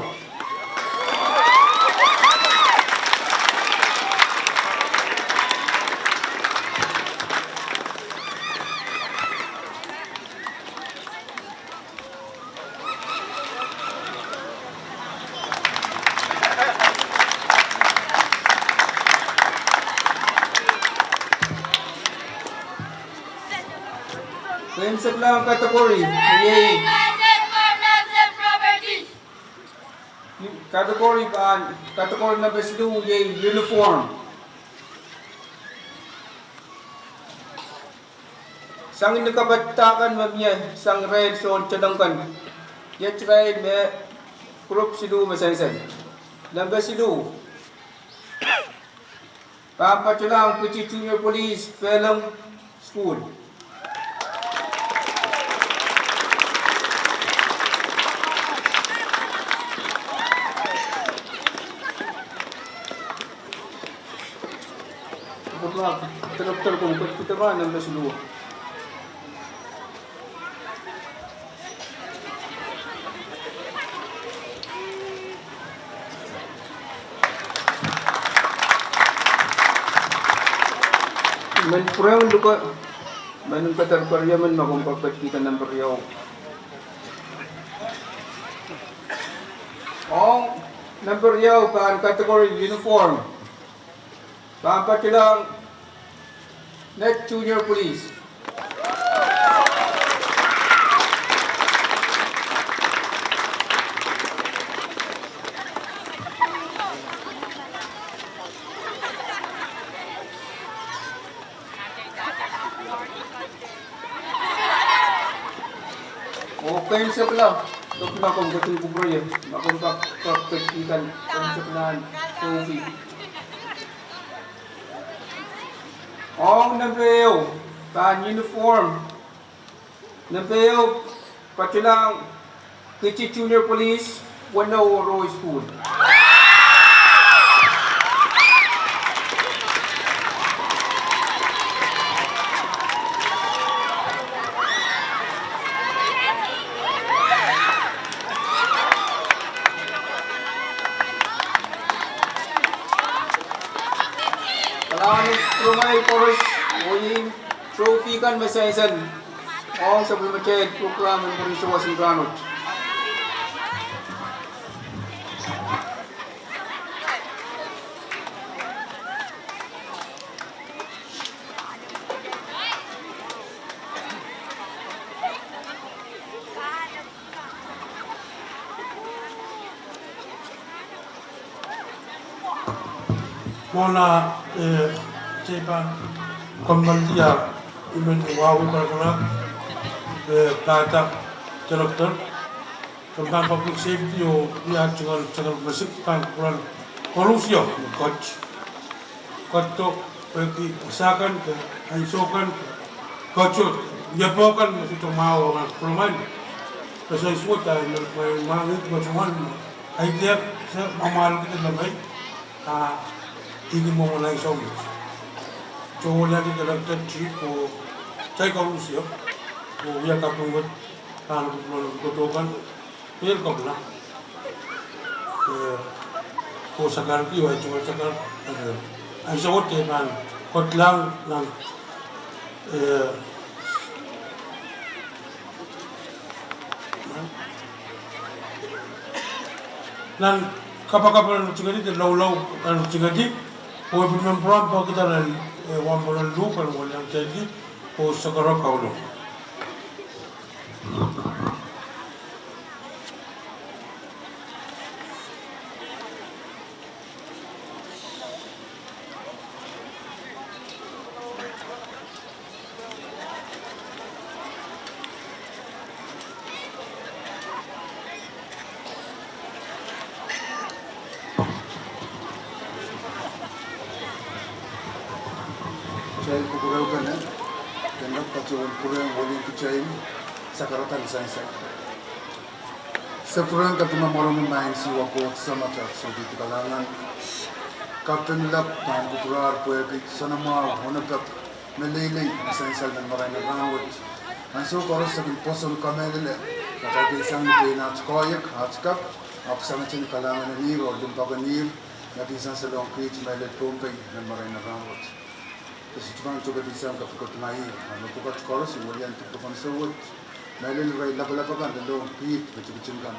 Sebelah kategori kategori number 2 uniform. Sang nakabatakan mamya sang red zone cadangkan. Ya try me group sidu masansan. Number sidu. Pampatulang kecil junior police film school. Doktor kung kita mana number dua. Man kurang luka, manung kata parlimen makumpat kita number yaw. Oh, number yaw kan kategori uniform. Pampat lang net junior police. Okay sebelah. Tok makom betul kubro ya. Makom tak ikan sebelahan trophy. Ang nabeo, pan uniform. Nabeo, paculang kecil junior police, Wano Roy School. Rumai Forest winning trophy kan Masyainsan. Ang sebelum macet program memberi suasan granut. Mona Japan Kombandia Imen Wawu Karagana Plata Director Kembang Public Safety o dia jangan bersih kan kurang kolusio coach to pergi usahakan ke ansokan coach dia bukan itu mau orang pemain pasal suatu yang mang itu macam idea amal kita lebih ini mau mulai sombong cuma lagi director chief o saya kolusio o dia kapung kan betul Ini kau bilang, kau sekarang kiwai cuma sekarang, aisyah waktu kan, kau telang nang, nang kapal cingadi tu lau kan cingadi, kau punya peran kau kita nang wan bulan lu kan yang jadi, kau sekarang kau lu. Saya kurang kan, kenapa pacuan kurang boleh kecai sakaratan saya. Sekurang katuna malam main si waktu sama cak sudi kalangan. Kapten lap tan kurar poe sana mal honakat melele saya dan marai rawat. Anso koros sakin poson kamele kata sang ni na koyak hatskap aksana chin kalangan ni ro dum paganir nati san salong kreach mele pompe dan marai rawat. Kasi cuma coba bisa angkat kot mai, anu buka sekolah sih, walian tu pun sewot. Melain rai lapa-lapa kan, dan dong pit, macam-macam kan.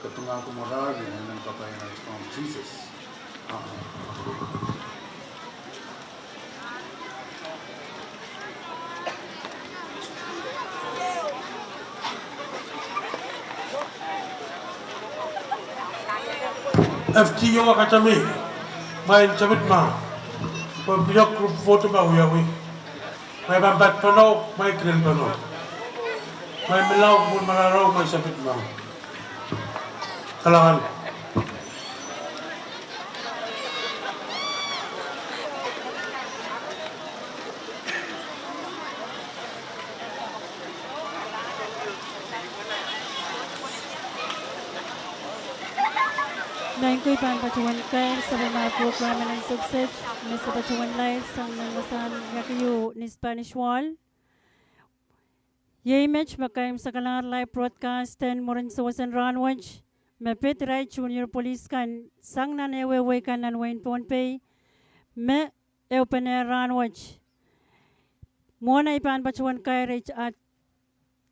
Ketungan kemoral, dengan apa yang harus kamu Jesus. FTO kami, main cabut mah. Pembiak grup foto bahu ya wi. Mai bambat penuh, mai keren penuh. Mai melau pun melarau, mai sabit mau. Kalangan. Bangkoy pan pacuan kair sa mga program ng success na sa pacuan live sa nangasan yakiyo ni Spanish Wall. Yay match makayam sa kalangar live broadcast and morin sa wasan ranwaj. Mapit right junior police kan sang nanewewe kan nan Wayne Ponpey. Me open air ranwaj. Muna ipan pacuan kair at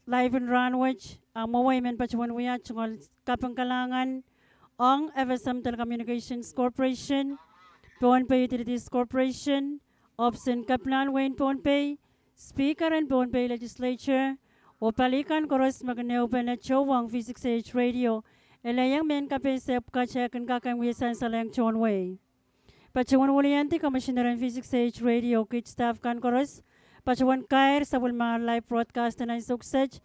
live in ranwaj. Ang maway men pacuan wiyat chungol kapang kalangan. Ang FSM Telecommunications Corporation, Ponpey Utilities Corporation, Opsin Kaplan Wayne Ponpey, Speaker and Ponpey Legislature, o palikan koros magneupan at showang Physics Radio, elayang men kape sep kachekan kakangwisan sa lang Chonway. Pachuan wuliyanti Commissioner and Physics Radio, kit staff kan koros, pachuan kair sa bulmar live broadcast na suksej,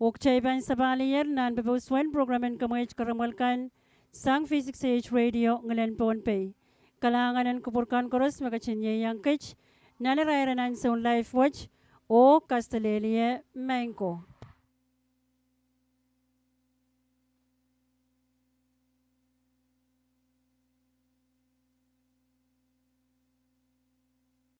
ukchayban sa baliyer nan bebuswan programen kamay karamalkan, sang Physics Radio ngalen Ponpey. Kalanganan kupurkan koros magachinye yang kich, nanirayranan sa live watch o Castellelia Menko.